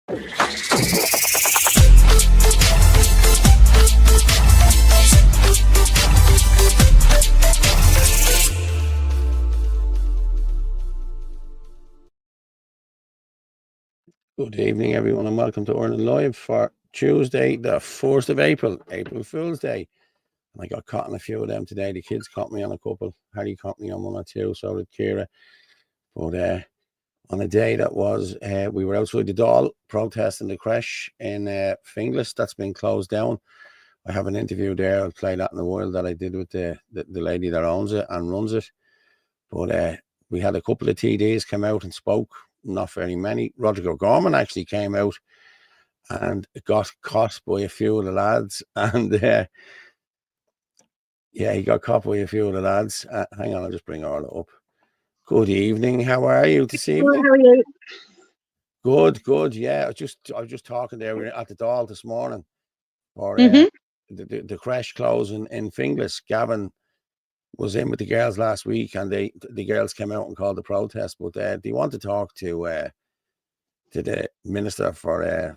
Good evening, everyone, and welcome to Ireland Live for Tuesday, the 1st of April, April Fool's Day. And I got caught on a few of them today. The kids caught me on a couple. Harry caught me on one or two, so did Kira. But on a day that was, we were outside the Dáil protesting the creche in Finglas. That's been closed down. I have an interview there. I'll play that in a while that I did with the lady that owns it and runs it. But we had a couple of TDs come out and spoke. Not very many. Roderick O'Gorman actually came out and got caught by a few of the lads. And yeah, he got caught by a few of the lads. Hang on, I'll just bring Orla up. Good evening. How are you this evening? How are you? Good. Yeah, I was just talking there. We were at the Dáil this morning for the creche closing in Finglas. Gavin was in with the girls last week, and the girls came out and called the protest. But they want to talk to the Minister for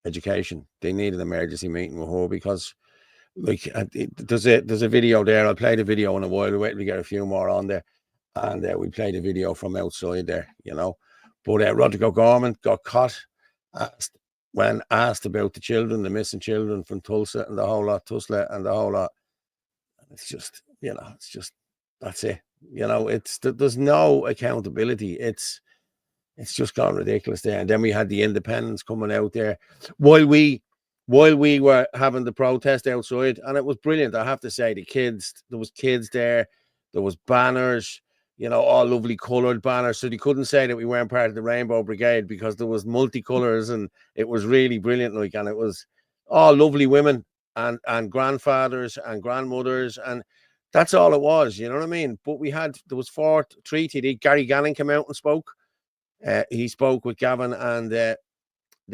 Education. They need an emergency meeting with her because, like, there's a video there. I'll play the video in a while. We're waiting to get a few more on there, and we played a video from outside there, you know. But Roderick O'Gorman got caught when asked about the children, the missing children from Tulsa and the whole lot, Tusla and the whole lot. It's just, you know, that's it. You know, there's no accountability. It's just gone ridiculous there. And then we had the independents coming out there while we were having the protest outside, and it was brilliant. I have to say, there was kids there was banners, you know, all lovely coloured banners. So they couldn't say that we weren't part of the Rainbow Brigade because there was multicolours, and it was really brilliant. Like, and it was all lovely women and grandfathers and grandmothers, and that's all it was, you know what I mean? But there was 3 TD. Gary Gannon came out and spoke. He spoke with Gavin and the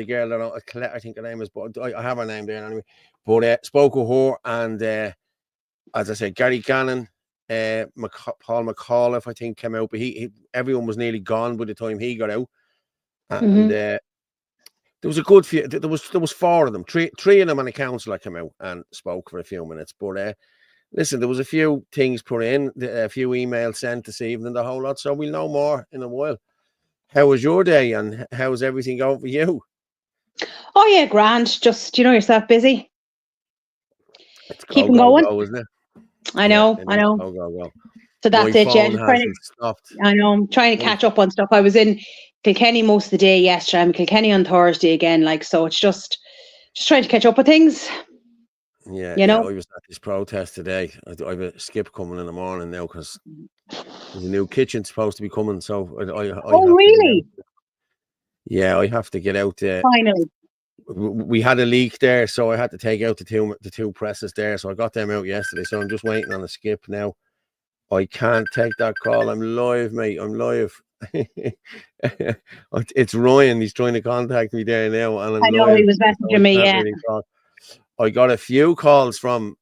girl that Colette, I think her name is, but I have her name there anyway. But spoke with her, and as I said, Gary Gannon, Paul McAuliffe, I think, came out, but everyone was nearly gone by the time he got out. And there was a good few. There was 4 of them, three of them, and a councillor came out and spoke for a few minutes. But listen, there was a few things put in, a few emails sent this evening, the whole lot. So we'll know more in a while. How was your day, and how's everything going for you? Oh yeah, grand. Just, you know, yourself busy. It's keeping going. Go, isn't it? I know. Go. So that's My it. Yeah, phone hasn't stopped. I know. I'm trying to catch up on stuff. I was in Kilkenny most of the day yesterday. I'm in Kilkenny on Thursday again. Like, so it's just trying to catch up with things. Yeah, you know. I was at this protest today. I have a skip coming in the morning now because there's a new kitchen supposed to be coming. So oh really? Yeah, I have to get out there. Finally. We had a leak there, so I had to take out the two presses there. So I got them out yesterday. So I'm just waiting on a skip now. I can't take that call. I'm live, mate. I'm live. It's Ryan. He's trying to contact me there now, and I know live. He was messaging me. Yeah. Really, I got a few calls from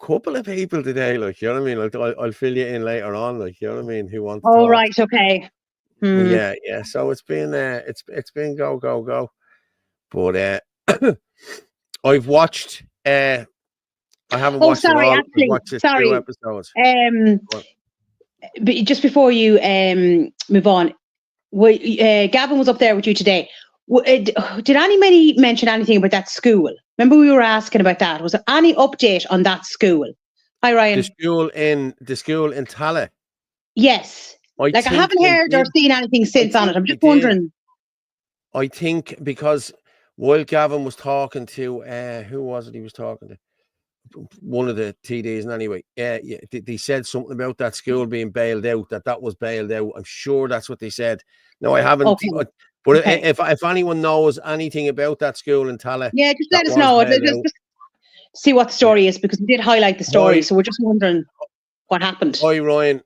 a couple of people today. Like, you know what I mean? Like, I'll fill you in later on. Like, you know what I mean? Who wants? Oh, right. Okay. Yeah. So it's been it's been go. But I've watched. I haven't watched it all. I've watched 2 episodes. But just before you move on, Gavin was up there with you today. Did anybody mention anything about that school? Remember we were asking about that. Was there any update on that school? Hi, Ryan. The school in Tallaght. Yes. I haven't heard or seen anything since on it. I'm just wondering. I think because while Gavin was talking to who was it he was talking to? One of the TDs, and anyway, they said something about that school being bailed out. That was bailed out. I'm sure that's what they said. No, I haven't. Okay. But if anyone knows anything about that school in Tallaght, yeah, just let us know. Just see what the story is, because we did highlight the story, so we're just wondering what happened. Hi Ryan.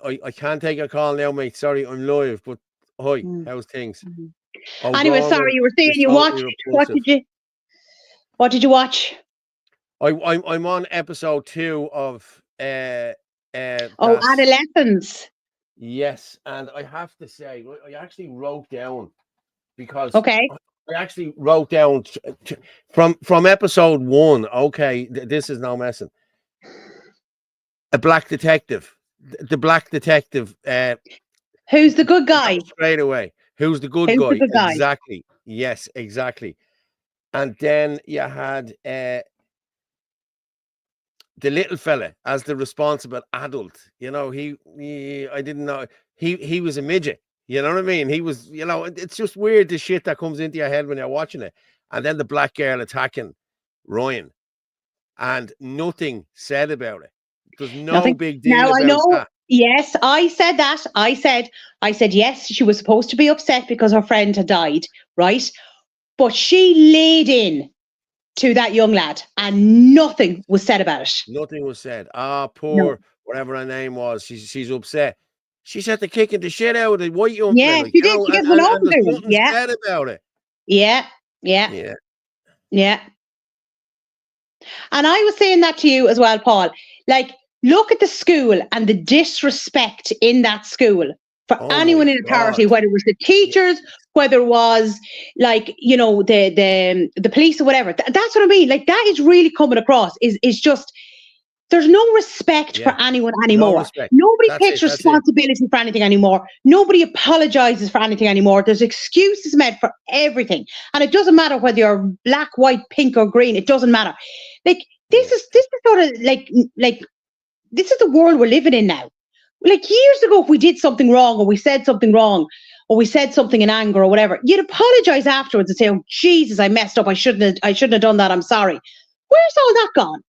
I can't take a call now, mate. Sorry, I'm live. But hi, how's things? Anyway, sorry, you were saying you watched. What did you watch? I'm on episode 2 of Adolescence. Yes, and I have to say, I actually wrote down because Okay. I actually wrote down from episode 1. Okay, this is no messing. A black detective, the black detective. Who's the good guy? Straight away. Who's the good Who's the guy? good guy? Exactly. Yes, exactly. And then you had the little fella as the responsible adult. You know, he I didn't know he was a midget. You know what I mean? He was, you know, it's just weird the shit that comes into your head when you're watching it. And then the black girl attacking Ryan, and nothing said about it. There's no Nothing. big deal Now I about know. that. Yes, I said that. I said yes. She was supposed to be upset because her friend had died, right? But she laid in to that young lad, and nothing was said about it. Nothing was said. No. Poor whatever her name was. She's upset. She said to kicking the shit out of the white young Yeah, fella, she you did. know, She gets and one over there's to him. nothing Yeah, said about it. yeah, yeah, Yeah. yeah. And I was saying that to you as well, Paul. Like, look at the school and the disrespect in that school for Oh anyone my in authority, God. whether it was the teachers, whether it was like, you know, the police or whatever. That's what I mean. Like, that is really coming across. Is just there's no respect for Yeah. anyone No anymore. respect. Nobody That's takes it. That's it. responsibility for anything anymore. Nobody apologizes for anything anymore. There's excuses made for everything, and it doesn't matter whether you're black, white, pink, or green. It doesn't matter. Like this Yeah. is sort of like this is the world we're living in now. Like years ago, if we did something wrong or we said something wrong or we said something in anger or whatever, you'd apologize afterwards and say, "Oh Jesus, I messed up. I shouldn't have done that. I'm sorry." Where's all that gone?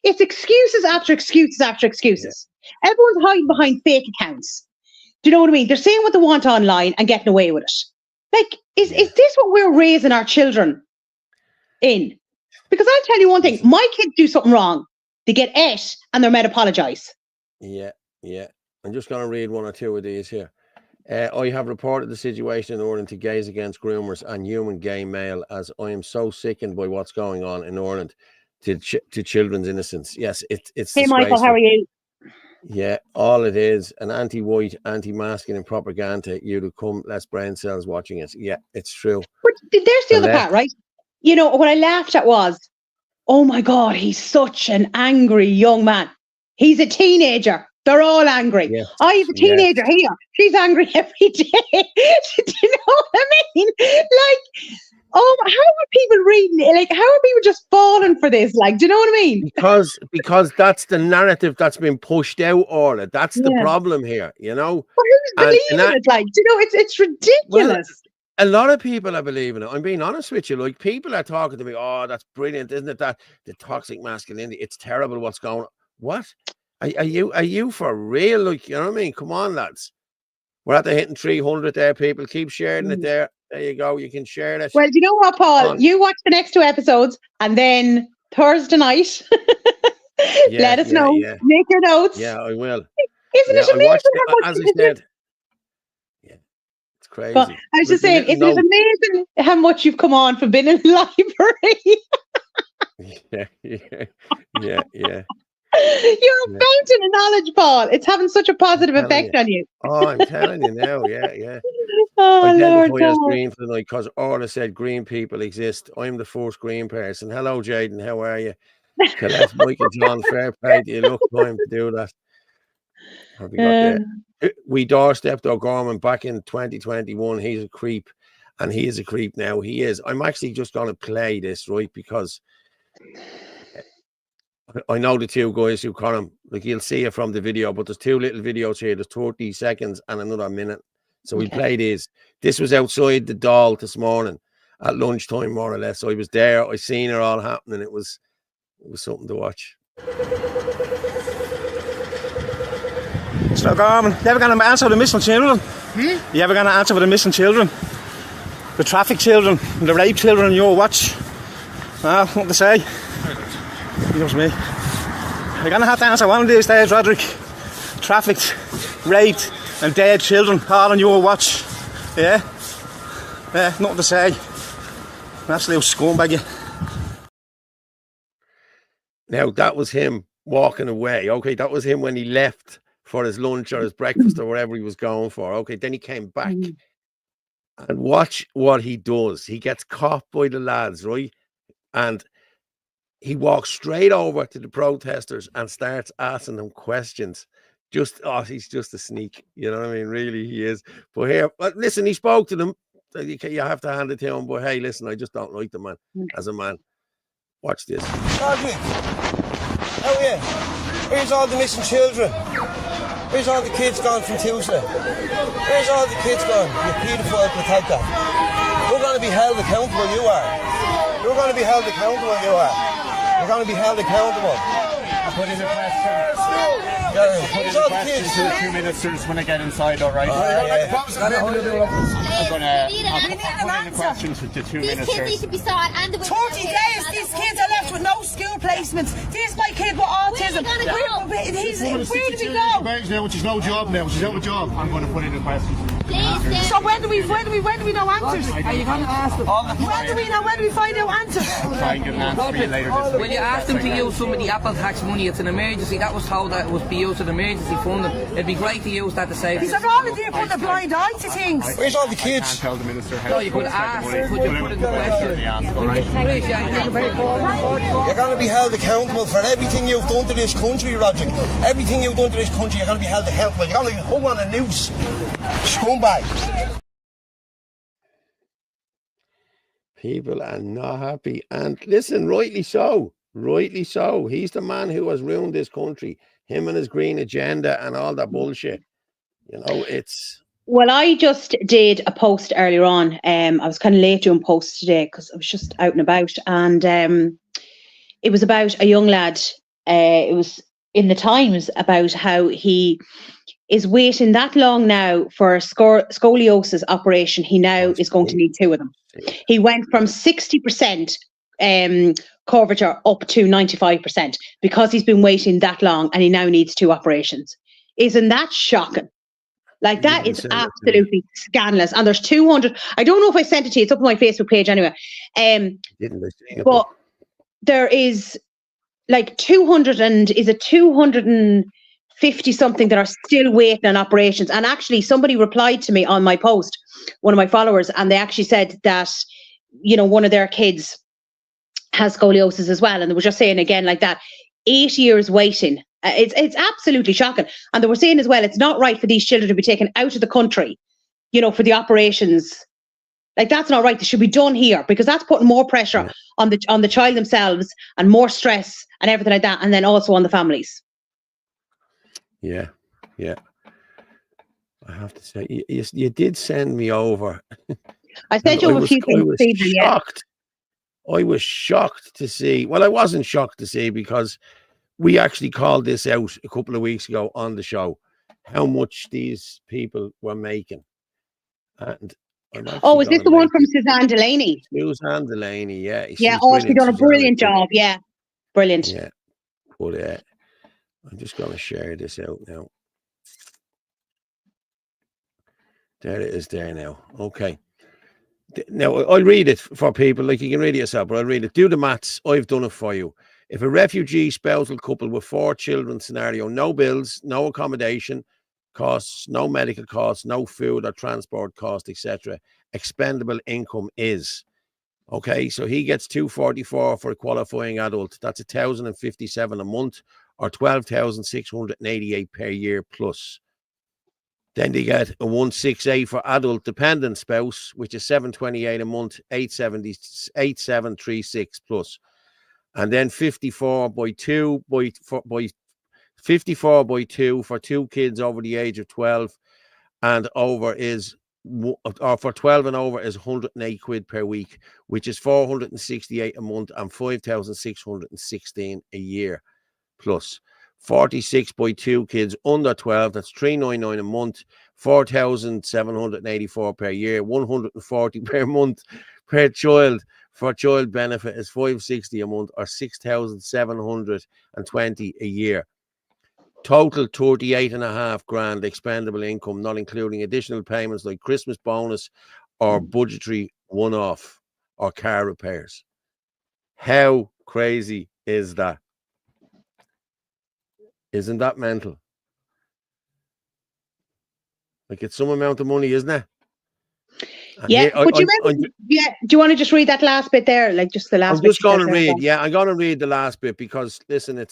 It's excuses after excuses after excuses. Yeah. Everyone's hiding behind fake accounts. Do you know what I mean? They're saying what they want online and getting away with it. Like, is this what we're raising our children in? Because I'll tell you one thing, my kids do something wrong, they get it and they're made apologise. Yeah, yeah. I'm just going to read one or two of these here. I have reported the situation in Ireland to Gays Against Groomers and Human Gay Mail, as I am so sickened by what's going on in Ireland to children's innocence. Yes, it's Hey, Michael, how are you? Yeah, all it is, an anti-white, anti-masculine propaganda. You'd have come less brain cells watching it. Yeah, it's true. But there's the other part, right? You know, what I laughed at was, oh my God, he's such an angry young man. He's a teenager. They're all angry. Yes, Oh, he's a teenager here. She's angry every day. Do you know what I mean? Like, oh, how are people reading it? Like, how are people just falling for this? Like, do you know what I mean? Because that's the narrative that's been pushed out, Orla. That's the problem here, you know? But who's believing it? Like, do you know, it's ridiculous. Well, a lot of people are believing it. I'm being honest with you. Like, people are talking to me, oh, that's brilliant, isn't it? That the toxic masculinity, it's terrible what's going on. What? Are you for real? Like, you know what I mean? Come on, lads. We're at the hitting 300 there, people. Keep sharing it there. There you go. You can share it. Well, do you know what, Paul? You watch the next 2 episodes and then Thursday night, let us know. Yeah. Make your notes. Yeah, I will. Isn't it amazing how much as I said. Yeah, it's crazy. But I was just saying, isn't it amazing how much you've come on from being in the library? Yeah. You're a fountain of knowledge, Paul. It's having such a positive effect on you. Oh, I'm telling you now. Yeah. Oh, Identify Lord as God. green for the night because Orla said green people exist. I'm the first green person. Hello, Jaden. How are you? Colette, Mike, and John, fair play to you. Look, time to do that. Have we got there? We doorstepped O'Gorman back in 2021. He's a creep, and he is a creep now. He is. I'm actually just going to play this, right? Because I know the 2 guys who call him, like, you'll see it from the video, but there's 2 little videos here. There's 30 seconds and another minute. So we play this. This was outside the Dáil this morning at lunchtime, more or less. So I was there. I seen it all happening. It was something to watch. So, Gorman, you ever going to answer for the missing children? You ever going to answer for the missing children? The traffic children, the rape children on your watch? What to say? Knows me. You're going to have to answer one of these days, Roderick. Trafficked, raped, and dead children all on your watch. Yeah? Nothing to say. An absolute scumbag. Now, that was him walking away. Okay, that was him when he left for his lunch or his breakfast or whatever he was going for. Okay, then he came back. And watch what he does. He gets caught by the lads, right? And he walks straight over to the protesters and starts asking them questions. He's just a sneak. You know what I mean? Really, he is. But here, listen, he spoke to them. You have to hand it to him. But hey, listen, I just don't like the man as a man. Watch this. Roderick, how are you? Where's all the missing children? Where's all the kids gone from Tuesday? Where's all the kids gone? You paedophile protector. You're going to be held accountable, you are. You're going to be held accountable, you are. You're going to be held accountable. Put in a question. Where's all the kids? 2 minutes just when I get inside, all right? Yeah. I'm going to We need put in a question to 2 These minutes kids need first. to be sought and the 40 days, these kids are left with no school placements. There's my kid with autism. Where are you gonna go? Where do we She's go? now, which is no job now. She's out of job. I'm going to put in a question. Please, So when do we know answers? Are you going to ask them? When do we find out answers? Try and get an answer for you later this week. When you ask them to use some of the Apple tax money, it's an emergency. That was told that it was be used as emergency funding. It'd be great to use that to save. These are all in there putting a blind eye to things. Where's all the Can't kids? tell the minister how No, you could ask. Could you put in the question? Please, yeah, thank you very much. You're going to be held accountable for everything you've done to this country, Roderick. Everything you've done to this country, you're going to be held accountable. You're going to be hung on a noose. Scumbag. People are not happy. And listen, rightly so. Rightly so. He's the man who has ruined this country. Him and his green agenda and all that bullshit. You know, it's... Well, I just did a post earlier on. I was kind of late doing posts today because I was just out and about. And it was about a young lad. It was in the Times about how he is waiting that long now for a scoliosis operation. He now is going to need 2 of them. He went from 60% curvature up to 95% because he's been waiting that long and he now needs 2 operations. Isn't that shocking? Like, that is absolutely scandalous. And there's 200. I don't know if I sent it to you. It's up on my Facebook page anyway. But there is like 250 something that are still waiting on operations. And actually, somebody replied to me on my post, one of my followers, and they actually said that, you know, one of their kids has scoliosis as well. And they were just saying again like that, 8 years waiting. It's absolutely shocking. And they were saying as well, it's not right for these children to be taken out of the country, you know, for the operations. Like, that's not right. They should be done here because that's putting more pressure on the child themselves and more stress and everything like that. And then also on the families. Yeah. I have to say, you did send me over. I sent you over a few things. I was shocked to see. Well, I wasn't shocked to see because we actually called this out a couple of weeks ago on the show, how much these people were making. And oh, is this the one from Suzanne Delaney? Suzanne Delaney, yeah. She's done a brilliant job. Yeah, brilliant. Yeah, but I'm just going to share this out now. There it is there now. Okay. Now, I'll read it for people. Like, you can read it yourself, but I'll read it. Do the maths. I've done it for you. If a refugee spousal couple with 4 children scenario, no bills, no accommodation costs, no medical costs, no food or transport costs, etc., expendable income is, okay, so he gets 244 for a qualifying adult. That's 1,057 a month or 12,688 per year plus. Then they get a 168 for adult dependent spouse, which is 728 a month, 8736 plus. And then 54 by 2 for 2 kids over the age of 12 and over is, or for 12 and over is 108 quid per week, which is 468 a month and 5,616 a year plus. 46 by 2 kids under 12, that's 399 a month, 4,784 per year, 140 per month per child. For child benefit is 560 a month or 6,720 a year. Total 38.5 grand expendable income, not including additional payments like Christmas bonus or budgetary one-off or car repairs. How crazy is that? Isn't that mental? Like, it's some amount of money, isn't it? And Yeah, here, but do you remember? Yeah, do you want to just read that last bit there, like just the last I'm bit? just she said going to there? read. Yeah, I'm going to read the last bit because listen,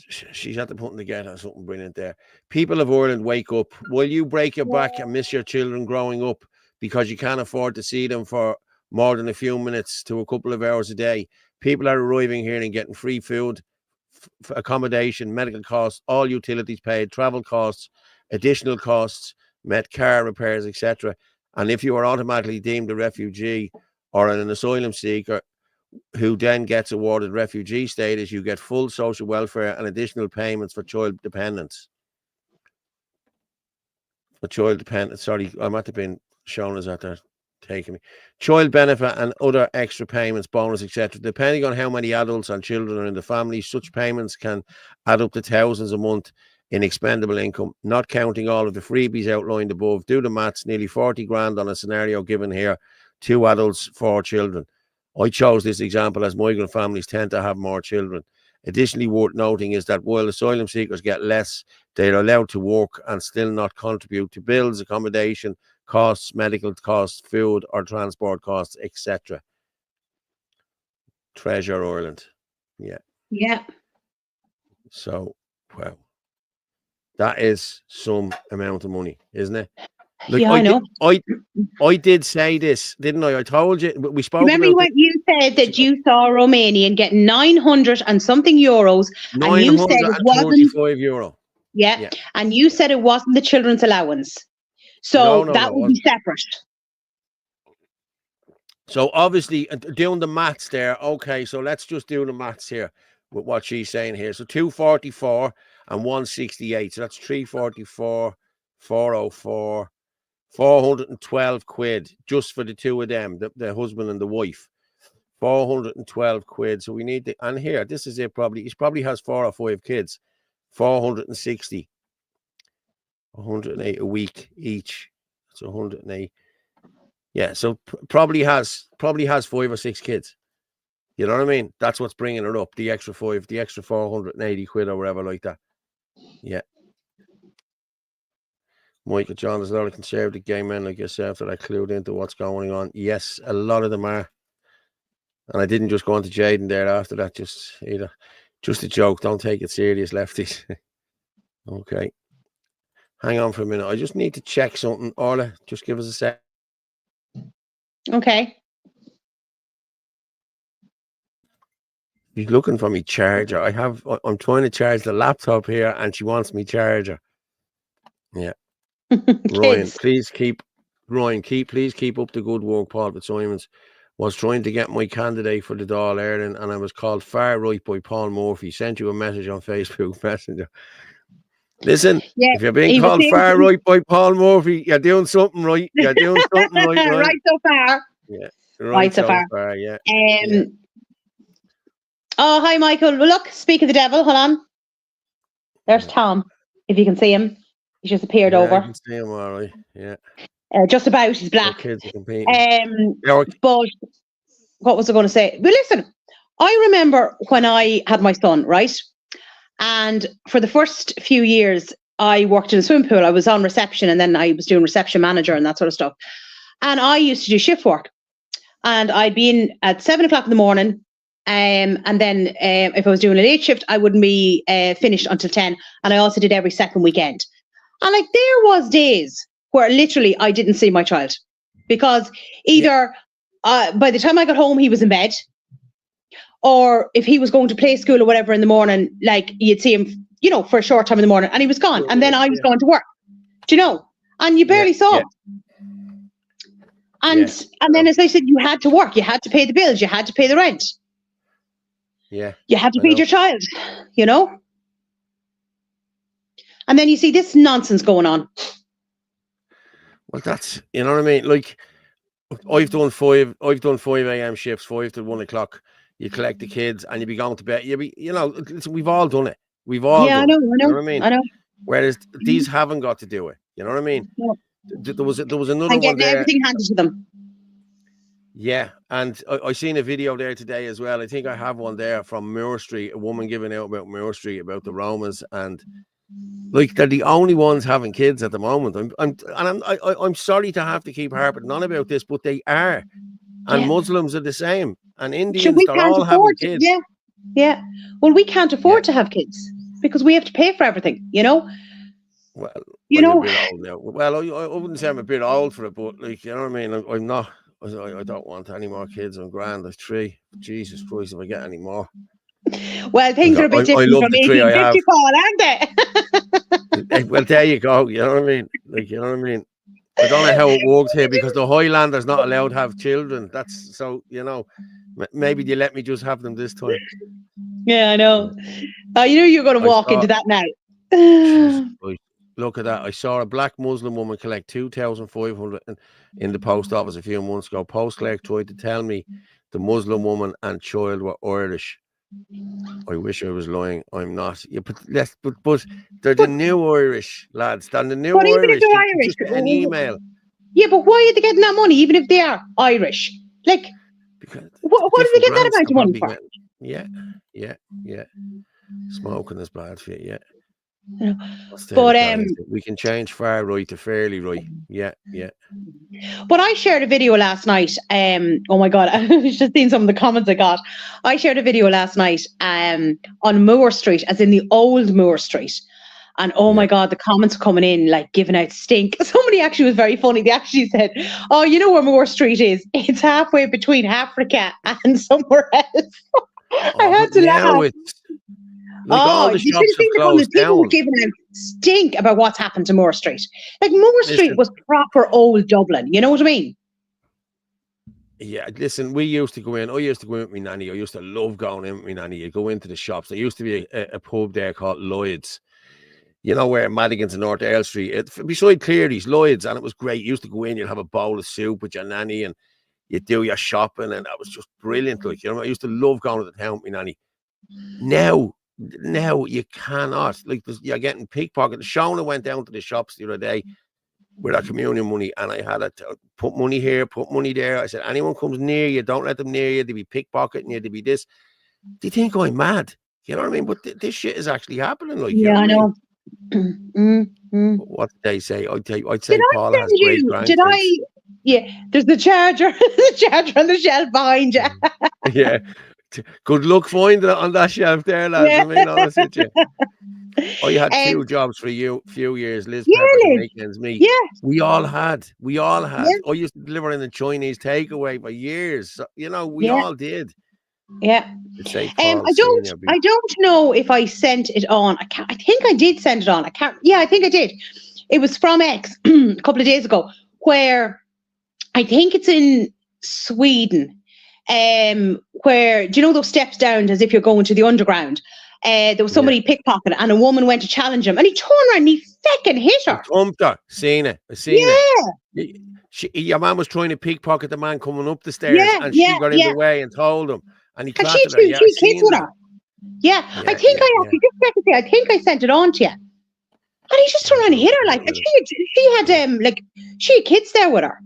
she's had to put together something brilliant there. People of Ireland, wake up. Will you break your back and miss your children growing up because you can't afford to see them for more than a few minutes to a couple of hours a day? People are arriving here and getting free food, accommodation, medical costs, all utilities paid, travel costs, additional costs, met car repairs, etc. And if you are automatically deemed a refugee or an asylum seeker who then gets awarded refugee status, you get full social welfare and additional payments for child dependents. Sorry, I might have been shown as that they're taking me. Child benefit and other extra payments, bonus, etc. Depending on how many adults and children are in the family, such payments can add up to thousands a month in expendable income, not counting all of the freebies outlined above. Do the maths, nearly 40 grand on a scenario given here, 2 adults, 4 children. I chose this example as migrant families tend to have more children. Additionally, worth noting is that while asylum seekers get less, they are allowed to work and still not contribute to bills, accommodation costs, medical costs, food or transport costs, etc. Treasure Ireland. Yeah. Yeah. So, wow. That is some amount of money, isn't it? Like, yeah, I know. I did say this, didn't I? I told you. We spoke. Remember when you said that you saw a Romanian get 900 and something euros, and you said it wasn't €945. Yeah, and you said it wasn't the children's allowance, so that would be separate. So obviously, doing the maths there. Okay, so let's just do the maths here with what she's saying here. So 244 and 168. So that's 344, 404. 412 quid just for the two of them, the husband and the wife. 412 quid. So we need to, and here, this is it probably. He probably has 4 or 5 kids. 460. 108 a week each. So 108. Yeah, so probably has 5 or 6 kids. You know what I mean? That's what's bringing it up. The extra 5, the extra 480 quid or whatever like that. Yeah. Michael John, there's a lot of conservative gay men like yourself that are clued into what's going on. Yes, a lot of them are. And I didn't just go on to Jaden there after that. Just a joke. Don't take it serious, lefties. Okay. Hang on for a minute. I just need to check something. Orla, just give us a sec. Okay. She's looking for me charger. I'm trying to charge the laptop here and she wants me charger. Yeah. Ryan, please keep up the good work. Paul Fitzsimons was trying to get my candidate for the Dáil Ireland and I was called far right by Paul Murphy. Sent you a message on Facebook Messenger. Listen, if you're being called far right by Paul Murphy, you're doing something right. You're doing something right. Right so far. Yeah. Right so far. Yeah. Oh, hi, Michael. Well, look, speak of the devil. Hold on. There's Tom. If you can see him. He's just appeared over. I can see him all right. Yeah. Just about. He's black. Kids are competing. But what was I going to say? But listen, I remember when I had my son, right? And for the first few years, I worked in a swimming pool. I was on reception and then I was doing reception manager and that sort of stuff. And I used to do shift work. And I'd be in at 7 o'clock in the morning. And then if I was doing a late shift, I wouldn't be finished until 10. And I also did every second weekend. And like there was days where literally I didn't see my child because either by the time I got home, he was in bed, or if he was going to play school or whatever in the morning, like you'd see him, for a short time in the morning and he was gone. And then I was going to work, and you barely saw him. And then, as I said, you had to work, you had to pay the bills, you had to pay the rent. Yeah. You had to feed your child, And then you see this nonsense going on. Well, that's, you know what I mean? Like, I've done 5 a.m. shifts, 5 to 1 o'clock. You collect the kids and you be going to bed. We've all done it. We've all done I know. it. You know what I mean? I know. Whereas these haven't got to do it. You know what I mean? No. There was another and one getting there. Everything handed to them. Yeah, and I seen a video there today as well. I think I have one there from Moore Street, a woman giving out about Moore Street, about the Romans, and Like they're the only ones having kids at the moment. I'm sorry to have to keep harping on about this, but they are. And Yeah. Muslims are the same. And Sure, Indians, we they're can't all having afford kids. Yeah, yeah. Well, we can't afford to have kids because we have to pay for everything, you know? Well, You I'm know, a bit old now. Well, I wouldn't say I'm a bit old for it, but like, you know what I mean? I'm not. I don't want any more kids. I'm grand. I've 3. Jesus Christ, if I get any more. well, things are a bit I different love from the 3 I have. 1850, Paul, aren't they? Well, there you go. You know what I mean? Like, you know what I mean? I don't know how it works here because the Highlanders not allowed to have children. That's so, you know, maybe they let me just have them this time. Yeah, I know. You know you're going to I walk saw- into that now. Jesus Christ. Look at that. I saw a black Muslim woman collect 2,500 in the post office a few months ago. Post clerk tried to tell me the Muslim woman and child were Irish. I wish I was lying. I'm not. Yeah, but they're the new Irish lads. They're the new But even if Irish. they're You Irish, just get an email. Yeah, but why are they getting that money, even if they are Irish? Like, Because what do they get that different amount of money brands for? they're probably getting. Yeah. Smoking is bad for you, yeah. Yeah. What's the But, tell you? We can change far right to fairly right. Yeah. But I shared a video last night. Oh my God, I was just seeing some of the comments I got. I shared a video last night on Moore Street, as in the old Moore Street. And oh my God, the comments coming in, like giving out stink. Somebody actually was very funny. They actually said, oh, you know where Moore Street is? It's halfway between Africa and somewhere else. I had to laugh. Like all the you should shops have seen have the comments. closed People were down. giving out stink about what's happened to Moore Street. Like Moore Street Listen. was proper old Dublin. You know what I mean? Yeah, listen, we used to go in. I used to go in with my nanny. I used to love going in with my nanny. You go into the shops. There used to be a pub there called Lloyd's. You know where Madigan's and North Earl Street. Beside Cleary's, Lloyd's, and it was great. You used to go in, you'd have a bowl of soup with your nanny, and you'd do your shopping, and that was just brilliant. Like, you know, I used to love going to the town with my nanny. Now you cannot. Like, you're getting pickpocketed. Shona went down to the shops the other day with our communion money, and I had to put money here, put money there. I said, anyone comes near you, don't let them near you. They be pickpocketing you. They be this. They think I'm mad. You know what I mean? But this shit is actually happening. Like, Yeah, you I know. know. What did they say? I'd say Did I Paul send has great you? Did grandkids. I? Yeah, there's the charger, the charger on the shelf behind you. Yeah. Good luck finding it on that shelf there, lads. Yeah. I mean, honest with you. I had 2 jobs for a few years. Liz Pepper to make ends meet. Yeah. We all had. Yeah. I used to deliver in a Chinese takeaway for years. So, you know, we Yeah. all did. Yeah. It'd say I Paul don't. Senior. I don't know if I sent it on. I think I did send it on. I can't. Yeah, I think I did. It was from X a couple of days ago, where I think it's in Sweden. Where, do you know those steps down as if you're going to the underground? There was somebody pickpocketed, and a woman went to challenge him, and he turned around and he fucking hit her. Thumped her. Seen it. I seen it. Your man was trying to pickpocket the man coming up the stairs, and she got in the way and told him, and he And she clattered her. had Yeah, two I kids seen with that. her. Yeah, I think I actually just checked to say, I think I sent it on to you. And he just turned around and hit her, like, and she had kids there with her,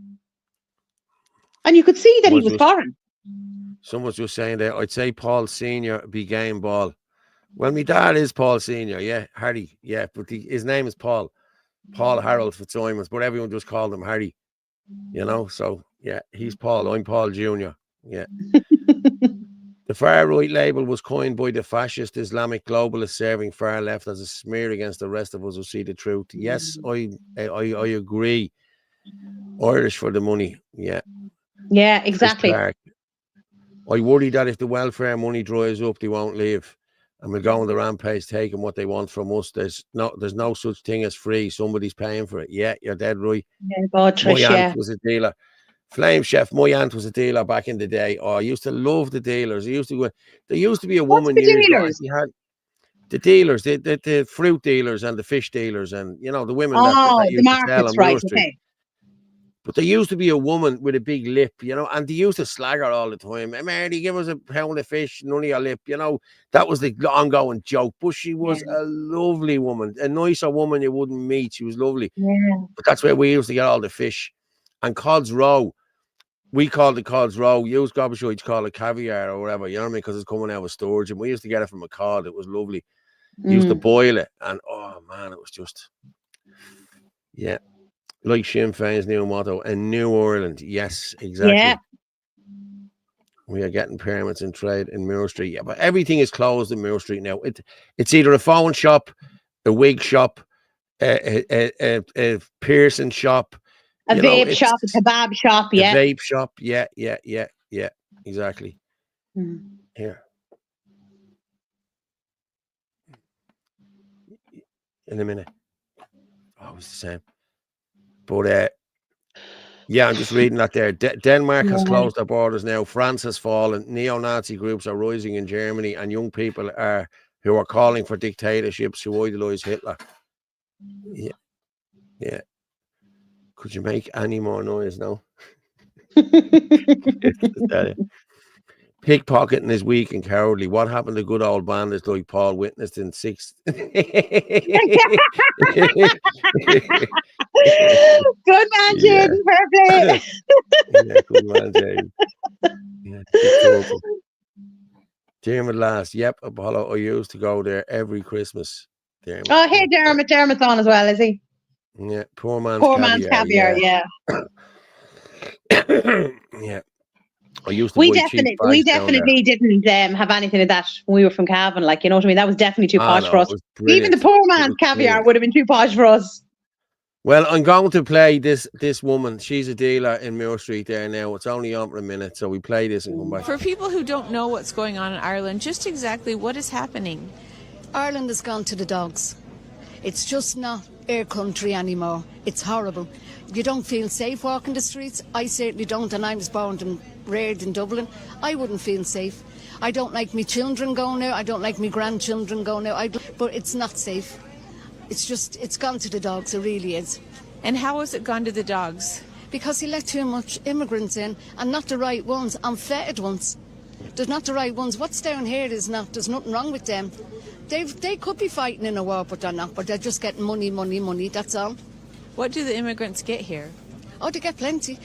and you could see that he was foreign. Someone's just saying that I'd say Paul Senior be game ball. Well, my dad is Paul Senior, yeah, Harry, yeah, but his name is Paul Harold Fitzsimons, but everyone just called him Harry, you know. So yeah, he's Paul. I'm Paul Junior. Yeah. The far right label was coined by the fascist Islamic globalists serving far left as a smear against the rest of us who see the truth. Yes, I agree. Irish for the money. Yeah. Yeah, exactly. I worry that if the welfare money dries up, they won't leave, and we'll go on the rampage taking what they want from us. There's no such thing as free. Somebody's paying for it. Yeah, you're dead right. Yeah, God, Trish, my aunt was a dealer. Flame Chef, my aunt was a dealer back in the day. Oh, I used to love the dealers. There used to be a woman years ago. She had the dealers, the fruit dealers and the fish dealers, and you know the women that used to sell on Moore Street. Okay. But there used to be a woman with a big lip, you know, and they used to slag her all the time. Hey, Marty, give us a pound of fish, none of your lip, you know. That was the ongoing joke. But she was a lovely woman, a nicer woman you wouldn't meet. She was lovely. Yeah. But that's where we used to get all the fish. And Cod's Row, we called it Cod's Row. You Gobbershoites call it caviar or whatever, you know what I mean? Because it's coming out of storage. And we used to get it from a cod. It was lovely. Used to boil it, and oh man, it was just, yeah, like Sinn Féin's new motto, a New Ireland. Yes, exactly. Yeah. We are getting permits and trade in Moore Street. Yeah, but everything is closed in Moore Street now. It's either a phone shop, a wig shop, a piercing shop, A you know, vape shop, a kebab shop, yeah. a vape shop. Yeah, exactly. Mm. Here. In a minute. Oh, it's the same. But yeah, I'm just reading that there. Denmark has closed their borders now. France has fallen. Neo-Nazi groups are rising in Germany, and young people who are calling for dictatorships who idolize Hitler. Yeah. Could you make any more noise now? Pickpocketing is weak and cowardly. What happened to good old bandits like Paul witnessed in 6? Good man, Jaden. Fair play. Yeah, good man, Jaden. Yeah, Dermot last. Yep, Apollo. I used to go there every Christmas. Dermot. Oh, hey, Dermot. Dermot's on as well, is he? Yeah, poor man's caviar, yeah. Yeah. I used to We buy cheap definitely bags down there. didn't have anything of that when we were from Cavan. Like, you know what I mean? That was definitely too posh no, for us. it was Even the brilliant. poor It man's was caviar brilliant. would have been too posh for us. Well, I'm going to play this woman. She's a dealer in Moore Street there now. It's only on for a minute, so we play this and come back. For people who don't know what's going on in Ireland, just exactly what is happening? Ireland has gone to the dogs. It's just not our country anymore. It's horrible. You don't feel safe walking the streets. I certainly don't, and I was born and reared in Dublin. I wouldn't feel safe. I don't like me children going there. I don't like me grandchildren going there. But it's not safe. It's gone to the dogs. It really is. And how has it gone to the dogs? Because he let too much immigrants in, and not the right ones, unfettered ones. There's not the right ones. What's down here is not. There's nothing wrong with them. They could be fighting in a war, but they're not. But they're just getting money. That's all. What do the immigrants get here? Oh, they get plenty.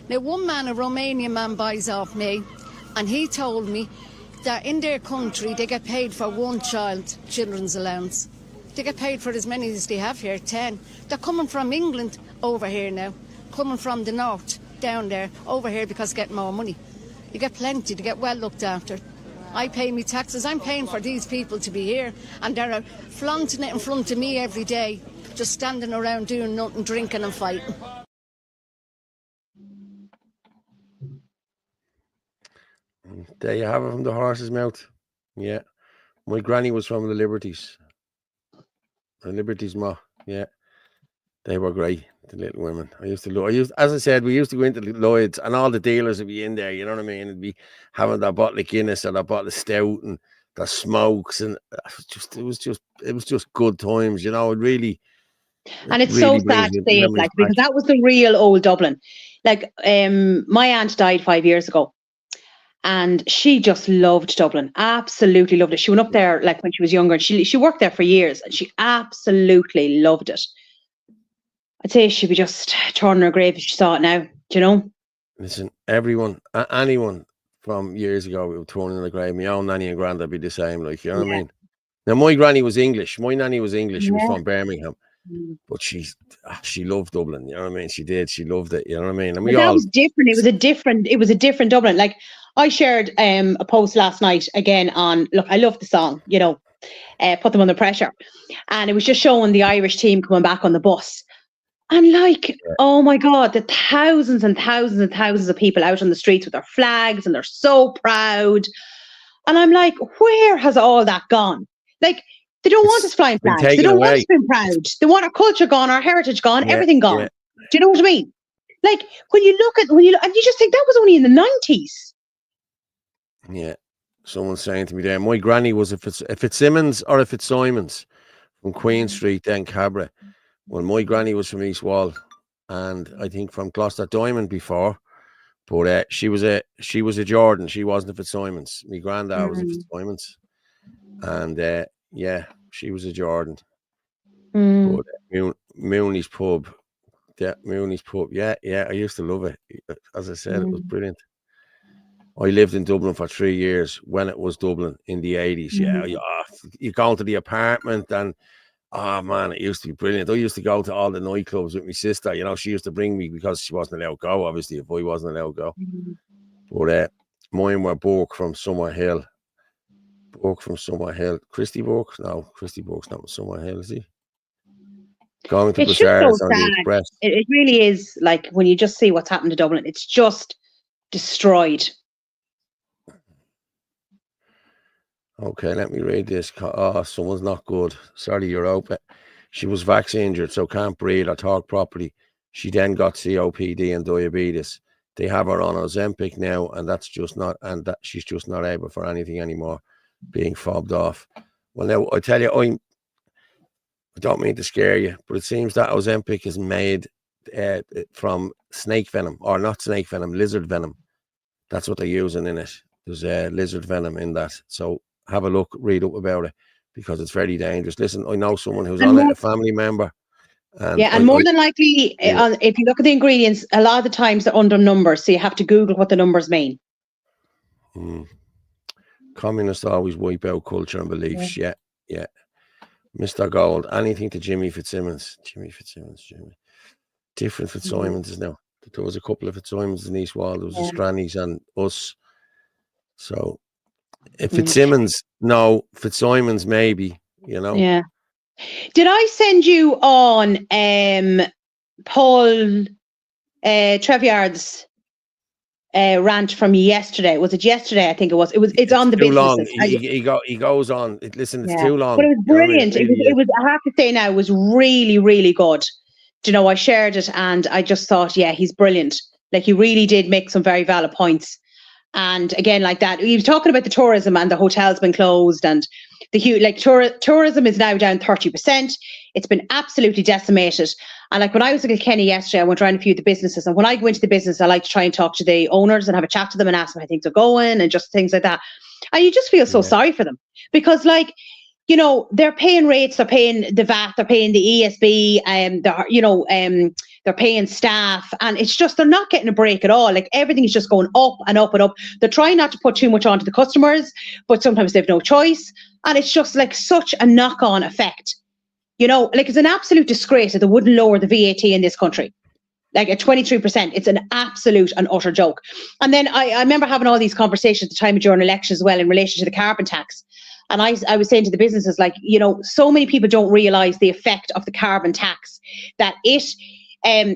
Now one man, a Romanian man, buys off me, and he told me that in their country they get paid for one child, children's allowance. They get paid for as many as they have here, 10. They're coming from England over here now, coming from the north, down there, over here because they get more money. You get plenty, they get well looked after. I pay me taxes, I'm paying for these people to be here, and they're flaunting it in front of me every day, just standing around doing nothing, drinking and fighting. There you have it from the horse's mouth. Yeah. My granny was from the Liberties. The Liberties Ma. Yeah. They were great, the little women. As I said, we used to go into Lloyd's and all the dealers would be in there, you know what I mean? It'd be having that bottle of Guinness or that bottle of stout and the smokes, and it was just good times, you know. And it's so sad to say it, like, because that was the real old Dublin. Like, my aunt died 5 years ago, and she just loved Dublin, absolutely loved it. She went up there like when she was younger, and she worked there for years, and she absolutely loved it. I'd say she'd be just turning her grave if she saw it now, do you know? Listen, anyone from years ago would turn in the grave. My own nanny and granddad would be the same, like, you know what I mean? Now, my granny was English. My nanny was English. She was from Birmingham. But she loved Dublin, you know what I mean? She did. She loved it, you know what I mean? And that was different. It was a different Dublin. Like, I shared a post last night again on, look, I love the song, you know, Put Them Under Pressure. And it was just showing the Irish team coming back on the bus. And like, oh my God, the thousands and thousands and thousands of people out on the streets with their flags, and they're so proud. And I'm like, where has all that gone? Like, they don't want us flying flags. They don't want us being proud. They want our culture gone, our heritage gone, everything gone. Do you know what I mean? Like, when you look, and you just think that was only in the 90s. Yeah. Someone's saying to me there, my granny was if it's Simmons or if it's Simons from Queen Street, then Cabra. Well, my granny was from East Wall, and I think from Gloucester Diamond before. But she was a Jordan. She wasn't a Fitzsimons. My granddad was a Fitzsimons, and she was a Jordan. But Mooney's pub, Mooney's pub. Yeah, I used to love it. As I said, it was brilliant. I lived in Dublin for 3 years when it was Dublin in the 80s. Yeah, you go into the apartment and, oh man, it used to be brilliant. I used to go to all the nightclubs with my sister. You know, she used to bring me because she wasn't allowed to go, obviously, if I wasn't allowed to go. But mine were Burke from Summerhill. Christy Burke? No, Christy Burke's not from Summerhill, is he? Going to It's just so Busaras on the sad. Express. It really is, like, when you just see what's happened to Dublin, it's just destroyed. Okay, let me read this. Oh, someone's not good. Sorry, you're open. She was vaccine injured, so can't breathe or talk properly. She then got COPD and diabetes. They have her on Ozempic now, and that's just not, and that she's just not able for anything anymore, being fobbed off. Well, now I tell you, I don't mean to scare you, but it seems that Ozempic is made from snake venom, or not snake venom, lizard venom. That's what they're using in it. There's lizard venom in that. So have a look, read up about it, because it's very dangerous. Listen, I know someone who's on it, a family member. And more than likely, if you look at the ingredients, a lot of the times they're under numbers, so you have to Google what the numbers mean. Communists always wipe out culture and beliefs. Yeah. Mr. Gold, anything to Jimmy Fitzsimmons. Jimmy. Different Fitzsimons now. There was a couple of Fitzsimons in East Wall. There was a Strannies and us. So if Fitzsimmons, no. Fitzsimons, maybe, you know. Yeah. Did I send you on Paul Treviard's rant from yesterday? Was it yesterday? I think it was. It's on the too long. businesses. He goes on. Listen, it's too long. But it was brilliant. It was. I have to say now, it was really, really good. Do you know, I shared it and I just thought, yeah, he's brilliant. Like, he really did make some very valid points. And again, like that, he was talking about the tourism and the hotel's been closed, and tourism is now down 30%. It's been absolutely decimated. And like when I was at Kilkenny yesterday, I went around a few of the businesses, and when I go into the business, I like to try and talk to the owners and have a chat to them and ask them how things are going and just things like that. And you just feel so sorry for them, because, like, you know, they're paying rates, they're paying the VAT, they're paying the ESB, they're paying staff, and it's just, they're not getting a break at all. Like, everything is just going up and up and up. They're trying not to put too much onto the customers, but sometimes they have no choice. And it's just like such a knock-on effect. You know, like, it's an absolute disgrace that they wouldn't lower the VAT in this country. Like, at 23%, it's an absolute and utter joke. And then I remember having all these conversations at the time of during elections as well in relation to the carbon tax. And I was saying to the businesses, like, you know, so many people don't realise the effect of the carbon tax, that it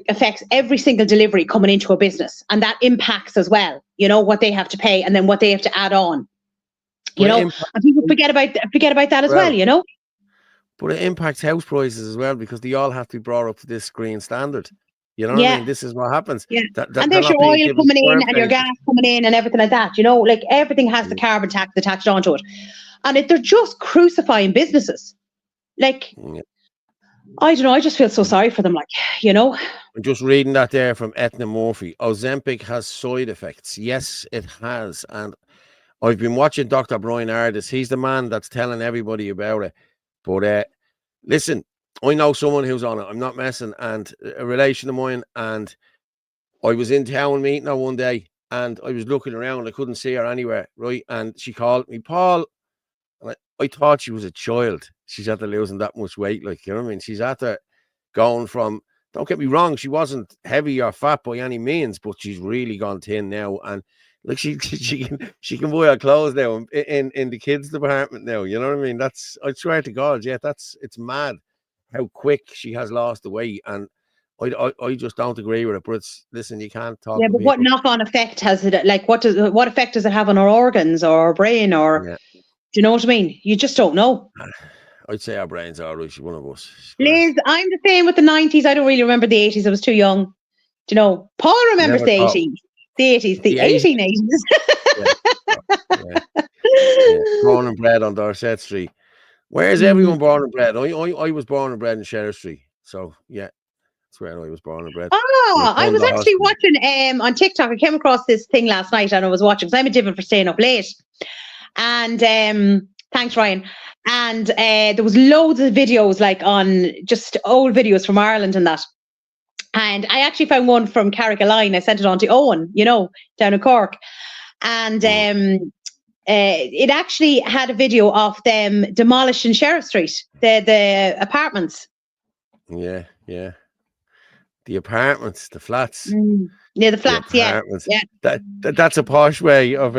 affects every single delivery coming into a business, and that impacts as well, you know, what they have to pay and then what they have to add on, you know, and people forget about that as well, you know. But it impacts house prices as well, because they all have to be brought up to this green standard. You know what I mean? This is what happens. Yeah. And there's your oil coming in and your gas coming in and everything like that, you know, like, everything has the carbon tax attached onto it. And they're just crucifying businesses. Like, I don't know, I just feel so sorry for them, like, you know. I'm just reading that there from Etna Murphy. Ozempic has side effects. Yes, it has. And I've been watching Dr. Brian Ardis. He's the man that's telling everybody about it. But listen, I know someone who's on it. I'm not messing. And a relation of mine, and I was in town meeting her one day, and I was looking around. I couldn't see her anywhere, right? And she called me, Paul. And I thought she was a child. She's after losing that much weight, like, you know what I mean? She's after going from, don't get me wrong, she wasn't heavy or fat by any means, but she's really gone thin now. And like, she can buy her clothes now in the kids department now. You know what I mean? That's, I swear to God, yeah, it's mad how quick she has lost the weight. And I just don't agree with it. But it's, listen, you can't talk. Yeah, but what knock-on effect has it? Like, what effect does it have on our organs or our brain or? Yeah. Do you know what I mean? You just don't know. I'd say our brains are right. She's one of us. Liz, I'm the same with the 90s. I don't really remember the 80s. I was too young. Do you know? Paul remembers the 80s. The 80s. The 1880s. Born and bred on Dorset Street. Where is everyone born and bred? I was born and bred in Sheriff Street. So, yeah. That's where I was born and bred. Oh, I was actually watching on TikTok. I came across this thing last night and I was watching, because I'm a divot for staying up late. And thanks, Ryan. And there was loads of videos, like, on just old videos from Ireland and that. And I actually found one from Carrigaline. I sent it on to Owen, you know, down in Cork. and it actually had a video of them demolishing Sheriff Street, the apartments. Yeah, yeah. The apartments, the flats. Yeah, the flats. Yeah. That's a posh way of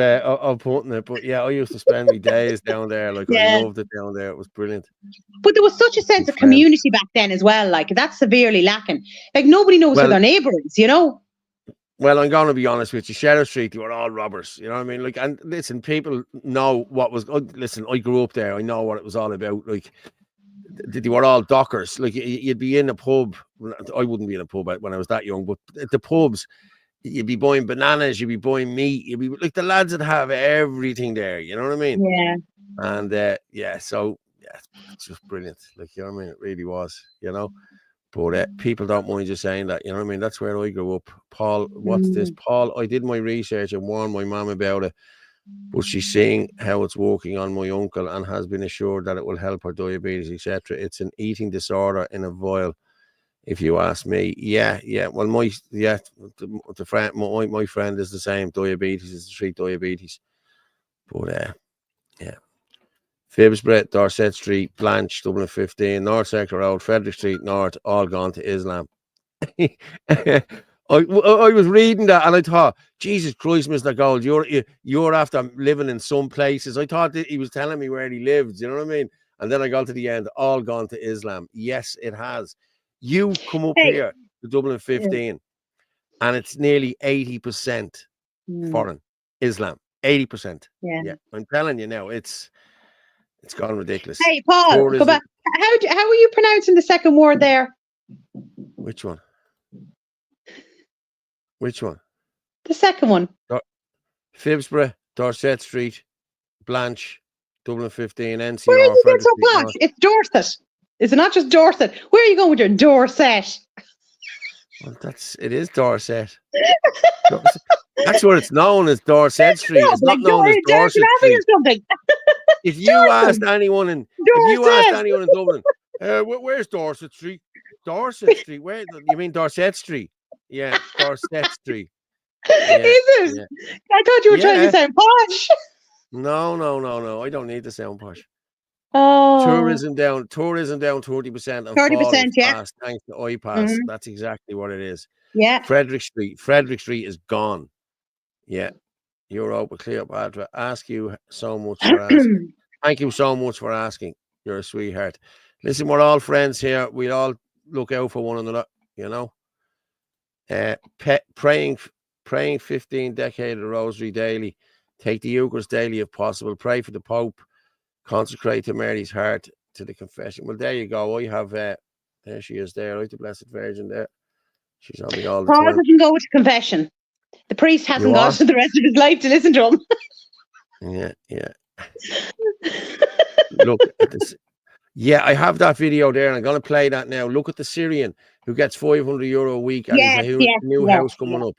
putting it. But yeah, I used to spend my days down there. Like I loved it down there. It was brilliant. But there was such a sense of community back then as well. Like that's severely lacking. Like nobody knows who their neighbour is. You know. Well, I'm going to be honest with you. Sheriff Street, they were all robbers. You know what I mean? Like, and listen, people know what was. Listen, I grew up there. I know what it was all about. Like, they were all dockers. Like, you'd be in a pub. I wouldn't be in a pub when I was that young, but at the pubs, you'd be buying bananas. You'd be buying meat. You'd be like the lads that have everything there. You know what I mean? Yeah. And so it's just brilliant. Like, you know what I mean? It really was. You know. But people don't mind you saying that, you know what I mean? That's where I grew up. Paul, what's this? Paul, I did my research and warned my mum about it, but she's seeing how it's working on my uncle and has been assured that it will help her diabetes, etc. It's an eating disorder in a vial, if you ask me. Yeah. Well, my friend is the same. Diabetes is to treat diabetes. But yeah. Phibsborough, Dorset Street, Blanche, Dublin 15, North Sector Road, Frederick Street North, all gone to Islam. I was reading that and I thought, Jesus Christ, Mr. Gold, you're after living in some places. I thought that he was telling me where he lived, you know what I mean? And then I got to the end, all gone to Islam. Yes, it has. You come up here to Dublin 15 and it's nearly 80% foreign Islam. 80%. Yeah. I'm telling you now, it's gone ridiculous. Hey, Paul, go back. How are you pronouncing the second word there? Which one? The second one. Phibsborough, Dorset Street, Blanche, Dublin 15, NCR. Where are you getting so posh? It's Dorset. Is it not just Dorset? Where are you going with your Dorset? Well, it is Dorset. That's what it's known as, Dorset Street. It's not known as Dorset Street. If you asked anyone in Dublin, where's Dorset Street? Dorset Street. Where you mean Dorset Street? Yeah, Dorset Street. Yeah, is it? Yeah. I thought you were trying to sound posh. No. I don't need to sound posh. Oh, tourism down 30%. 30%, yeah. Fast, thanks to iPass. That's exactly what it is. Yeah. Frederick Street is gone. Yeah. Europa, Cleopatra, ask you so much for asking. Thank you so much for asking. You're a sweetheart. Listen, we're all friends here. We all look out for one another, you know. Praying 15 decade of rosary daily. Take the Eucharist daily if possible. Pray for the Pope. Consecrate to Mary's heart, to the confession. Well, there you go. I have there she is there, right? The Blessed Virgin there. She's on me all the time. Paul doesn't go to confession. The priest hasn't got to the rest of his life to listen to him. Yeah. Look at this. Yeah, I have that video there, and I'm going to play that now. Look at the Syrian who gets €500 a week and a new house coming up.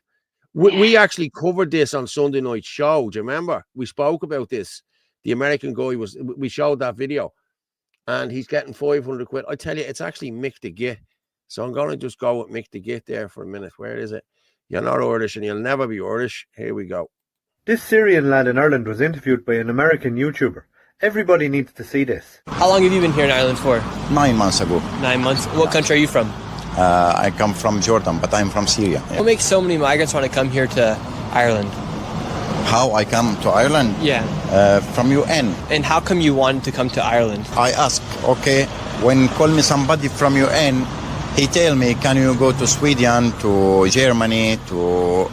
We actually covered this on Sunday night show. Do you remember? We spoke about this. The American guy we showed that video, and he's getting 500 quid. I tell you, it's actually Mick the Git. So I'm going to just go with Mick the Git there for a minute. Where is it? You're not Irish and you'll never be Irish. Here we go. This Syrian lad in Ireland was interviewed by an American YouTuber. Everybody needs to see this. How long have you been here in Ireland for? 9 months ago. 9 months. What country are you from? I come from Jordan, but I'm from Syria. What makes so many migrants want to come here to Ireland? How I come to Ireland? Yeah. From UN. And how come you wanted to come to Ireland? I ask, okay, when call me somebody from UN, he tell me, can you go to Sweden, to Germany, to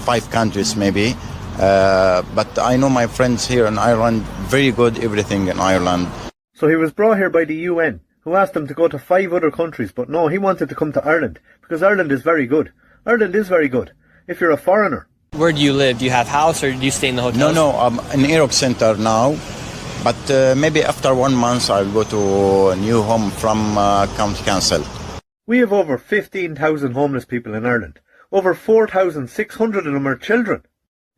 5 countries maybe. But I know my friends here in Ireland, very good everything in Ireland. So he was brought here by the UN, who asked him to go to 5 other countries, but no, he wanted to come to Ireland, because Ireland is very good. Ireland is very good, if you're a foreigner. Where do you live? Do you have a house or do you stay in the hotel? No, I'm in Aerox Center now, but maybe after 1 month I'll go to a new home from County Council. We have over 15,000 homeless people in Ireland. Over 4,600 of them are children.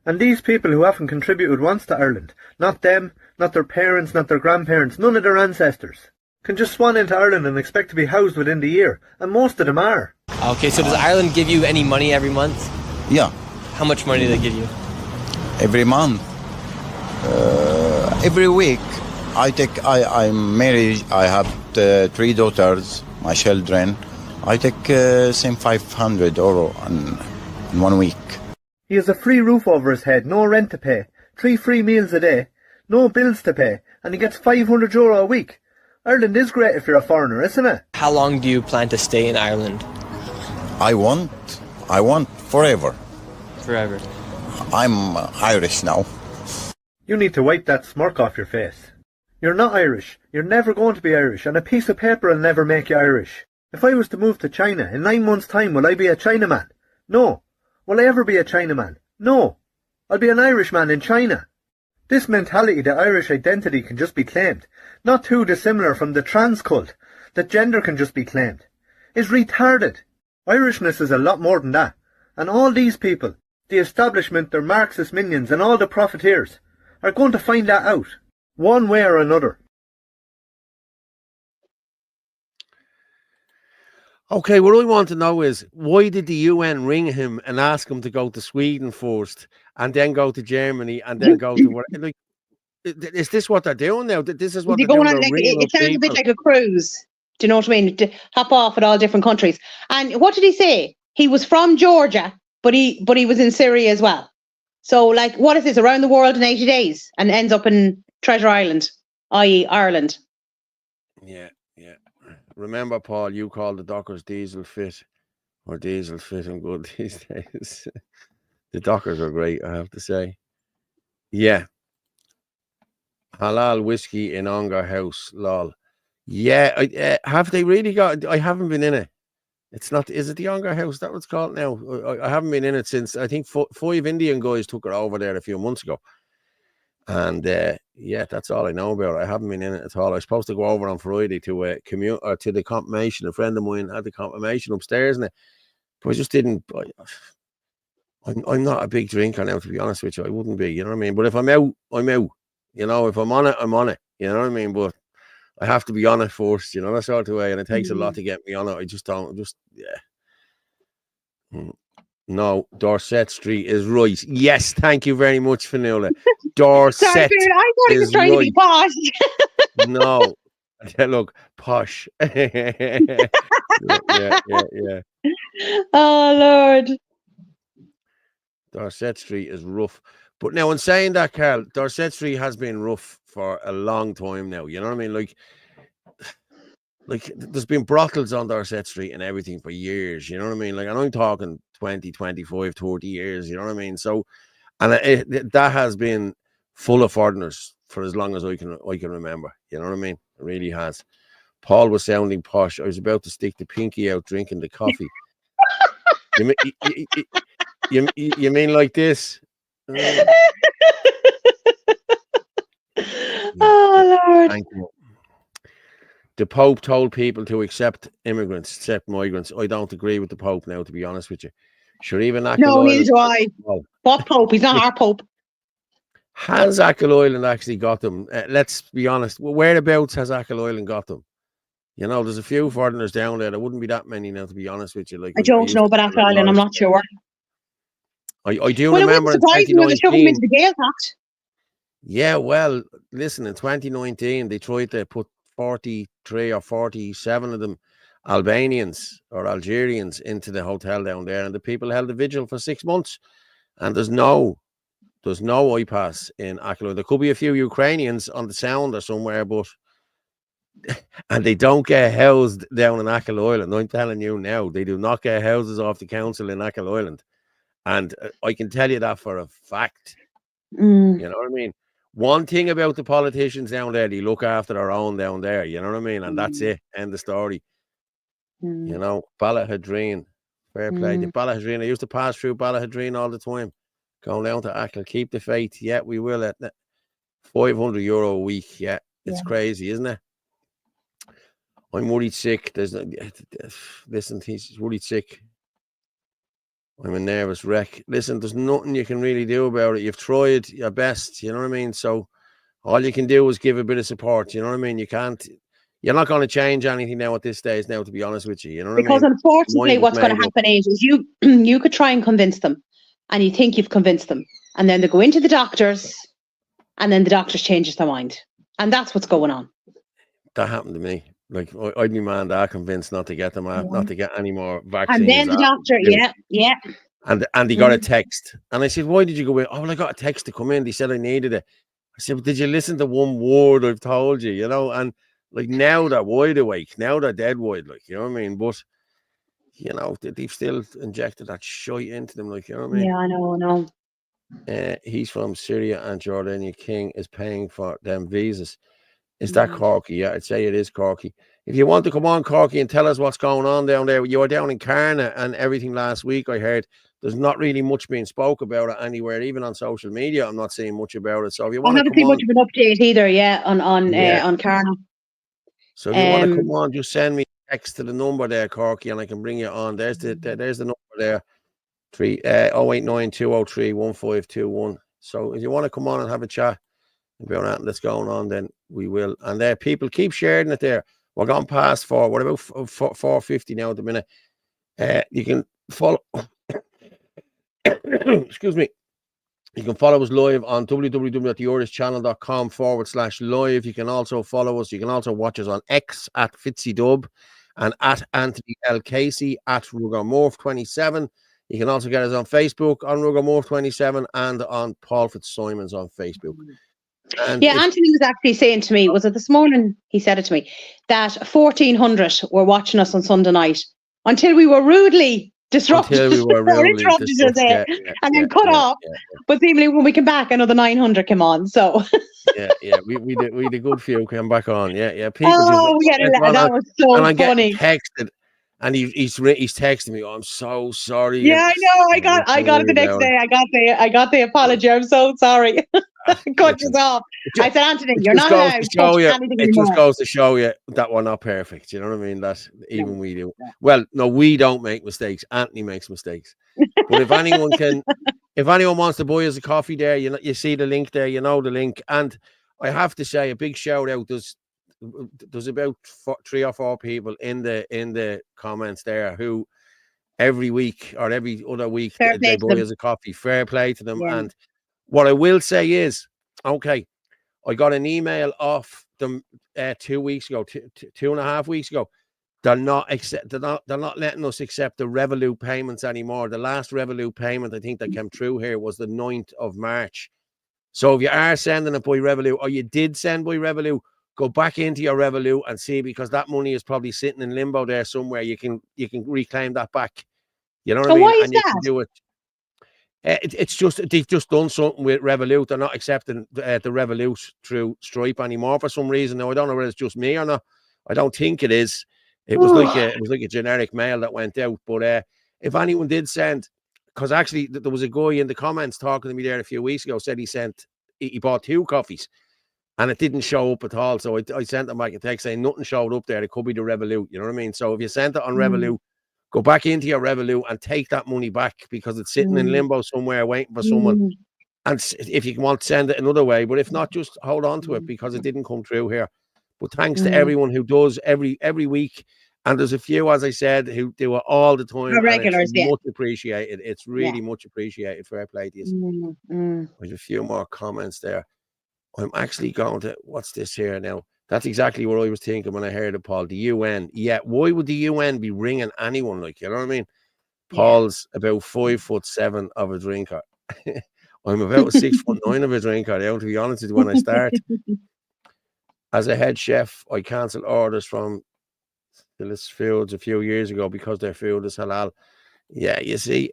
And these people who haven't contributed once to Ireland, not them, not their parents, not their grandparents, none of their ancestors, can just swan into Ireland and expect to be housed within the year, and most of them are. Okay, so does Ireland give you any money every month? Yeah. How much money do they give you? every month, every week. I'm married. I have 3 daughters, my children. I take same €500 in 1 week. He has a free roof over his head, no rent to pay, 3 free meals a day, no bills to pay, and he gets €500 a week. Ireland is great if you're a foreigner, isn't it? How long do you plan to stay in Ireland? I want forever. Forever. I'm Irish now. You need to wipe that smirk off your face. You're not Irish. You're never going to be Irish, and a piece of paper will never make you Irish. If I was to move to China, in 9 months' time, will I be a Chinaman? No. Will I ever be a Chinaman? No. I'll be an Irishman in China. This mentality that Irish identity can just be claimed, not too dissimilar from the trans cult, that gender can just be claimed, is retarded. Irishness is a lot more than that. And all these people, the establishment, their Marxist minions and all the profiteers, are going to find that out, one way or another. Okay, what I want to know is, why did the UN ring him and ask him to go to Sweden first, and then go to Germany, and then go to what? Like, is this what they're doing now? This is what they're doing. It sounds a bit like a cruise. Do you know what I mean? To hop off at all different countries. And what did he say? He was from Georgia, but he was in Syria as well. So, like, what is this? Around the world in 80 days, and ends up in Treasure Island, i.e., Ireland. Yeah. Remember, Paul, you called the Dockers diesel fit and good these days. The Dockers are great, I have to say. Yeah. Halal whiskey in Ongar House, lol. Yeah, have they really got? I haven't been in it. It's not. Is it the Ongar House? That what it's called now? I haven't been in it since. I think 5 Indian guys took it over there a few months ago. And yeah, that's all I know about it. I haven't been in it at all. I was supposed to go over on Friday to commute or to the confirmation. A friend of mine had the confirmation upstairs, and but I just didn't. I'm not a big drinker now, to be honest with you. I wouldn't be, you know what I mean. But if I'm out, I'm out. You know, if I'm on it, I'm on it. You know what I mean. But I have to be on it first, you know, that sort of way. And it takes a lot to get me on it. I just don't. No, Dorset Street is right. Yes, thank you very much, Fionnuala. Dorset. Sorry, dude, I thought he was trying to be posh. No, look, posh. yeah. Oh, Lord. Dorset Street is rough. But now, in saying that, Carl, Dorset Street has been rough for a long time now. You know what I mean? Like there's been brothels on Dorset Street and everything for years. You know what I mean? Like, and I'm talking 20, 25, 30 years. You know what I mean? So, and that has been full of foreigners for as long as I can remember. You know what I mean? It really has. Paul was sounding posh. I was about to stick the pinky out drinking the coffee. You mean like this? Oh, Lord. Thank you. The Pope told people to accept immigrants, accept migrants. I don't agree with the Pope now, to be honest with you. Sure, even no, neither do I. What Pope? He's not our Pope. Has Achill Island actually got them? Let's be honest. Whereabouts has Achill Island got them? You know, there's a few foreigners down there. There wouldn't be that many now, to be honest with you. Like, I don't know about Achill Island. I'm not sure. I do remember in 2019. The Gael Pact. Yeah, well, listen, in 2019, they tried to put 43 or 47 of them Albanians or Algerians into the hotel down there, and the people held a vigil for 6 months. And there's no bypass in Achill. There could be a few Ukrainians on the Sound or somewhere, but and they don't get housed down in Achill Island. I'm telling you now, they do not get houses off the council in Achill Island. And I can tell you that for a fact. You know what I mean? One thing about the politicians down there, they look after their own down there. You know what I mean? And that's it. End of story. You know, Ballahadreen. Fair play. The Ballahadreen. I used to pass through Ballahadreen all the time. Going down to Achill. Keep the faith. Yeah, we will. At €500 a week. Yeah, it's crazy, isn't it? I'm worried sick. Listen, he's worried sick. I'm a nervous wreck. Listen, there's nothing you can really do about it. You've tried your best, you know what I mean? So all you can do is give a bit of support, you know what I mean? You're not going to change anything now at this stage now, to be honest with you, know what because I mean? Unfortunately, what's going to happen is you could try and convince them, and you think you've convinced them, and then they go into the doctors, and then the doctors changes their mind. And that's what's going on. That happened to me. Like, I'd be man that convinced not to get them, not to get any more vaccines. And then the doctor, yeah. And they got a text. And I said, why did you go in? Oh, well, I got a text to come in. They said I needed it. I said, well, did you listen to one word I've told you? You know, and like now they're wide awake. Now they're dead wide, like, you know what I mean? But, you know, they've still injected that shite into them, like, you know what I mean? Yeah, I know. He's from Syria and Jordania. King is paying for them visas. Is that Corky? Yeah, I'd say it is Corky. If you want to come on, Corky, and tell us what's going on down there. You were down in Carna and everything last week, I heard. There's not really much being spoke about it anywhere, even on social media. I'm not seeing much about it. So if you want I haven't seen much of an update either, on Carna. So if you want to come on, just send me a text to the number there, Corky, and I can bring you on. There's the number there. 089-203-1521. So if you want to come on and have a chat about anything that's going on, then we will. And there, people keep sharing it there. We're gone past what about 4:50 now at the minute. You can follow. Excuse me. You can follow us live on www.theirischannel.com/live. You can also follow us. You can also watch us on X at FitzyDub and at Anthony L. Casey at RugerMorph27. You can also get us on Facebook on RugerMorph27 and on Paul Fitzsimons on Facebook. And Anthony was actually saying to me, was it this morning? He said it to me, that 1,400 were watching us on Sunday night until we were rudely disrupted. And then cut off. But seemingly when we came back, another 900 came on. So we did a good few came back on. People that was so and I funny. Texted, and he's texting me. Oh, I'm so sorry. Yeah, I know. I got it the next day. I got the apology. I'm so sorry. Cut you off. I said, Anthony, you're not allowed to touch anything It anymore. just goes to show you that we're not perfect. You know what I mean? That even we do. Well, no, we don't make mistakes. Anthony makes mistakes. But if anyone wants to buy us a coffee there, you see the link there. You know the link. And I have to say a big shout out. There's about 3 or 4 people in the comments there who every week or every other week they buy us a coffee. Fair play to them. Yeah. And what I will say is, okay, I got an email off them 2 weeks ago, 2.5 weeks ago. They're not letting us accept the Revolut payments anymore. The last Revolut payment I think that came through here was the 9th of March. So if you are sending it by Revolut, or you did send by Revolut, go back into your Revolut and see, because that money is probably sitting in limbo there somewhere. You can reclaim that back. You know what I mean? Why is you that? can do it. It's just they've just done something with Revolut. They're not accepting the Revolut through Stripe anymore for some reason. Now I don't know whether it's just me or not. I don't think it is. It was like a generic mail that went out. But if anyone did send, because actually there was a guy in the comments talking to me there a few weeks ago, said he bought 2 coffees and it didn't show up at all. So I sent him back a text saying nothing showed up there. It could be the Revolut. You know what I mean? So if you sent it on Revolut, go back into your Revolut and take that money back, because it's sitting in limbo somewhere waiting for someone. And if you want to send it another way, but if not, just hold on to it because it didn't come through here. But thanks to everyone who does every week. And there's a few, as I said, who do it all the time. Regulars, it's much appreciated. It's really much appreciated. Fair play to you. There's a few more comments there. I'm actually going to, what's this here now? That's exactly what I was thinking when I heard it, Paul. The UN. Yeah, why would the UN be ringing anyone? Like, you know what I mean? Paul's about 5'7" of a drinker. I'm about 6'9" of a drinker now, to be honest with you, when I start. As a head chef, I cancelled orders from Phyllis Foods a few years ago because their food is halal. Yeah, you see,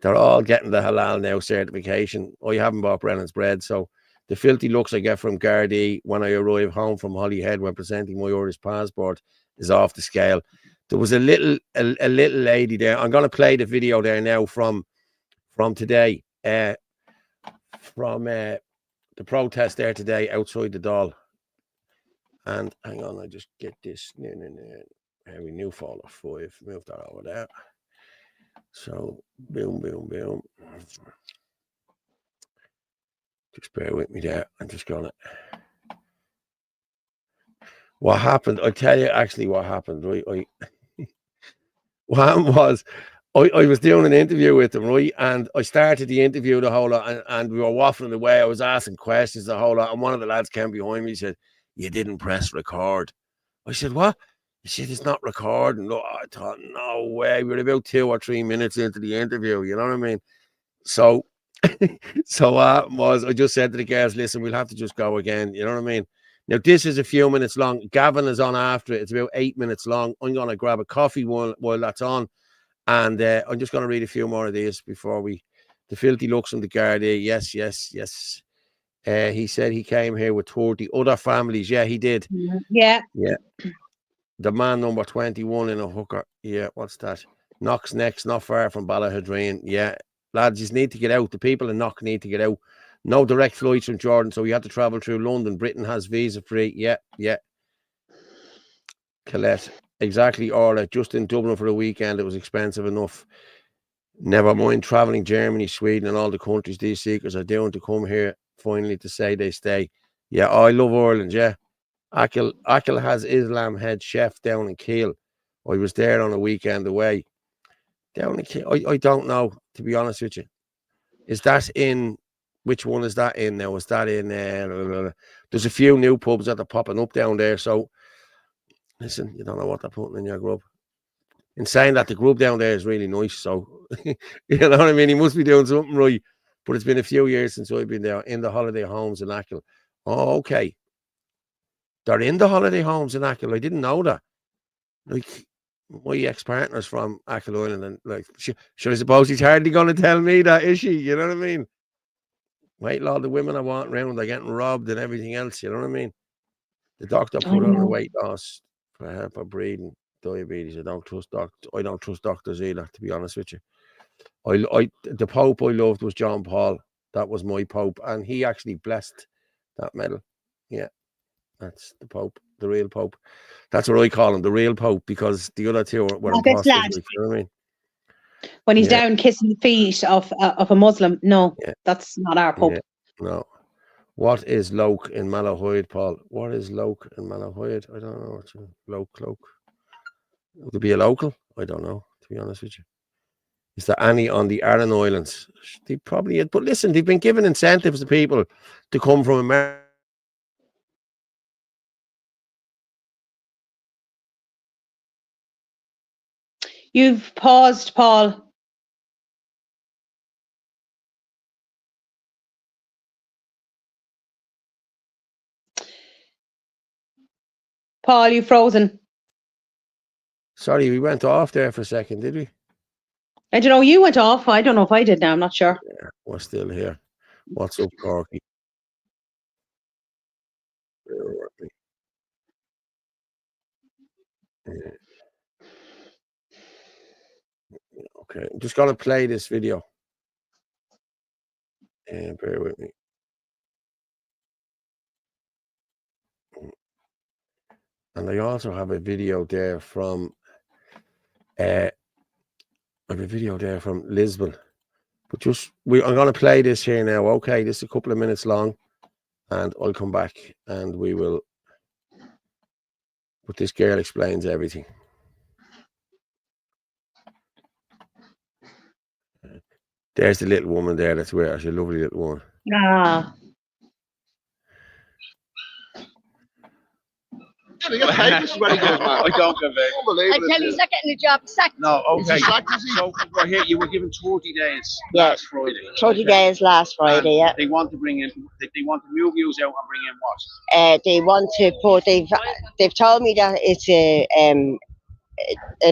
they're all getting the halal now certification. I haven't bought Brennan's bread, so the filthy looks I get from Gardaí when I arrive home from Holyhead when presenting my Irish passport is off the scale. There was a little lady there. I'm going to play the video there now from today, from the protest there today outside the Dáil. And hang on, I just get this. We new fall of 5. Move that over there. So boom, boom, boom. Just bear with me there. I'm just gonna. What happened? I'll tell you actually what happened. Right? What happened was I was doing an interview with them, right? And I started the interview the whole lot, and we were waffling away. I was asking questions the whole lot, and one of the lads came behind me and said, "You didn't press record." I said, "What?" He said, "It's not recording." Look, I thought, no way. We were about 2 or 3 minutes into the interview, you know what I mean? So, I just said to the girls, "Listen, we'll have to just go again," you know what I mean? Now, this is a few minutes long. Gavin is on after it. It's about 8 minutes long. I'm going to grab a coffee while that's on. And I'm just going to read a few more of these before the filthy looks from the Gardaí. Yes. He said he came here with 30 other families. Yeah, he did. Yeah. The man number 21 in a hooker. Yeah, what's that? Knox next, not far from Ballahadreen. Yeah, lads, you need to get out. The people in Knock need to get out. No direct flights from Jordan, so you have to travel through London. Britain has visa free. Yeah. Colette. Exactly, Orla. Just in Dublin for the weekend, it was expensive enough. Never mind travelling Germany, Sweden, and all the countries these seekers are doing to come here finally to say they stay. Yeah, I love Ireland, yeah. Akhil has Islam head chef down in Kiel. I was there on a weekend away. Down in Kiel, I don't know, to be honest with you. Is that in, which one is that in now? Is that in, there's a few new pubs that are popping up down there, so listen, you don't know what they're putting in your grub. In saying that, the grub down there is really nice, so you know what I mean? He must be doing something right. But it's been a few years since I've been there in the holiday homes in Achill. Oh, okay. They're in the holiday homes in Achill. I didn't know that. Like, my ex-partner's from Achill Island, and like, I suppose he's hardly going to tell me that, is she? You know what I mean? Wait, all the women I want around, they're getting robbed and everything else, you know what I mean? The doctor put on a weight loss for her for breathing, diabetes. I don't trust doctors either, to be honest with you. The Pope I loved was John Paul. That was my Pope, and he actually blessed that medal. Yeah, that's the Pope, the real Pope. That's what I call him, the real Pope, because the other two were imposters. You know what I mean? When he's down kissing the feet of a Muslim, no, that's not our Pope. Yeah, no. What is Loke in Malahide, Paul? What is Loke in Malahide? I don't know. What's Loke. Would it be a local? I don't know, to be honest with you. Is there any on the Aran Islands? They probably is. But listen, they've been giving incentives to people to come from America. You've paused, Paul. Paul, you frozen. Sorry, we went off there for a second, did we? I don't know, you went off. I don't know if I did now, I'm not sure. Yeah, we're still here. What's up, Corky? Yeah. Okay, I'm just going to play this video. And bear with me. And I also have a video there from Lisbon. But I'm going to play this here now. Okay, this is a couple of minutes long, and I'll come back and we will. But this girl explains everything. There's the little woman there. That's where she's a lovely little woman. Ah. I don't give I tell you, he's not getting a job. Sacked. No, okay. So we're here. You were given 30 days last Friday. 30 days last Friday, yeah. They want to bring in. They want to move you out and bring in what? They want to put. They've told me that it's an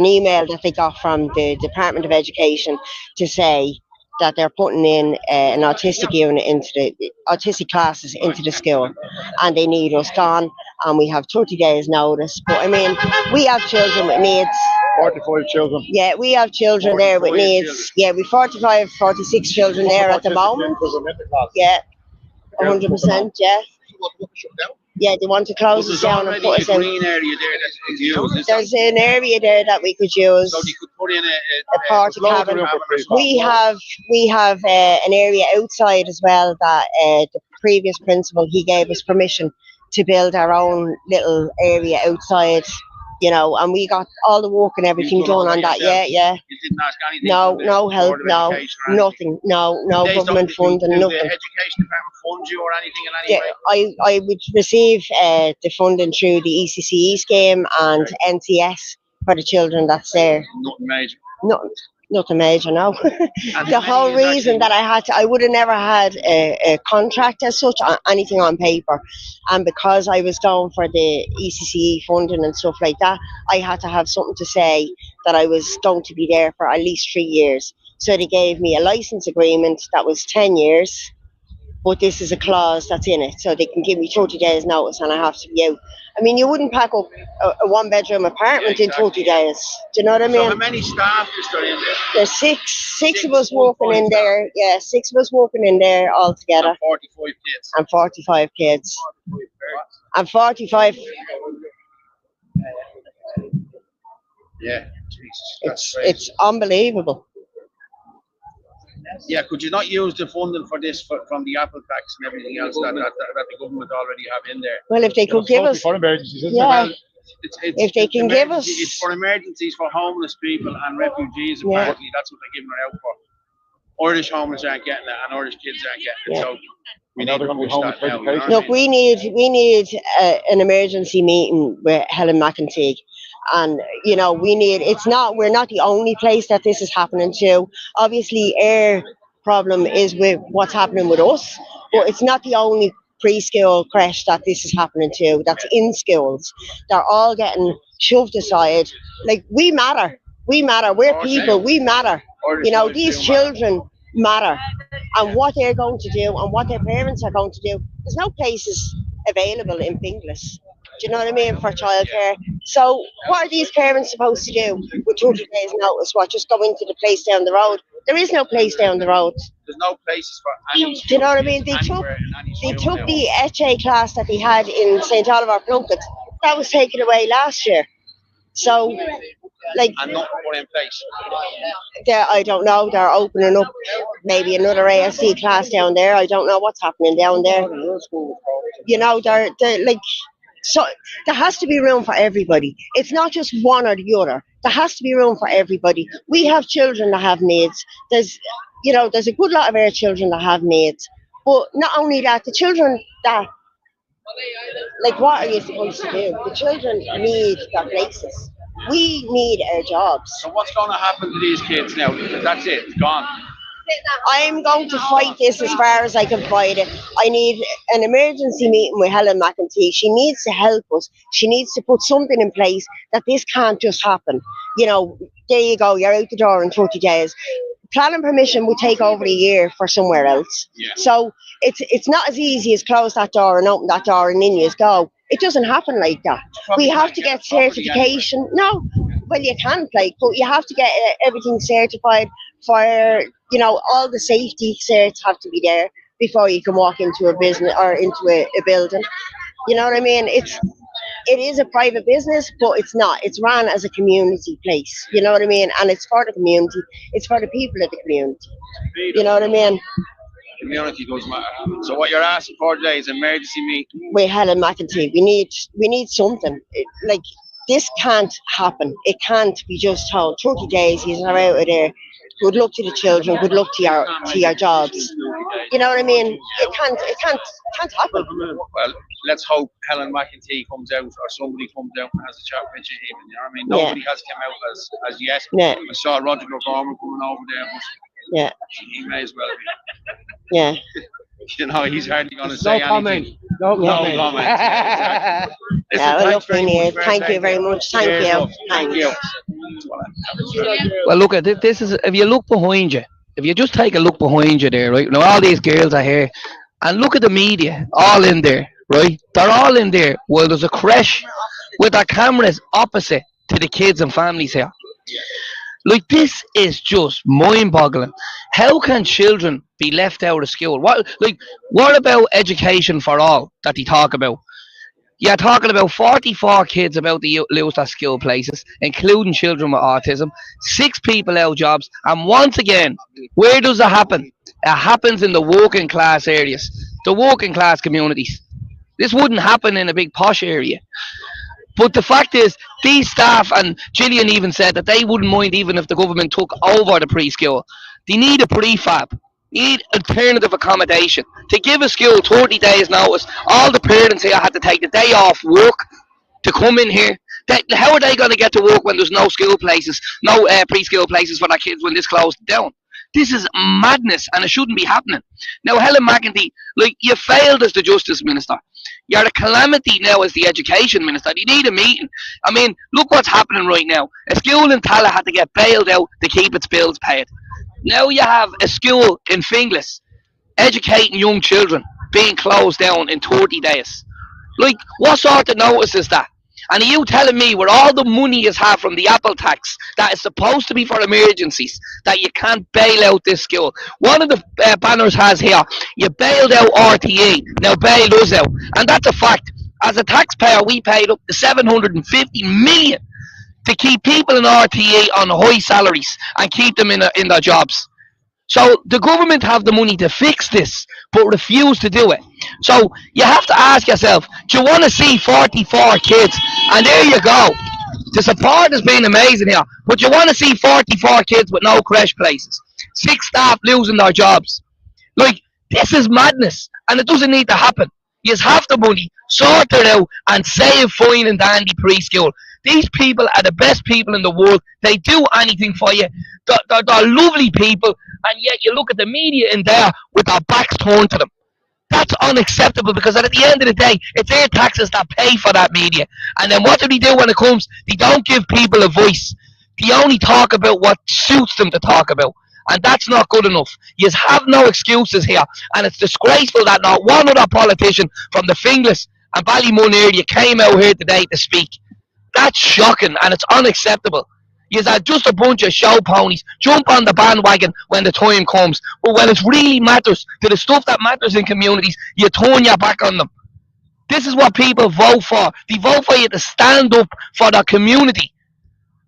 email that they got from the Department of Education to say that they're putting in an autistic unit into the autistic classes into the school, and they need us gone, and we have 30 days notice. But I mean, we have children with needs. 45 children. Yeah, we have children there with needs. Children. Yeah, we 45, 46 children there at the moment. Yeah, 100%. Yeah. Yeah, they want to close us down and put us in. Green area there that you could use. There's an area there that we could use. So you could put in a party cabin. We have an area outside as well that the previous principal, he gave us permission to build our own little area outside You know, and we got all the work and everything done all done on that that. yourself? Yeah. You didn't ask anything? No, from the no help, Board of no, Education or anything? nothing, no They government don't- funding, do nothing. the Education Department fund you or anything in any Yeah, way? I would receive the funding through the ECCE scheme and NCS for the children that's there. Nothing major. Nothing major, no. And The how whole many is reason that I would have never had a contract as such, anything on paper. And because I was going for the ECCE funding and stuff like that, I had to have something to say that I was going to be there for at least 3 years. So they gave me a license agreement that was 10 years, but this is a clause that's in it. So they can give me 30 days notice and I have to be out. I mean, you wouldn't pack up a one-bedroom apartment in 30 days. Do you know what I mean? So how many staff is there in there? There's six of us working in there. Yeah, 6 of us working in there all together. And 45 kids. And 45 kids. And 45. Yeah, Jesus, that's It's unbelievable. Yeah, could you not use the funding for this from the Apple tax and everything else that the government already have in there? Well, if they could give us, yeah, if they can give us, it's for emergencies for homeless people and refugees. Yeah. Apparently, that's what they're giving it out for. Irish homeless aren't getting it, and Irish kids aren't getting it. Yeah. So we need to push that now. You know what I look, mean? we need an emergency meeting with Helen McEntee. And you know, we're not the only place that this is happening to. Obviously, our problem is with what's happening with us, but it's not the only preschool creche that this is happening to. That's in schools. They're all getting shoved aside. Like, we matter. We're people. We matter. You know, these children matter, and what they're going to do and what their parents are going to do. There's no places available in Finglas. Do you know what I mean, for childcare? So what are these parents supposed to do with 30 days notice? What, just go into the place down the road? There is no place down the road. There's no places for any. Do you know what I mean? They took the HA class that they had in St. Oliver Plunkett. That was taken away last year. So, like, And not put in place. I don't know. They're opening up maybe another ASD class down there. I don't know what's happening down there. You know, they're like. So there has to be room for everybody. It's not just one or the other. There has to be room for everybody. We have children that have needs. There's a good lot of our children that have needs. But not only that, the children that, like, what are you supposed to do? The children need their places. We need our jobs. So what's going to happen to these kids now? That's it. It's gone. I'm going to fight this as far as I can fight it. I need an emergency meeting with Helen McEntee. She needs to help us. She needs to put something in place that this can't just happen. You know, there you go, you're out the door in 30 days. Planning permission would take over a year for somewhere else. Yeah. So it's not as easy as close that door and open that door and in you go. It doesn't happen like that. We have to get certification. No, well, you can play, but you have to get everything certified for, you know, all the safety certs have to be there before you can walk into a business or into a building. You know what I mean? It is a private business, but it's not. It's run as a community place. You know what I mean? And it's for the community. It's for the people of the community. You know what I mean? Community does matter. So what you're asking for today is an emergency meeting with Helen McEntee. We need something. Like, this can't happen. It can't be just told 30 days he's not out of there. Good luck to the children. Good luck to your jobs. You know what I mean? It can't happen. Well, let's hope Helen McEntee comes out or somebody comes out and has a chat with you even. You know what I mean? Nobody has come out as yet. Yeah. I saw Roger O'Gorman coming over there, but yeah, he may as well be. Yeah. You know, he's hardly going to say anything. No comment. Yeah, exactly. Listen, well, thanks very much, thank you very much. Thank you. Well, look at this. If you look behind you, if you just take a look behind you there, right? Now all these girls are here, and look at the media, all in there, right? They're all in there. Well, there's a creche with their cameras opposite to the kids and families here. Like, this is just mind-boggling. How can children be left out of school? What about education for all that they talk about? You're talking about 44 kids about to lose their school places, including children with autism, 6 people out of jobs, and once again, where does it happen? It happens in the working class areas, the working class communities. This wouldn't happen in a big posh area. But the fact is, these staff, and Gillian even said that they wouldn't mind even if the government took over the preschool. They need a prefab. They need alternative accommodation. To give a school 30 days notice, all the parents here had to take the day off work to come in here. How are they going to get to work when there's no school places, no preschool places for their kids when this closed down? This is madness, and it shouldn't be happening. Now, Helen McEntee, like, you failed as the Justice Minister. You're a calamity now as the Education Minister. You need a meeting. I mean, look what's happening right now. A school in Tala had to get bailed out to keep its bills paid. Now you have a school in Finglas educating young children being closed down in 30 days. Like, what sort of notice is that? And are you telling me where all the money is had from the Apple tax that is supposed to be for emergencies that you can't bail out this school? One of the banners has here, you bailed out RTE, now bail us out. And that's a fact. As a taxpayer, we paid up to 750 million to keep people in RTE on high salaries and keep them in their jobs. So the government have the money to fix this, but refuse to do it. So you have to ask yourself, do you want to see 44 kids? And there you go. The support has been amazing here, but you want to see 44 kids with no creche places, 6 staff losing their jobs. Like, this is madness, and it doesn't need to happen. You just have the money, sort it out, and save fine and dandy preschool. These people are the best people in the world. They do anything for you. They're lovely people, and yet you look at the media in there with their backs turned to them. That's unacceptable, because at the end of the day, it's their taxes that pay for that media. And then what do they do when it comes? They don't give people a voice. They only talk about what suits them to talk about. And that's not good enough. You have no excuses here. And it's disgraceful that not one other politician from the Finglas and Ballymun area came out here today to speak. That's shocking, and it's unacceptable. You are just a bunch of show ponies. Jump on the bandwagon when the time comes. But when it really matters, to the stuff that matters in communities, you turn your back on them. This is what people vote for. They vote for you to stand up for their community.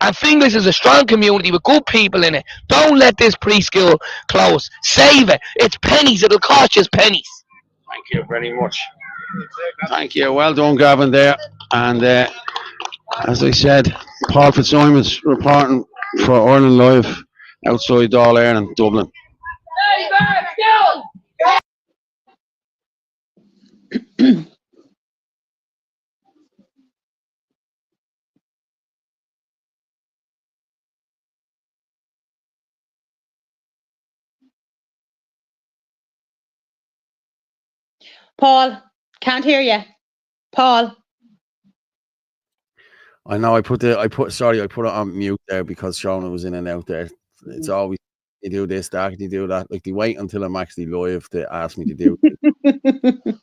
And Finglas is a strong community with good people in it. Don't let this preschool close. Save it. It's pennies. It'll cost you pennies. Thank you very much. Thank you. Well done, Gavin, there. And as I said, Paul Fitzsimons reporting for Ireland Live outside Dáil Éireann in Dublin. Paul, can't hear you. Paul. I know I put it on mute there because Shauna was in and out there. It's always you do this, that, you do that. Like, they wait until I'm actually live to ask me to do it.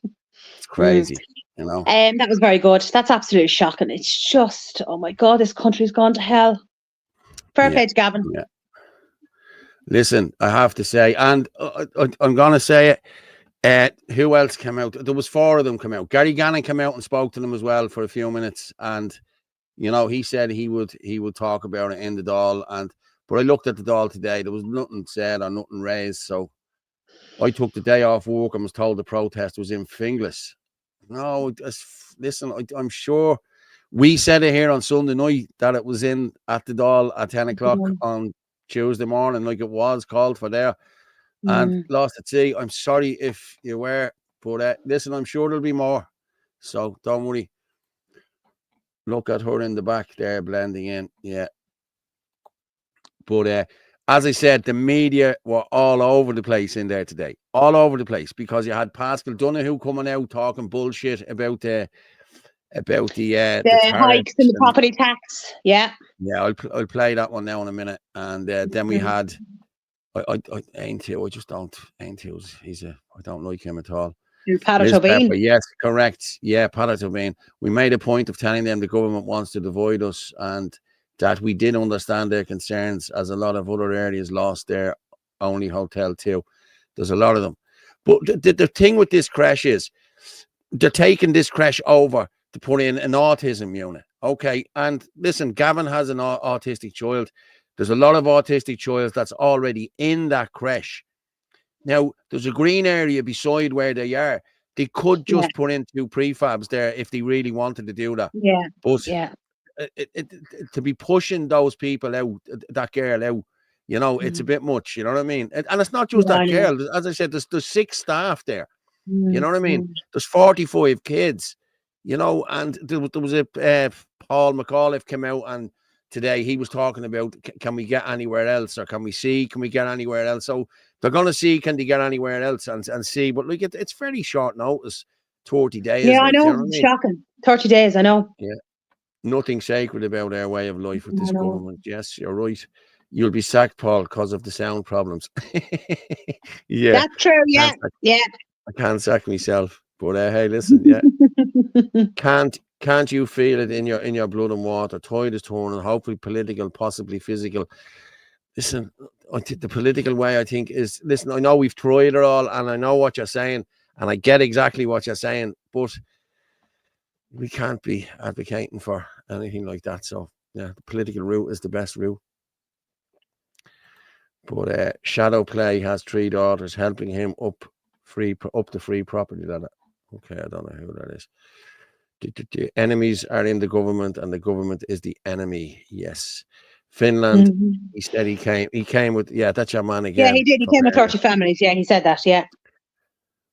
It's crazy, you know. That was very good. That's absolutely shocking. It's just, oh my God, this country's gone to hell. Fair play to Gavin. Yeah. Listen, I have to say, and I'm gonna say it. Who else came out? There was 4 of them come out. Gary Gannon came out and spoke to them as well for a few minutes, and you know, he said he would talk about it in the Dáil. But I looked at the Dáil today. There was nothing said or nothing raised. So I took the day off work and was told the protest was in Finglas. No, listen, I'm sure we said it here on Sunday night that it was in at the Dáil at 10 o'clock on Tuesday morning, like it was called for there. And lost at sea. I'm sorry if you were, but listen, I'm sure there'll be more. So don't worry. Look at her in the back there blending in. Yeah. But as I said, the media were all over the place in there today. All over the place, because you had Pascal Donoghue coming out talking bullshit about the hikes in the property tax. Yeah. Yeah, I'll play that one now in a minute. And then we had Aintil. I just don't. Aintil, I don't like him at all. Patrick O'Byrne. Yes, correct. Yeah, Patrick O'Byrne. We made a point of telling them the government wants to divide us, and that we did understand their concerns, as a lot of other areas lost their only hotel too. There's a lot of them. But the thing with this crash is they're taking this crash over to put in an autism unit. Okay, and listen, Gavin has an autistic child. There's a lot of autistic children that's already in that crash. Now, there's a green area beside where they are They could just put in 2 prefabs there if they really wanted to do that. Yeah. But yeah. To be pushing those people out, that girl out, you know, it's a bit much. You know what I mean? And it's not just that girl. As I said, there's 6 staff there. You know what I mean? There's 45 kids. You know, and there was a Paul McAuliffe came out and today he was talking about can we get anywhere else, or can we get anywhere else? So they're going to see can they get anywhere else and see. But look, it's very short notice, 30 days. Yeah, like, I know. you know what I mean? Shocking. 30 days, I know. Yeah. Nothing sacred about our way of life with this government. Yes, you're right. You'll be sacked, Paul, because of the sound problems. Yeah. That's true, yeah. I can't sack myself. But hey, listen, yeah. Can't you feel it in your blood and water? Tide is turning, hopefully political, possibly physical. Listen, the political way I think is, listen, I know we've tried it all and I know what you're saying and I get exactly what you're saying, but we can't be advocating for anything like that. So yeah, the political route is the best route. But Shadow Play has 3 daughters helping him up the free property ladder. Okay, I don't know who that is. The enemies are in the government and the government is the enemy. Yes. Finland, he said he came with, that's your man again. Yeah, he did. He came with 30 families. Yeah, he said that. Yeah.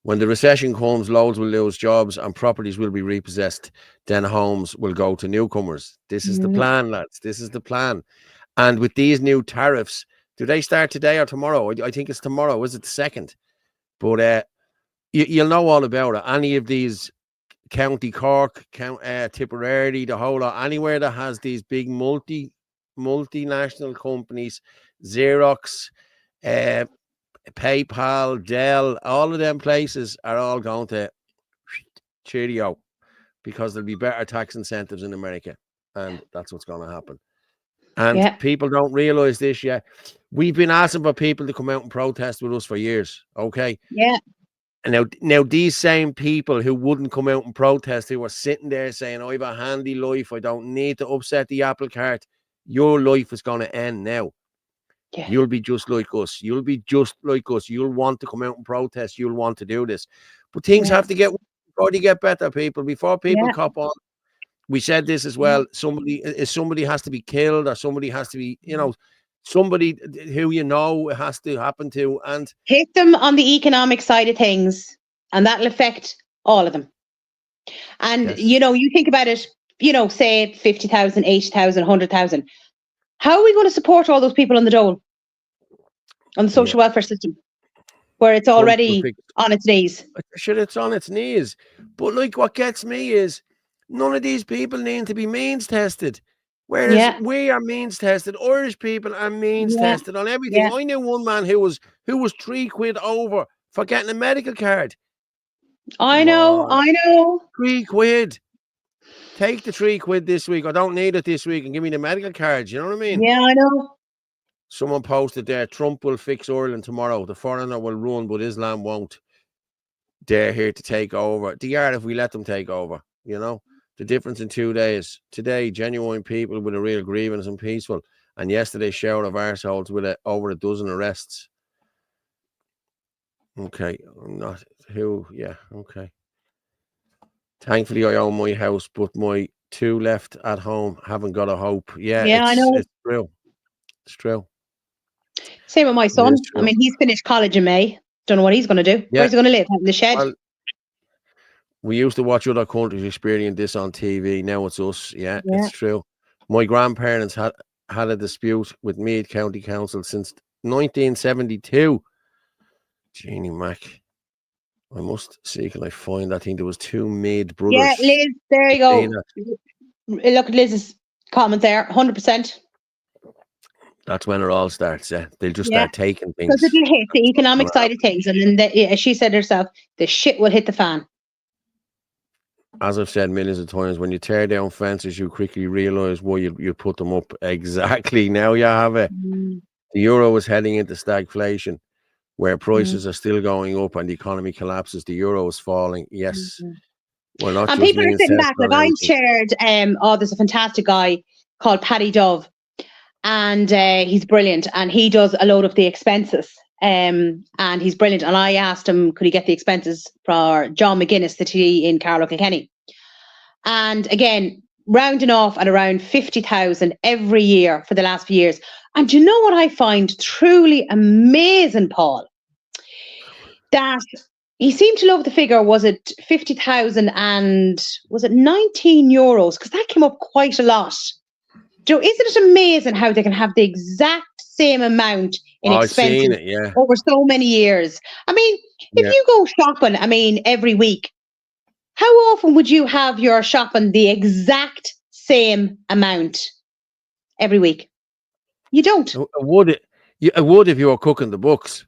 When the recession comes, loads will lose jobs and properties will be repossessed. Then homes will go to newcomers. This is the plan, lads. This is the plan. And with these new tariffs, do they start today or tomorrow? I think it's tomorrow. Is it the 2nd? But you'll know all about it. Any of these County Cork, Tipperary, the whole lot, anywhere that has these big multinational companies, Xerox, PayPal, Dell, all of them places are all going to cheerio because there'll be better tax incentives in America. And that's what's going to happen. And people don't realize this yet. We've been asking for people to come out and protest with us for years. Okay. Yeah. And now these same people who wouldn't come out and protest, who were sitting there saying, I have a handy life, I don't need to upset the apple cart. Your life is going to end now. Yeah. You'll be just like us. You'll be just like us. You'll want to come out and protest. You'll want to do this. But things have to get better, people. Before people cop on. We said this as well. Somebody has to be killed, or somebody has to be, somebody who it has to happen to, and hit them on the economic side of things, and that'll affect all of them. And you think about it, say 50,000, 80,000, 100,000. How are we going to support all those people on the dole, on the social welfare system, where it's already on its knees? Sure, it's on its knees. But like, what gets me is none of these people need to be means tested. Whereas we are means tested, Irish people are means tested on everything. I knew one man who was £3 over for getting a medical card. I know. £3. Take the £3 this week. I don't need it this week, and give me the medical card. You know what I mean? Yeah, I know. Someone posted there, Trump will fix Ireland tomorrow. The foreigner will run, but Islam won't. They're here to take over. They are if we let them take over, The difference in 2 days. Today, genuine people with a real grievance and peaceful. And yesterday, shower of arseholes with over a dozen arrests. Okay. Okay. Thankfully, I own my house, but my 2 left at home haven't got a hope. I know. It's true. It's true. Same with my son. I mean, he's finished college in May. Don't know what he's going to do. Where's he going to live? In the shed? Well, we used to watch other countries experience this on TV. Now it's us. Yeah, it's true. My grandparents had a dispute with Meath County Council since 1972. Jeannie Mac. I must see, can I find that? I think there was 2 Meath brothers. Yeah, Liz, there you go. Look at Liz's comment there, 100%. That's when it all starts. Yeah, they'll just start taking things. Because it'll hit the economic side of things, and then, as she said herself, the shit will hit the fan. As I've said millions of times, when you tear down fences, you quickly realise why you put them up. Exactly. Now you have it. The euro is heading into stagflation, where prices are still going up and the economy collapses. The euro is falling. Yes. We're not. And people are sitting back. Like I shared, there's a fantastic guy called Paddy Dove, and he's brilliant, and he does a load of the expenses and he's brilliant. And I asked him, could he get the expenses for John McGuinness, the TD in Carlow Kilkenny? And again, rounding off at around 50,000 every year for the last few years. And do you know what I find truly amazing, Paul? That he seemed to love the figure, was it 50,000 and was it 19 euros? Because that came up quite a lot. Joe, isn't it amazing how they can have the exact same amount in expenses I've seen it, yeah. over so many years? I mean, if you go shopping, I mean, every week, how often would you have your shopping the exact same amount every week? You don't. It would if you were cooking the books.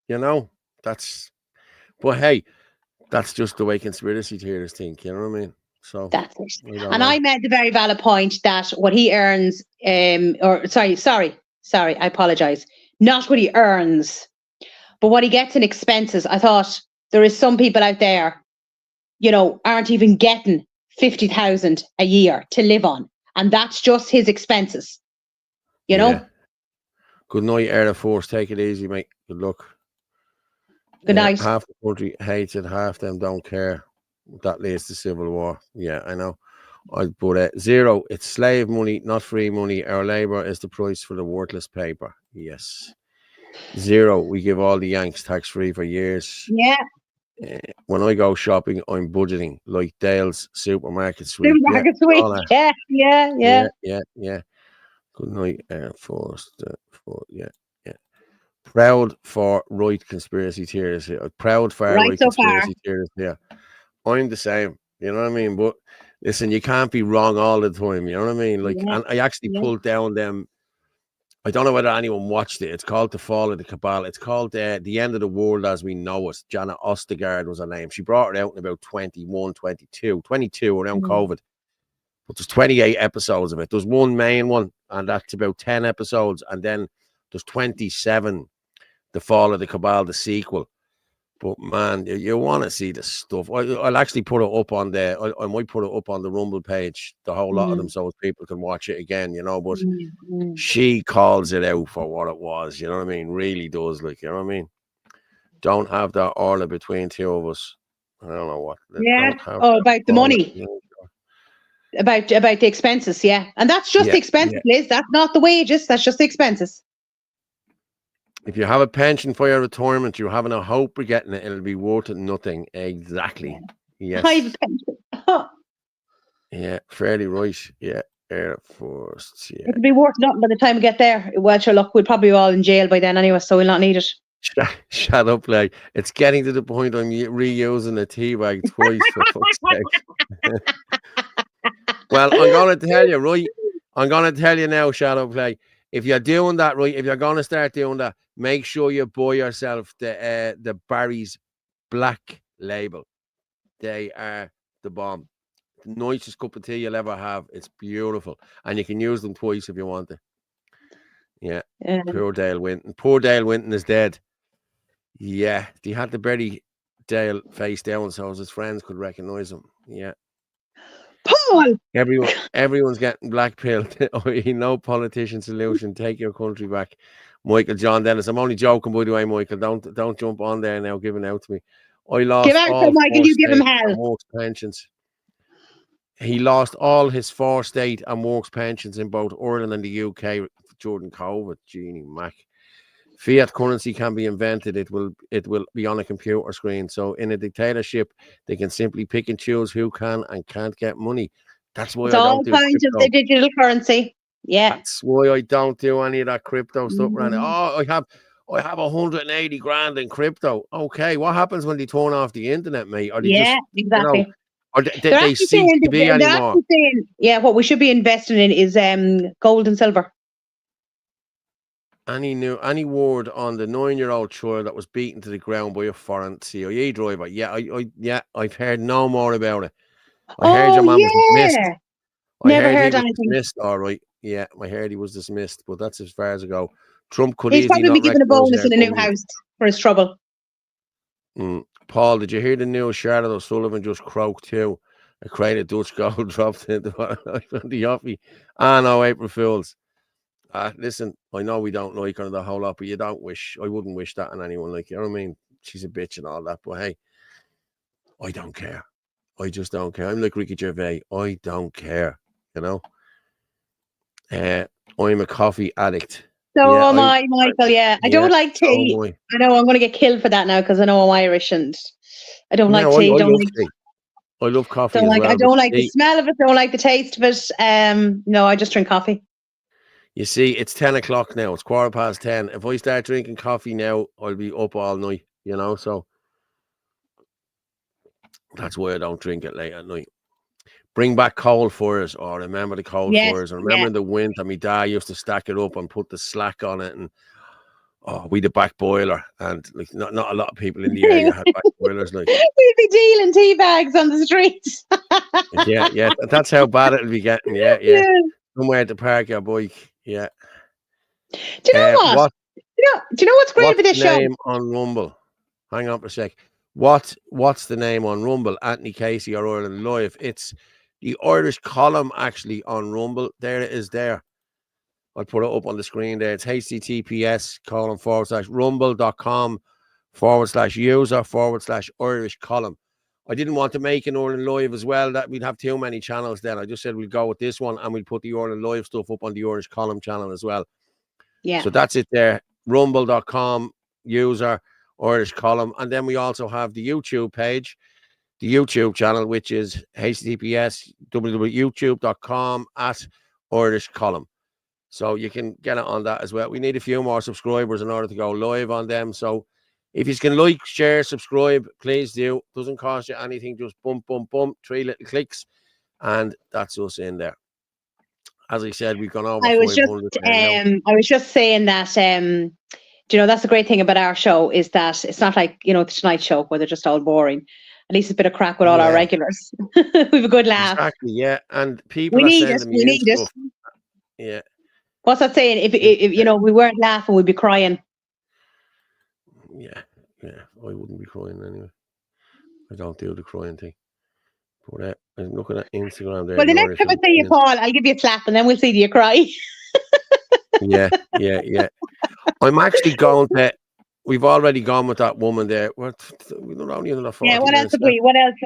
You know, but hey, that's just the way conspiracy theorists think. You know what I mean? So that's it. I made the very valid point that what he earns, sorry, I apologize. Not what he earns, but what he gets in expenses. I thought there is some people out there, you know, aren't even getting 50,000 a year to live on, and that's just his expenses. You know. Yeah. Good night, Air Force. Take it easy, mate. Good luck. Good night. Half the country hates it, half them don't care. That leads to civil war. Yeah, I know. But zero, it's slave money, not free money. Our labour is the price for the worthless paper. Yes. Zero, we give all the Yanks tax-free for years. Yeah. When I go shopping, I'm budgeting like Dale's Supermarket Suite. Supermarket Suite. Yeah. Good night, Air Force. Yeah. Proud for right conspiracy theorists. Proud for right so conspiracy theorists. Yeah, I'm the same. You know what I mean? But listen, you can't be wrong all the time. You know what I mean? Like, and I actually pulled down them. I don't know whether anyone watched it. It's called The Fall of the Cabal. It's called The End of the World as We Know It. Jana Ostergaard was her name. She brought it out in about 22 around COVID. But there's 28 episodes of it. There's one main one, and that's about 10 episodes. And then there's 27, The Fall of the Cabal, the sequel. But man, you want to see the stuff. I'll actually put it up on I might put it up on the Rumble page, the whole lot of them, so people can watch it again, you know. But she calls it out for what it was, you know what I mean? Really does, like, you know what I mean? Don't have that order between two of us. I don't know what. Yeah. About the money. About the expenses, yeah. And that's just the expenses, Liz. That's not the wages. That's just the expenses. If you have a pension for your retirement, you're having a hope of getting it, it'll be worth it nothing. Exactly. Yes. I have a pension. Yeah, fairly right. Yeah, Air Force. Yeah. It'll be worth nothing by the time we get there. Well, sure, look, we'll probably be all in jail by then anyway, so we'll not need it. Shut up, like, it's getting to the point I'm reusing a tea bag twice for fuck's sake. Well, I'm going to tell you, right? I'm going to tell you now, Shadow Play. If you're doing that, right, if you're going to start doing that, make sure you buy yourself the Barry's Black Label. They are the bomb. The nicest cup of tea you'll ever have. It's beautiful. And you can use them twice if you want it. Yeah. Poor Dale Winton. Poor Dale Winton is dead. Yeah. He had to bury Dale face down so his friends could recognise him. Yeah. Paul! Everyone's getting blackpilled. No politician solution. Take your country back. Michael John Dennis. I'm only joking, by the way, Michael. Don't jump on there now giving out to me. I lost give out to Michael, you give him hell. Works pensions. He lost all his 4 state and works pensions in both Ireland and the UK during COVID. Jeannie Mac. Fiat currency can be invented. It will be on a computer screen. So in a dictatorship, they can simply pick and choose who can and can't get money. That's why it's all kinds of the digital currency. Yeah. That's why I don't do any of that crypto stuff around it. Oh, I have 180 grand in crypto. Okay, what happens when they turn off the internet, mate? Or they exactly. You know, or they cease to be anymore. Yeah, what we should be investing in is gold and silver. Any word on the 9-year-old child that was beaten to the ground by a foreign CIA driver? Yeah, I've heard no more about it. I heard your man was dismissed. Never heard anything. Dismissed, all right. Yeah, I heard he was dismissed, but that's as far as I go. Trump could He's probably be given a bonus in a new house for his trouble. Paul, did you hear the news? Charlotte O'Sullivan just croaked too. A crate of Dutch gold dropped into the offie. Ah, no, April Fools. Listen, I know we don't like her the whole lot, but I wouldn't wish that on anyone. Like, you know what I mean? She's a bitch and all that, but hey, I don't care. I just don't care. I'm like Ricky Gervais. I don't care, you know? I'm a coffee addict. So am I, Michael, yeah. I don't like tea. Oh, I know I'm going to get killed for that now because I know I'm Irish and I don't like tea. I love coffee as well. I don't like the tea. smell of it. Don't like the taste of it. No, I just drink coffee. You see, it's 10 o'clock now. It's 10:15. If I start drinking coffee now, I'll be up all night, you know? So that's why I don't drink it late at night. Bring back coal fires, or remember the coal fires. I remember in the winter, my dad used to stack it up and put the slack on it, and we the back boiler, and like not a lot of people in the area had back boilers. Like we'd be dealing tea bags on the streets. yeah, that's how bad it'll be getting. Yeah. Somewhere to park your bike. Yeah. Do you know what? Do you know what's great for this show? Name on Rumble. Hang on for a sec. What's the name on Rumble? Anthony Casey or Ireland Live? It's the Irish column actually on Rumble. There it is there. I'll put it up on the screen there. It's https:/rumble.com/user/Irish column. I didn't want to make an Ireland Live as well. That we'd have too many channels then. I just said we'll go with this one and we'll put the Ireland Live stuff up on the Irish column channel as well. Yeah. So that's it there. Rumble.com user Irish column. And then we also have the YouTube page, the YouTube channel, which is https://youtube.com/Irish column. So you can get it on that as well. We need a few more subscribers in order to go live on them. So if you can like, share, subscribe, please do. Doesn't cost you anything. Just bump, 3 little clicks. And that's us in there. As I said, we've gone over. I was just saying that, that's the great thing about our show is that it's not like, the Tonight Show where they're just all boring. At least it's a bit of crack with all our regulars. We have a good laugh. Exactly, yeah. And people we need it. Yeah. What's that saying? If we weren't laughing, we'd be crying. Yeah. I wouldn't be crying anyway. I don't do the crying thing. But I'm looking at Instagram there. Well, the next time I see you, Paul, I'll give you a slap and then we'll see do you cry. Yeah. I'm actually going to. We've already gone with that woman there. We're only another 40 what else have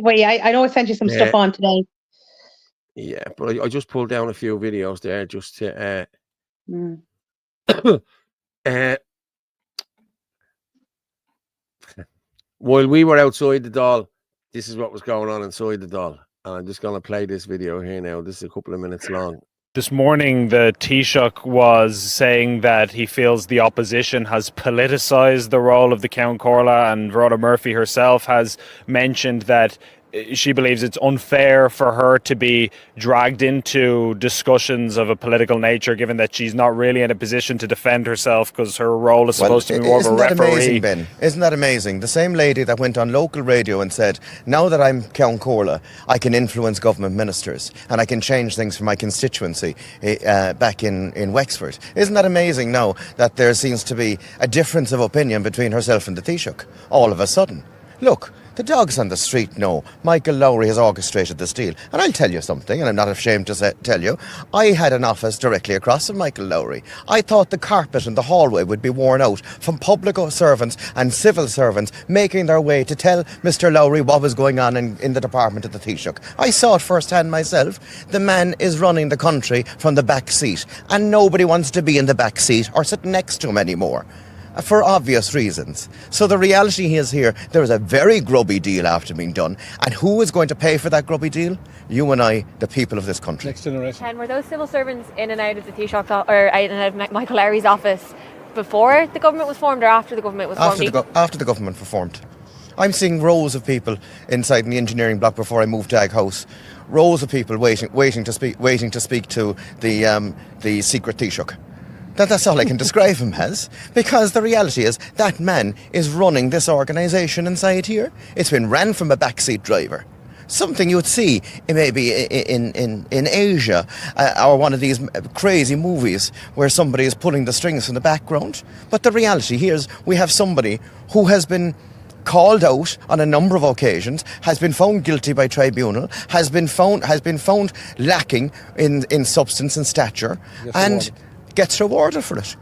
we? I know I sent you some stuff on today. Yeah, but I just pulled down a few videos there just to. While we were outside the doll, this is what was going on inside the doll. And I'm just going to play this video here now. This is a couple of minutes long. This morning, the Taoiseach was saying that he feels the opposition has politicised the role of the Count Corla, and Rhoda Murphy herself has mentioned that she believes it's unfair for her to be dragged into discussions of a political nature, given that she's not really in a position to defend herself because her role is supposed to be more of a referee. Isn't that amazing, Ben? Isn't that amazing? The same lady that went on local radio and said, now that I'm Count Corla, I can influence government ministers and I can change things for my constituency back in Wexford. Isn't that amazing now that there seems to be a difference of opinion between herself and the Taoiseach all of a sudden? Look, the dogs on the street know Michael Lowry has orchestrated this deal. And I'll tell you something, and I'm not ashamed to tell you, I had an office directly across from Michael Lowry. I thought the carpet in the hallway would be worn out from public servants and civil servants making their way to tell Mr. Lowry what was going on in the department of the Taoiseach. I saw it firsthand myself. The man is running the country from the back seat, and nobody wants to be in the back seat or sit next to him anymore, for obvious reasons. So the reality is here, there is a very grubby deal after being done. And who is going to pay for that grubby deal? You and I, the people of this country. Next generation. And were those civil servants in and out of the Taoiseach or in and out of Michael Lowry's office before the government was formed or after the government was formed? After the government was formed. I'm seeing rows of people inside in the engineering block before I moved to Ag House. Rows of people waiting to speak to the secret Taoiseach. That's all I can describe him as, because the reality is that man is running this organisation inside here. It's been ran from a backseat driver. Something you would see maybe in Asia or one of these crazy movies where somebody is pulling the strings from the background. But the reality here is we have somebody who has been called out on a number of occasions, has been found guilty by tribunal, has been found lacking in substance and stature, and gets rewarded for it.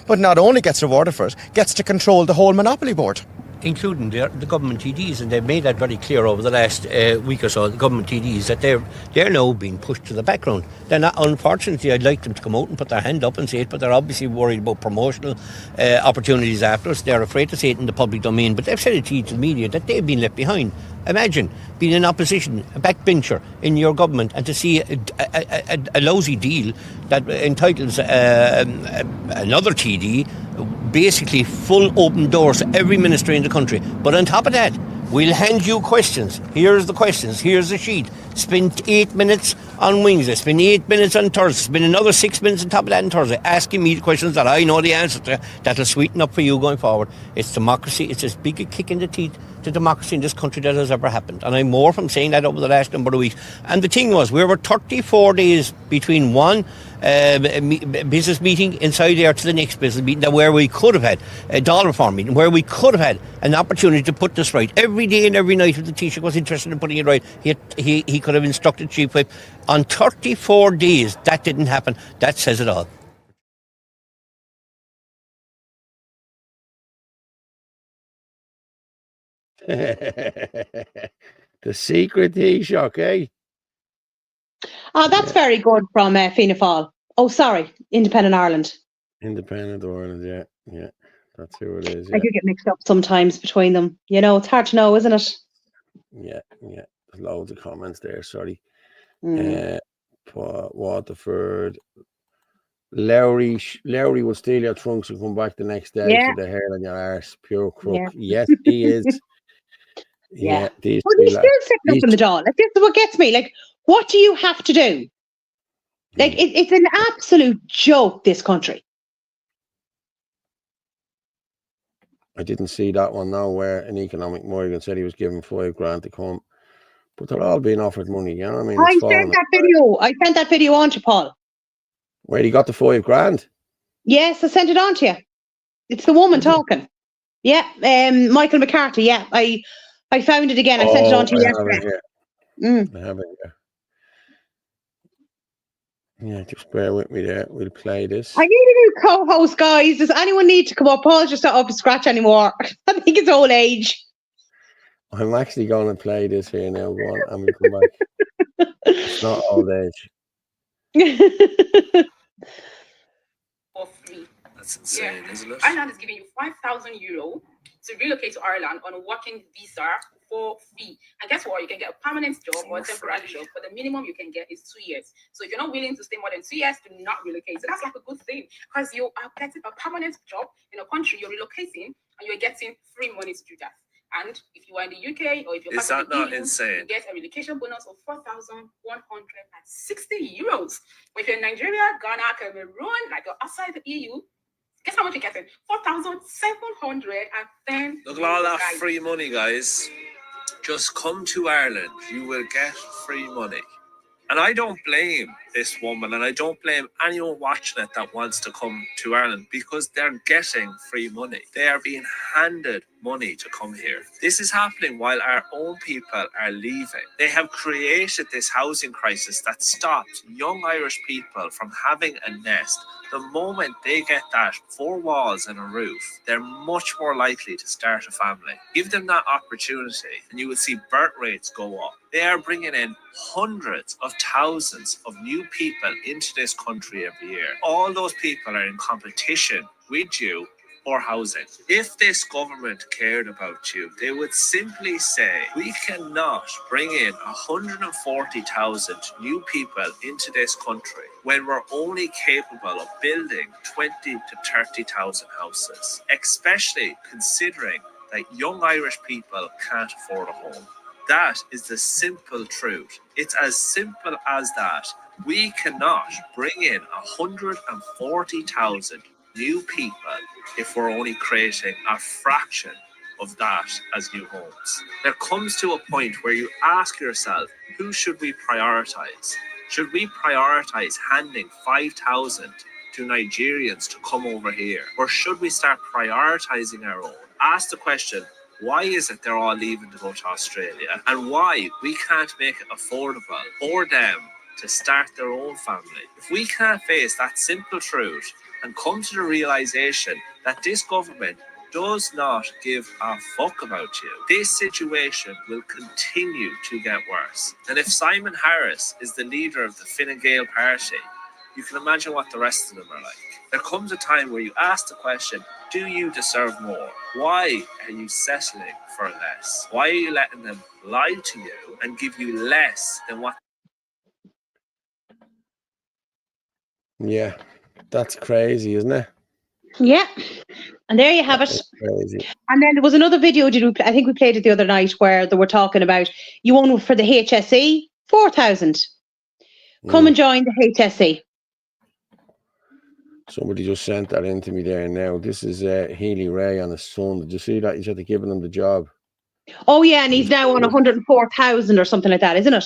But not only gets rewarded for it, gets to control the whole monopoly board. Including the government TDs, and they've made that very clear over the last week or so, the government TDs, that they're now being pushed to the background. They're not, unfortunately, I'd like them to come out and put their hand up and say it, but they're obviously worried about promotional opportunities after us. They're afraid to say it in the public domain, but they've said it to the media that they've been left behind. Imagine being in opposition, a backbencher in your government, and to see a lousy deal that entitles another TD basically full open doors to every ministry in the country. But on top of that, we'll hand you questions. Here's the questions. Here's the sheet. Spend 8 minutes on Wednesday. Spend 8 minutes on Thursday. Spend another 6 minutes on top of that on Thursday, asking me the questions that I know the answer to, that'll sweeten up for you going forward. It's democracy. It's as big a kick in the teeth to democracy in this country that has ever happened. And I'm more from saying that over the last number of weeks. And the thing was, we were 34 days between one business meeting inside there to the next business meeting, where we could have had a dollar reform meeting, where we could have had an opportunity to put this right. Every day and every night if the Taoiseach was interested in putting it right, he could have instructed Chief Whip. On 34 days, that didn't happen. That says it all. The secret Taoiseach, eh? Oh, that's very good from Fianna Fáil. Oh, sorry, Independent Ireland. Independent Ireland, yeah. That's who it is. I do get mixed up sometimes between them. You know, it's hard to know, isn't it? Yeah. There's loads of comments there, sorry. Mm. Waterford. Lowry will steal your trunks and come back the next day to the hair on your arse. Pure crook. Yeah. Yes, he is. Yeah. These Well, he's still sitting up in the Dáil. Like, this is what gets me. Like, what do you have to do? Like, it's an absolute joke, this country. I didn't see that one now, where an economic migrant said he was given $5,000 to come. But they're all being offered money, you know what I mean? I sent that video on to Paul. Where he got the $5,000? Yes, I sent it on to you. It's the woman talking. Yeah, Michael McCarthy. Yeah, I found it again. I sent it on to you yesterday. I have it here. Yeah, just bear with me there. We'll play this. I need a new co-host, guys. Does anyone need to come up? Paul's just not up to scratch anymore. I think it's old age. I'm actually going to play this here now. Go on, and we'll come back. It's not old age. For free. That's insane, isn't it? Ireland is giving you €5,000 to relocate to Ireland on a working visa for free. And guess what? You can get a permanent job or a temporary job, but the minimum you can get is 2 years. So if you're not willing to stay more than 2 years, do not relocate. So that's like a good thing, because you are getting a permanent job in a country you're relocating, and you're getting free money to do that. And if you are in the UK, or if you're Is part that of the not EU, insane? you get a relocation bonus of €4,160. But if you're in Nigeria, Ghana, Cameroon, like you're outside the EU, guess how much you're getting? $4,710. Look at all that free money, guys. Just come to Ireland. You will get free money. And I don't blame this woman, and I don't blame anyone watching it that wants to come to Ireland, because they're getting free money. They are being handed money to come here. This is happening while our own people are leaving. They have created this housing crisis that stopped young Irish people from having a nest. The moment they get that 4 walls and a roof, they're much more likely to start a family. Give them that opportunity and you will see birth rates go up. They are bringing in hundreds of thousands of new people into this country every year. All those people are in competition with you for housing. If this government cared about you, they would simply say, we cannot bring in 140,000 new people into this country when we're only capable of building 20 to 30,000 houses, especially considering that young Irish people can't afford a home. That is the simple truth. It's as simple as that. We cannot bring in 140,000 new people if we're only creating a fraction of that as new homes. There comes to a point where you ask yourself, who should we prioritize? Should we prioritize handing 5,000 to Nigerians to come over here? Or should we start prioritizing our own? Ask the question, why is it they're all leaving to go to Australia? And why we can't make it affordable for them to start their own family. If we can't face that simple truth and come to the realization that this government does not give a fuck about you, this situation will continue to get worse. And if Simon Harris is the leader of the Fine Gael party, you can imagine what the rest of them are like. There comes a time where you ask the question, do you deserve more? Why are you settling for less? Why are you letting them lie to you and give you less than what? Yeah, that's crazy, isn't it? Yeah. And there you have it. Crazy. And then there was another video, I think we played it the other night, where they were talking about, you won for the HSE, 4,000. Come and join the HSE. Somebody just sent that into me there now. This is Healy Ray and his son. Did you see that? He's had to give him the job. Oh, yeah, and he's now on 104,000 or something like that, isn't it?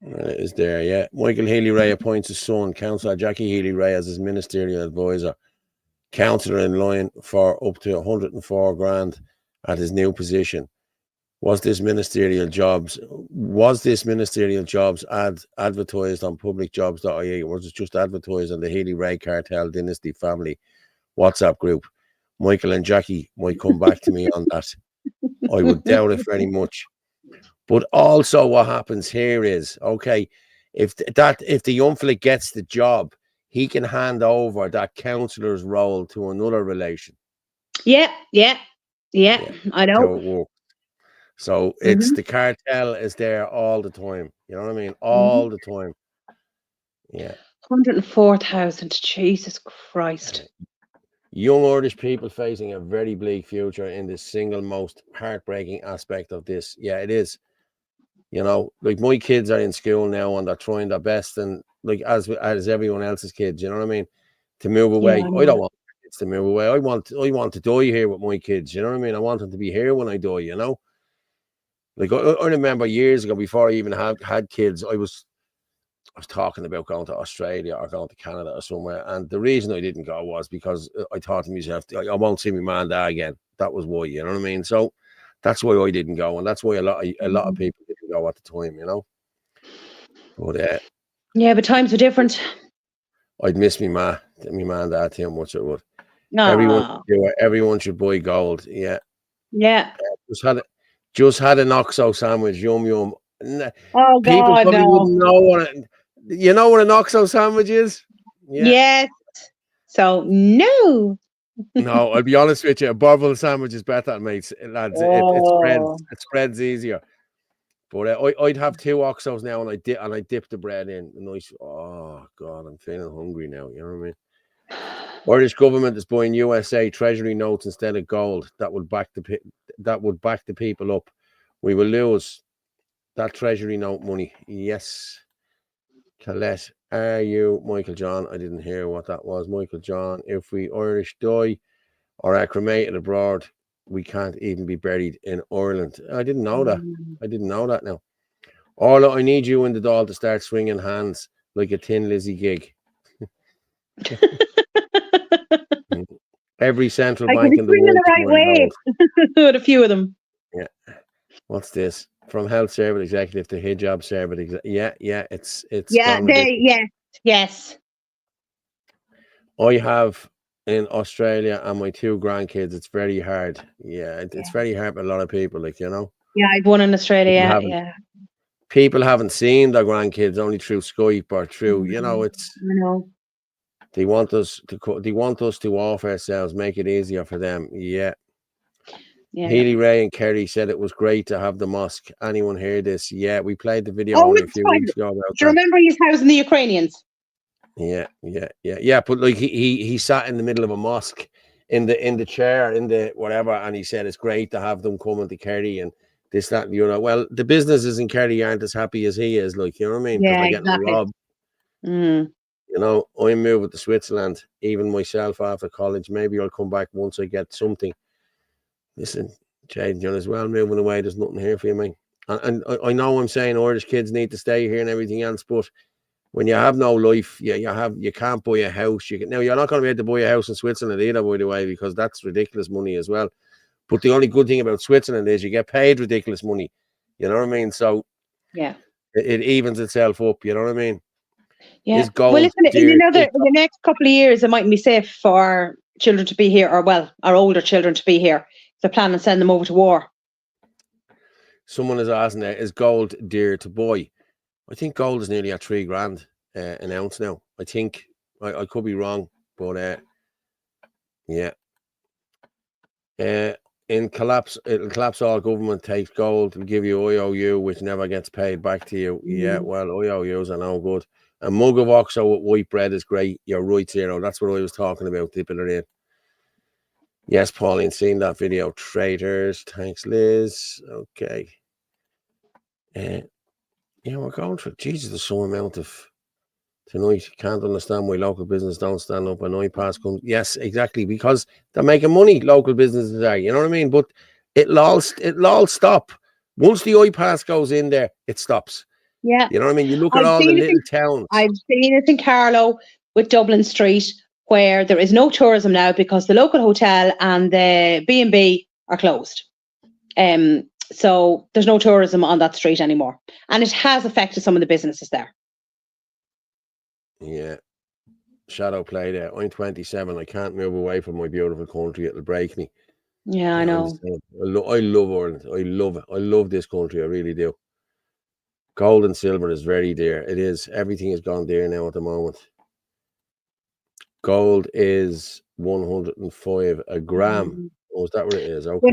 It is there, yeah. Michael Healy Ray appoints his son, Councillor Jackie Healy Ray, as his ministerial advisor. Councillor in line for up to 104 grand at his new position. Was this ministerial jobs advertised on publicjobs.ie, or was it just advertised on the Healy Ray Cartel Dynasty Family WhatsApp group? Michael and Jackie might come back to me on that. I would doubt it very much. But also what happens here is, okay, if the young fella gets the job, he can hand over that councillor's role to another relation. Yeah, I know. So it's the cartel is there all the time. You know what I mean? All the time. Yeah. 104,000. Jesus Christ. Young Irish people facing a very bleak future in the single most heartbreaking aspect of this. Yeah, it is. You know, like my kids are in school now and they're trying their best, and like as everyone else's kids, you know what I mean? To move away. Yeah, I don't want my kids to move away. I want to die here with my kids, you know what I mean? I want them to be here when I die, you know? Like I remember years ago, before I even had kids, I was talking about going to Australia or going to Canada or somewhere, and the reason I didn't go was because I thought to myself, I won't see my man and dad again. That was why, you know what I mean? So that's why I didn't go, and that's why a lot of people didn't go at the time, you know. But yeah, but times are different. I'd miss me man and dad too much. I would. No. Everyone should buy gold. Yeah. Yeah. Just had an Oxo sandwich. Yum yum. Oh, people God, probably no. wouldn't know what an Oxo sandwich is. Yeah. Yes. So no. No, I'll be honest with you. A Bovril sandwich is better, mates, lads. It spreads easier. But I'd have 2 Oxos now, and I dip the bread in. Nice. Oh God, I'm feeling hungry now. You know what I mean? Irish government is buying USA Treasury notes instead of gold. That would back the people up. We will lose that Treasury note money. Yes. Colette, are you Michael John? I didn't hear what that was. Michael John, if we Irish die or are cremated abroad, we can't even be buried in Ireland. I didn't know that. I didn't know that now. Orla, I need you in the doll to start swinging hands like a Tin Lizzy gig. Every central bank in the world. The right way. With a few of them. Yeah. What's this? From health service executive to hijab service executive. Yeah, it's yes. I have in Australia and my 2 grandkids. It's very hard. Yeah, it's very hard for a lot of people, like, you know. Yeah, I've one in Australia. Yeah. People haven't seen their grandkids only through Skype or through, you know, it's. I know. They want us to off ourselves, make it easier for them. Yeah. Healy Ray and Kerry said it was great to have the mosque. Anyone hear this? Yeah, we played the video a few weeks ago. Do you remember his house in the Ukrainians? Yeah. But like he sat in the middle of a mosque in the chair, in the whatever, and he said it's great to have them coming to Kerry and this, that, and you know. Well, the businesses in Kerry aren't as happy as he is, like, you know what I mean? Yeah, they're getting robbed. You know, I'm moving to Switzerland, even myself after college. Maybe I'll come back once I get something. Listen, Jade, you're as well moving away. There's nothing here for you, mate. And I know I'm saying Irish kids need to stay here and everything else, but when you have no life, you can't buy a house. Now you're not going to be able to buy a house in Switzerland either, by the way, because that's ridiculous money as well. But the only good thing about Switzerland is you get paid ridiculous money. You know what I mean? So yeah, It evens itself up. You know what I mean? Yeah. Is gold Well, listen, dear? in the next couple of years, it mightn't be safe for children to be here, or our older children to be here. They're planning on sending them over to war. Someone is asking there, is gold dear to buy? I think gold is nearly at $3,000 an ounce now. I think I could be wrong, but yeah. In collapse, it'll collapse all government takes gold and give you IOU, which never gets paid back to you. Yeah, well, IOUs are no good. A mug of OXO with white bread is great. You're right, Zero. That's what I was talking about, dipping it in. Yes, Pauline, seen that video. Traitors. Thanks, Liz. Okay. Yeah, we're going through. Jesus, there's some amount of tonight. Can't understand why local business don't stand up when iPass comes. Yes, exactly, because they're making money. Local businesses are. You know what I mean? But it'll all stop once the iPass goes in there. It stops. Yeah. You know what I mean? You look at all the little towns. I've seen it in Carlow with Dublin Street, where there is no tourism now because the local hotel and the B&B are closed. So there's no tourism on that street anymore. And it has affected some of the businesses there. Yeah. Shadow play there. I'm 27. I can't move away from my beautiful country. It'll break me. Yeah, I know. I love Ireland. I love it. I love this country. I really do. Gold and silver is very dear. It is. Everything has gone dear now at the moment. Gold is 105 a gram. Oh, is that what it is? Okay. But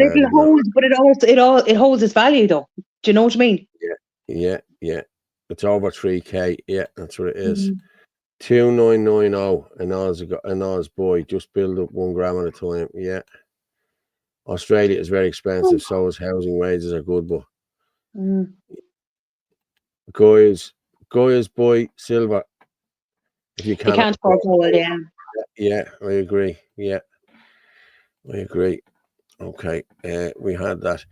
it holds its value though. Do you know what I mean? Yeah. It's over 3K. Yeah, that's what it is. 2990. An Oz boy. Just build up 1 gram at a time. Yeah. Australia is very expensive. So is housing. Wages are good, but guys buy silver if you can. You can't afford gold, yeah. Yeah, I agree. Yeah, I agree. Okay, we had that.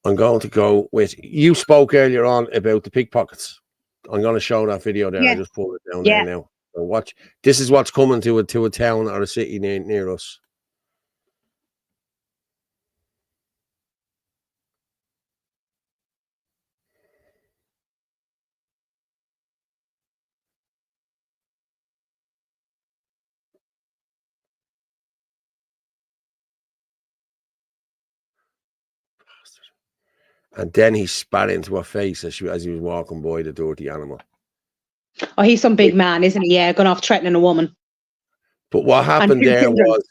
I'm going to go with, you spoke earlier on about the pickpockets. I'm going to show that video there. I just pulled it down there now. So watch. This is what's coming to a town or a city near us. And then he spat into her face as he was walking by, the dirty animal. Oh, he's some big man, isn't he? Yeah, gone off threatening a woman. But what happened there was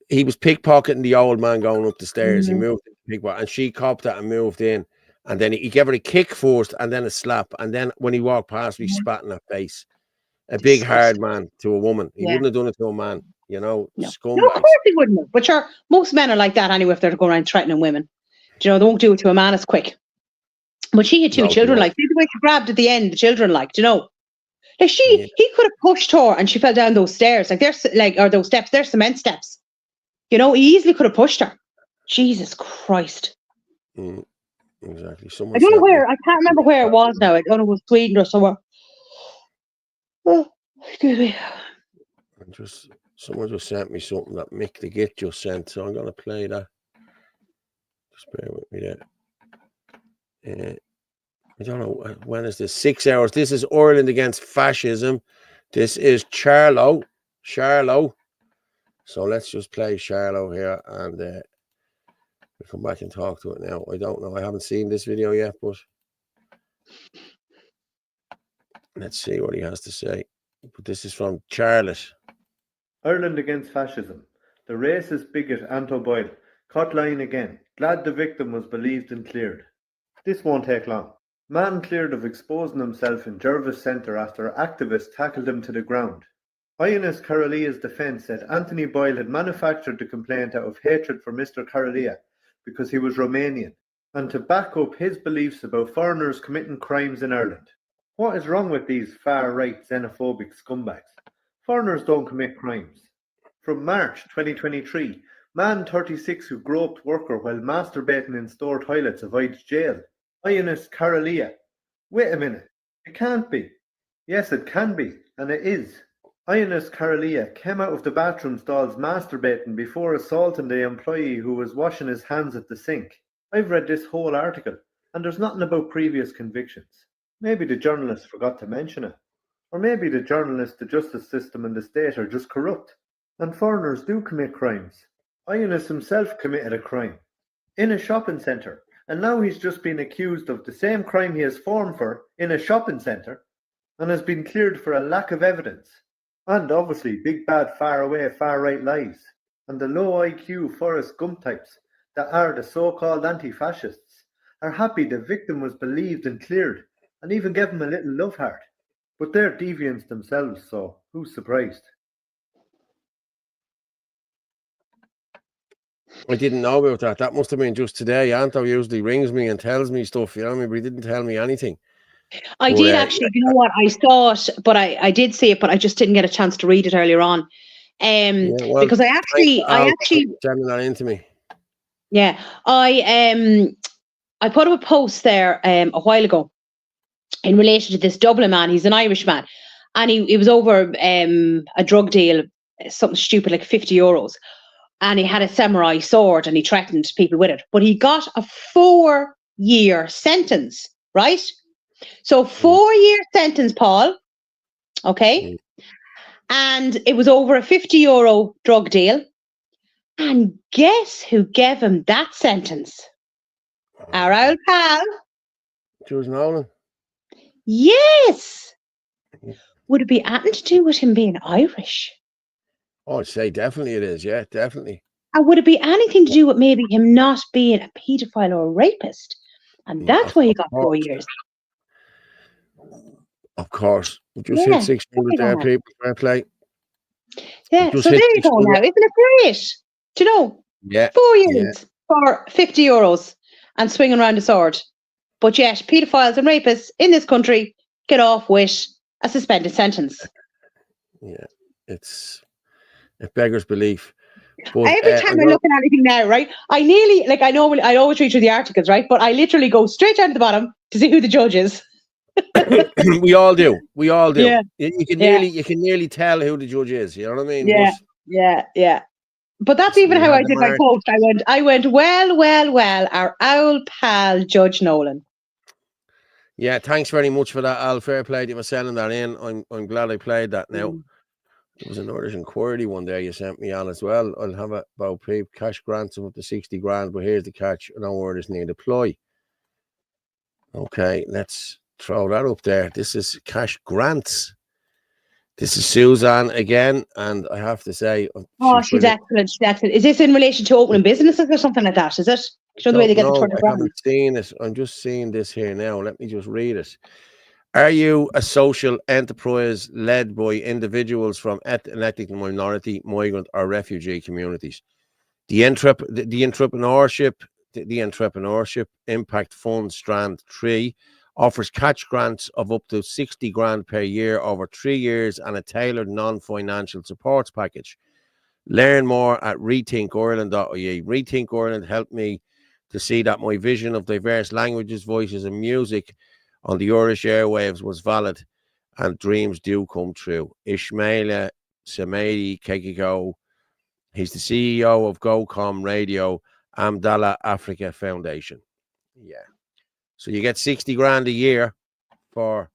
he was pickpocketing the old man going up the stairs. He moved into pickpocket, and she copped that and moved in. And then he gave her a kick first and then a slap. And then when he walked past, he spat in her face. A big, hard man to a woman. He wouldn't have done it to a man, you know. No, of course he wouldn't have. But sure, most men are like that anyway if they're going around threatening women. Do you know, they won't do it to a man as quick. But she had two children, like, see the way she grabbed at the end, the children, like, do you know? Like he could have pushed her and she fell down those stairs, or those steps, they're cement steps. You know, he easily could have pushed her. Jesus Christ. Exactly. I don't know where, I can't remember where it was now. I don't know if it was Sweden or somewhere. Oh, excuse me. Someone just sent me something that Mick the Git just sent, so I'm going to play that. Just bear with me there. I don't know, when is this? 6 hours. This is Ireland against fascism. This is Charlo. So let's just play Charlo here, and we'll come back and talk to it now. I don't know. I haven't seen this video yet, but let's see what he has to say. But this is from Charlotte. Ireland against fascism. The racist bigot Anto Boyle caught lying again. Glad the victim was believed and cleared. This won't take long. Man cleared of exposing himself in Jervis Centre after activists tackled him to the ground. Ioannis Karalia's defence said Anthony Boyle had manufactured the complaint out of hatred for Mr. Karalia because he was Romanian, and to back up his beliefs about foreigners committing crimes in Ireland. What is wrong with these far-right xenophobic scumbags? Foreigners don't commit crimes. From March 2023, man 36 who groped worker while masturbating in store toilets avoids jail. Ioannis Karalia. Wait a minute. It can't be. Yes, it can be, and it is. Ioannis Karalia came out of the bathroom stalls masturbating before assaulting the employee who was washing his hands at the sink. I've read this whole article. And there's nothing about previous convictions. Maybe the journalists forgot to mention it. Or maybe the journalists, the justice system and the state are just corrupt. And foreigners do commit crimes. Ioannis himself committed a crime in a shopping centre. And now he's just been accused of the same crime he has formed for in a shopping centre and has been cleared for a lack of evidence. And obviously big bad far away far right lies and the low IQ Forrest Gump types that are the so-called anti-fascists are happy the victim was believed and cleared and even gave him a little love heart. But they're deviants themselves, so who's surprised? I didn't know about that. That must have been just today. Anto usually rings me and tells me stuff, you know what I mean? But he didn't tell me anything. I did actually, you know what? I saw it, but I did see it, but I just didn't get a chance to read it earlier on. Because I actually sending that in to me. Yeah, I put up a post there a while ago in relation to this Dublin man. He's an Irish man, and he was over a drug deal, something stupid like €50, and he had a samurai sword and he threatened people with it. But he got a 4-year sentence, right? So 4-year sentence, Paul. Okay. And it was over a €50 drug deal. And guess who gave him that sentence? Our old pal. George Nolan. Yes. Would it be anything to do with him being Irish? Oh, I'd say definitely it is. Yeah, definitely. And would it be anything to do with maybe him not being a paedophile or a rapist? And that's why he got 4 years. Of course. We just hit 600 there, people. Fair play. Yeah, so there you go now. Isn't it great? Do you know? Yeah. 4 years for €50 and swinging around a sword. But yet, paedophiles and rapists in this country get off with a suspended sentence. Yeah, it beggars belief. But, every time I look at anything now, right, I nearly, like, I know I always read through the articles, right, but I literally go straight down to the bottom to see who the judge is. We all do. We all do. Yeah. You can nearly tell who the judge is. You know what I mean? Yeah. But that's even how I did my post. I went, well, our old pal Judge Nolan. Yeah, thanks very much for that, Al. Fair play. You were sending that in. I'm glad I played that now. There was an Irish inquiry one day you sent me on as well. I'll have it about cash grants of up to 60 grand, but here's the catch. No orders need apply. Okay, let's throw that up there. This is cash grants. This is Suzanne again, and I have to say, she's excellent. She's excellent. Is this in relation to opening businesses or something like that? Is it? You know the way they get the $20 grand? I haven't seen it. I'm just seeing this here now. Let me just read it. Are you a social enterprise led by individuals from ethnic minority, migrant, or refugee communities? The entrepreneurship impact fund strand 3 offers catch grants of up to 60 grand per year over 3 years and a tailored non-financial supports package. Learn more at rethinkireland.ie. Rethink Ireland helped me to see that my vision of diverse languages, voices and music on the Irish airwaves was valid and dreams do come true. Ismaila Samedi Kekiko, he's the CEO of GoCom Radio, Amdala Africa Foundation. Yeah. So you get 60 grand a year for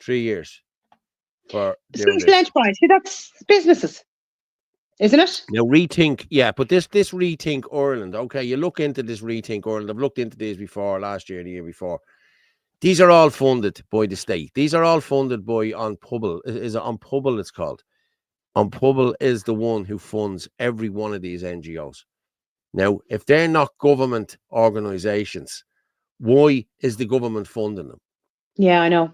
3 years. For social enterprise. See, that's businesses, isn't it? Now rethink, but this Rethink Ireland. Okay, you look into this Rethink Ireland. I've looked into these before, last year, the year before. These are all funded by the state. These are all funded by An Pobal. Is it An Pobal? It's called. An Pobal is the one who funds every one of these NGOs. Now, if they're not government organizations, why is the government funding them? Yeah, I know.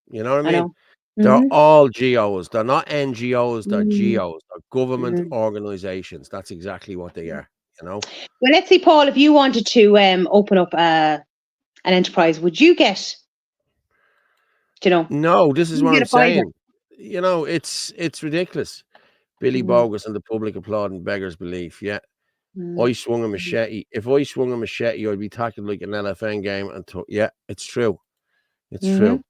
You know what I mean? They're all GOs. They're not NGOs. They're GOs. They're government organizations. That's exactly what they are. You know. Well, let's see, Paul. If you wanted to open up an enterprise, would you get? Do you know? No, this is what I'm saying. You know, it's ridiculous. Billy Bogus and the public applauding beggars belief. Yeah. I swung a machete. If I swung a machete, I'd be tackled like an LFN game. And it's true. It's true.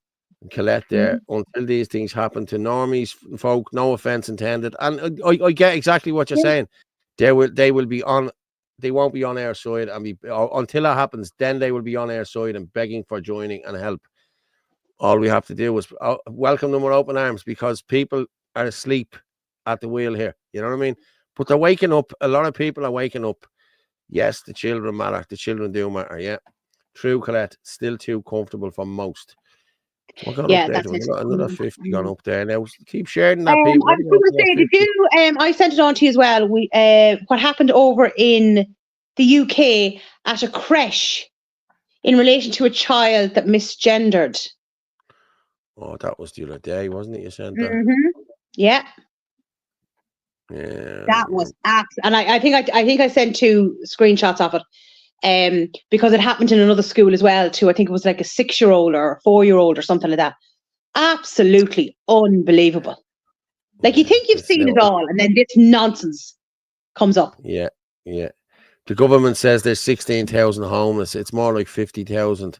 Colette there, until these things happen to normies, folk, no offense intended. And I get exactly what you're saying. They will be on they won't be on our side, and until that happens, then they will be on our side and begging for joining and help. All we have to do is welcome them with open arms, because people are asleep at the wheel here. You know what I mean? But they're waking up. A lot of people are waking up. Yes, the children matter. The children do matter. Yeah. True, Colette. Still too comfortable for most. We're going up there. Another 50 gone up there. Now, keep sharing that, people. I was going to say, did you, I sent it on to you as well. What happened over in the UK at a creche in relation to a child that misgendered? Oh, that was the other day, wasn't it? You sent that? Yeah. Yeah. That was and I think I sent 2 screenshots of it. Because it happened in another school as well too. I think it was like a 6-year-old or a 4-year-old or something like that. Absolutely unbelievable. Like, you think you've seen it all, and then this nonsense comes up. Yeah, yeah. The government says there's 16,000 homeless. It's more like 50,000.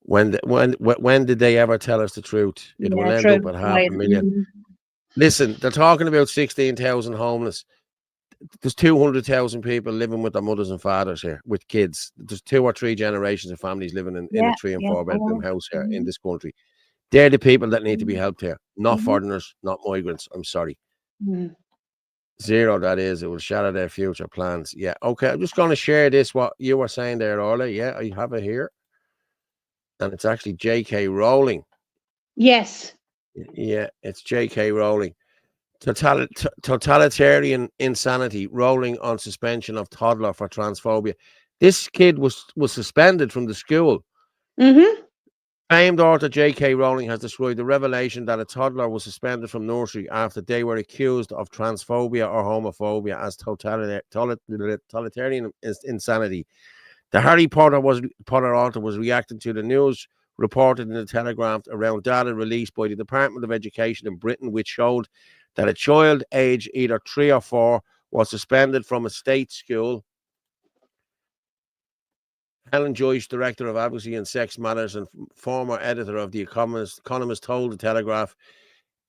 When did they ever tell us the truth? It will end up at 500,000. Listen, they're talking about 16,000 homeless. There's 200,000 people living with their mothers and fathers here with kids. There's 2 or 3 generations of families living in a 3 and 4 bedroom house here in this country. They're the people that need to be helped here, not foreigners, not migrants. I'm sorry. Zero, that is. It will shatter their future plans. Yeah. Okay. I'm just going to share this, what you were saying there, Orla. Yeah, I have it here. And it's actually J.K. Rowling. Yes. Yeah, it's J.K. Rowling. Totalitarian insanity. Rowling on suspension of toddler for transphobia. This kid was suspended from the school. Famed author J.K. Rowling has described the revelation that a toddler was suspended from nursery after they were accused of transphobia or homophobia as totalitarian insanity. The Harry Potter author was reacting to the news reported in the Telegraph around data released by the Department of Education in Britain, which showed that a child aged either 3 or 4 was suspended from a state school. Helen Joyce, Director of Advocacy and Sex Matters and former editor of The Economist, told the Telegraph,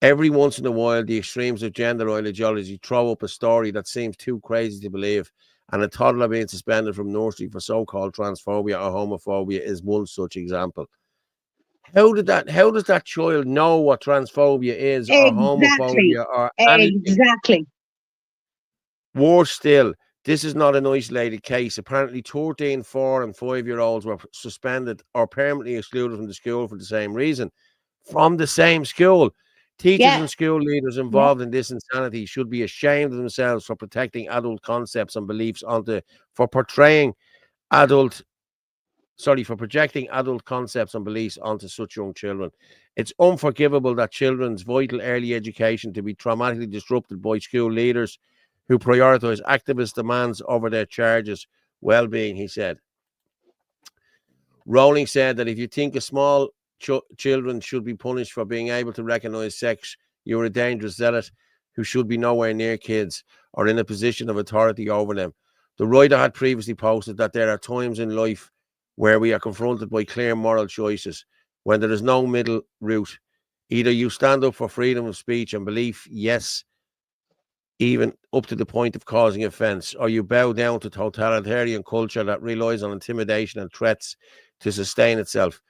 every once in a while, the extremes of gender ideology throw up a story that seems too crazy to believe, and a toddler being suspended from nursery for so-called transphobia or homophobia is one such example. How does that child know what transphobia is or homophobia or anything? Exactly. Worse still, this is not an isolated case. Apparently 13, 4 and 5-year-olds were suspended or permanently excluded from the school for the same reason. From the same school. Teachers and school leaders involved in this insanity should be ashamed of themselves for protecting adult concepts and beliefs for projecting adult concepts and beliefs onto such young children. It's unforgivable that children's vital early education to be traumatically disrupted by school leaders who prioritize activist demands over their charges' well-being, he said. Rowling said that if you think a small children should be punished for being able to recognize sex, you're a dangerous zealot who should be nowhere near kids or in a position of authority over them. The writer had previously posted that there are times in life where we are confronted by clear moral choices, when there is no middle route. Either you stand up for freedom of speech and belief, yes, even up to the point of causing offense, or you bow down to totalitarian culture that relies on intimidation and threats to sustain itself.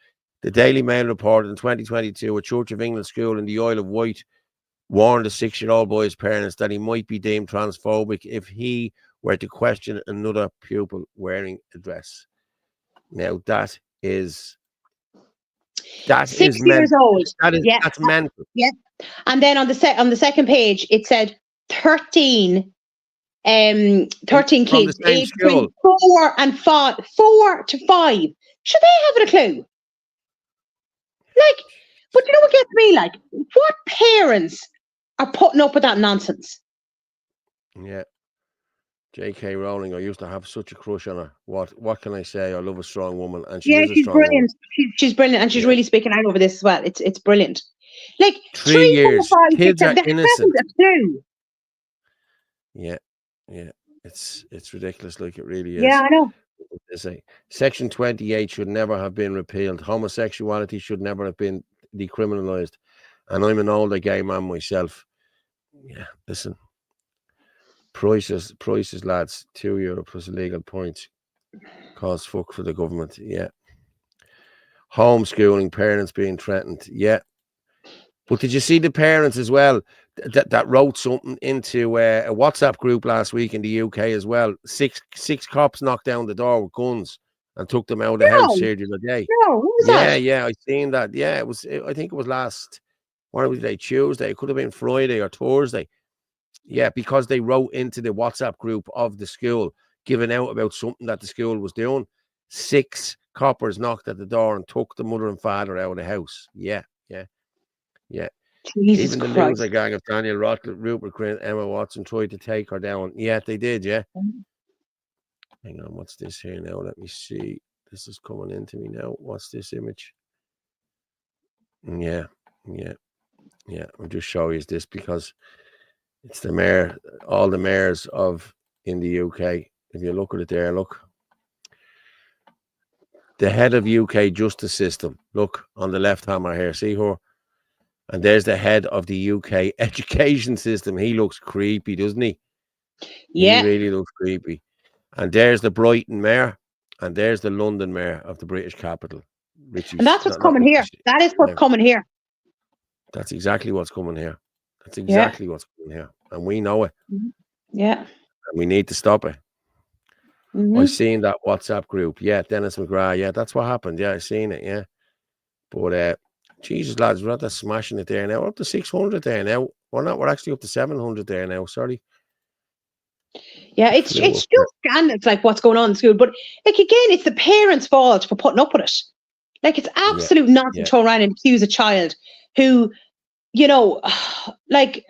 The Daily Mail reported in 2022 a Church of England school in the Isle of Wight warned a 6-year-old boy's parents that he might be deemed transphobic if he were to question another pupil wearing a dress. Now that is 6 years old. That's mental. Yeah. And then on the second page it said 13 kids aged between 4 and 5, 4 to 5. Should they have a clue? Like, but you know what gets me? Like, what parents are putting up with that nonsense? Yeah. J.K. Rowling, I used to have such a crush on her. What can I say? I love a strong woman, and she's brilliant. She's brilliant, and she's really speaking out over this as well. It's brilliant. Like 3 years, 4, 5, kids 6, are innocent. Yeah, it's ridiculous. Like, it really is. Yeah, I know. They say Section 28 should never have been repealed. Homosexuality should never have been decriminalized. And I'm an older gay man myself. Yeah, listen. Prices, lads. €2 plus illegal points. Cause fuck for the government. Yeah. Homeschooling, parents being threatened. Yeah. But did you see the parents as well that wrote something into a WhatsApp group last week in the UK as well? Six cops knocked down the door with guns and took them out of the house here the other day. No, what was that? Yeah, I seen that. Yeah, I think it was last, what was it, Tuesday? It could have been Friday or Thursday. Yeah, because they wrote into the WhatsApp group of the school, giving out about something that the school was doing. 6 coppers knocked at the door and took the mother and father out of the house. Yeah. Jesus Even the Christ. loser gang of Daniel Rutland, Rupert Grint, Emma Watson tried to take her down. Yeah, they did, yeah. Hang on, what's this here now? Let me see. This is coming into me now. What's this image? Yeah. I'll just show you this because it's the mayor, all the mayors in the UK. If you look at it there, look. The head of UK justice system. Look on the left hammer here. See her? And there's the head of the UK education system. He looks creepy, doesn't he? Yeah. He really looks creepy. And there's the Brighton mayor. And there's the London mayor of the British capital. And that's what's coming here. That is what's coming here. That's exactly what's coming here. That's exactly what's coming here. And we know it. Yeah. And we need to stop it. I've seen that WhatsApp group. Yeah, Dennis McGrath. Yeah, that's what happened. Yeah, I've seen it. Yeah. But Jesus, lads, we're not smashing it there now. We're up to 600 there now. We're not. We're actually up to 700 there now. Sorry. Yeah, it's just scandalous, like what's going on in school. But like again, it's the parents' fault for putting up with it. Like it's absolute nonsense to turn around and accuse a child who, you know, like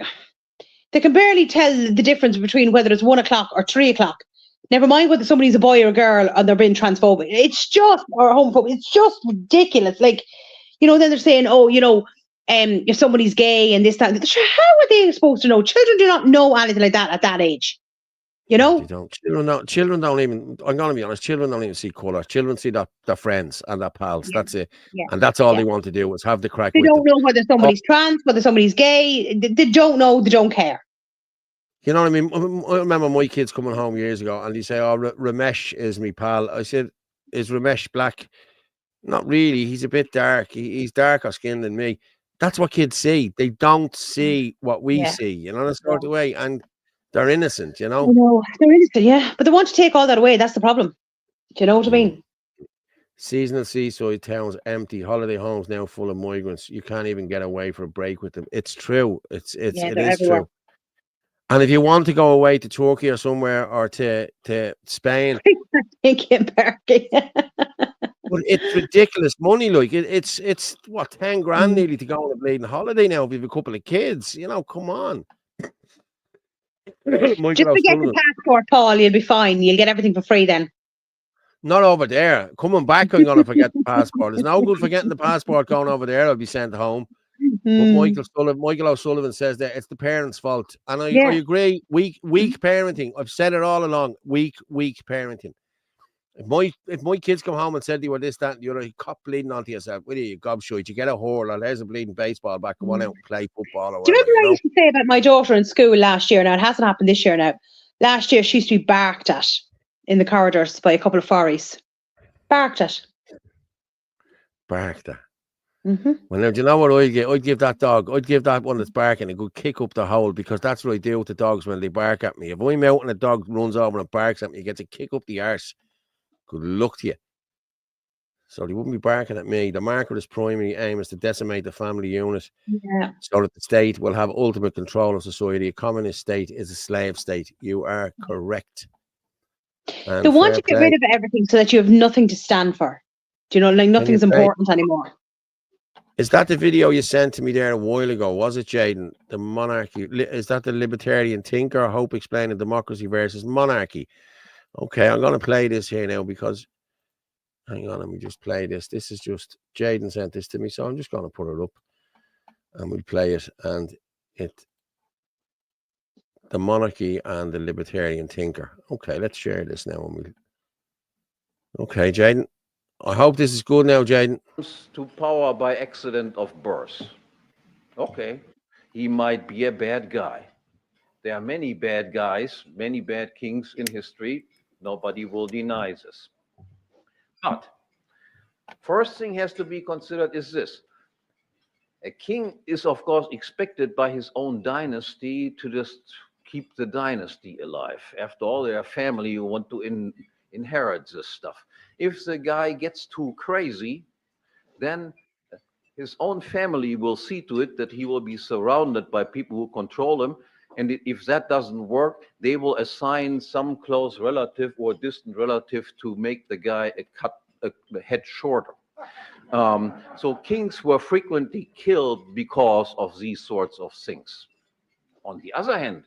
they can barely tell the difference between whether it's 1 o'clock or 3 o'clock. Never mind whether somebody's a boy or a girl and they're being transphobic. It's just, or homophobic. It's just ridiculous. Like, you know, then they're saying, oh, you know, if somebody's gay and this, that. How are they supposed to know? Children do not know anything like that at that age. You know? They don't. Children don't even, I'm going to be honest, children don't even see colour. Children see their friends and their pals. That's it. Yeah. And that's all they want to do is have the crack They with don't them. know whether somebody's trans, whether somebody's gay. They don't know. They don't care. You know what I mean? I remember my kids coming home years ago and they say, oh, Ramesh is my pal. I said, is Ramesh black? Not really. He's a bit dark. He's darker skinned than me. That's what kids see. They don't see what we see, you know, that sort of way. And they're innocent, you know? They're innocent, yeah. But they want to take all that away. That's the problem. Do you know what I mean? Seasonal seaside towns empty. Holiday homes now full of migrants. You can't even get away for a break with them. It's true. It is everywhere. True. And if you want to go away to Turkey or somewhere or to Spain, thinking parking. But it's ridiculous money. Like it's what 10 grand nearly to go on a bleeding holiday now if you have a couple of kids. You know, come on. Just forget the passport, Paul. You'll be fine. You'll get everything for free then. Not over there. Coming back, I'm gonna forget the passport. It's no good forgetting the passport going over there. I'll be sent home. But Michael O'Sullivan says that it's the parents' fault, and I agree. Weak parenting. I've said it all along. Weak parenting. If my kids come home and said they were this, that, and the other, you cop bleeding onto yourself. What are you, gobshite? You get a hurl, or there's a bleeding baseball bat. Come on out and play football. Or do you remember what I used to say about my daughter in school last year? Now it hasn't happened this year. Now last year she used to be barked at in the corridors by a couple of furries. Barked at. Barked at. Well, now, do you know what I'd give that dog? I'd give that one that's barking a good kick up the hole, because that's what I do with the dogs when they bark at me. If I'm out and a dog runs over and barks at me, he gets a kick up the arse. Good luck to you. So they wouldn't be barking at me. The marketer's primary aim is to decimate the family unit, so that the state will have ultimate control of society. A communist state is a slave state. You are correct. They want to get rid of everything so that you have nothing to stand for. Do you know, like nothing's important anymore. Is that the video you sent to me there a while ago? Was it, Jaden? The monarchy. Is that the libertarian thinker? Hope explaining democracy versus monarchy. Okay, I'm going to play this here now because, hang on, let me just play this. This is just, Jaden sent this to me, so I'm just going to put it up and we'll play it. And the monarchy and the libertarian thinker. Okay, let's share this now. Okay, Jaden. I hope this is good now, Jaden. To power by accident of birth. Okay, he might be a bad guy. There are many bad guys, many bad kings in history. Nobody will deny this. But first thing has to be considered is this. A king is, of course, expected by his own dynasty to just keep the dynasty alive. After all, they're a family who want to inherit this stuff. If the guy gets too crazy, then his own family will see to it that he will be surrounded by people who control him. And if that doesn't work, they will assign some close relative or distant relative to make the guy a head shorter. So kings were frequently killed because of these sorts of things. On the other hand,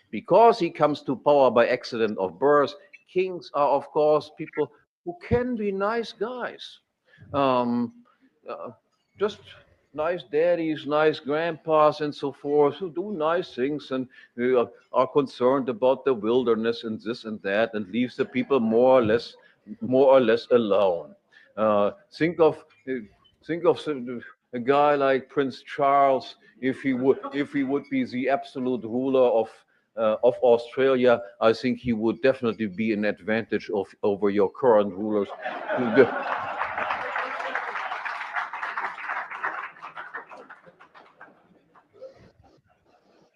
because he comes to power by accident of birth, kings are, of course, people who can be nice guys. Just nice daddies, nice grandpas, and so forth, who do nice things and are concerned about the wilderness and this and that, and leaves the people more or less alone. Think of a guy like Prince Charles, if he would be the absolute ruler of Australia. I think he would definitely be an advantage over your current rulers.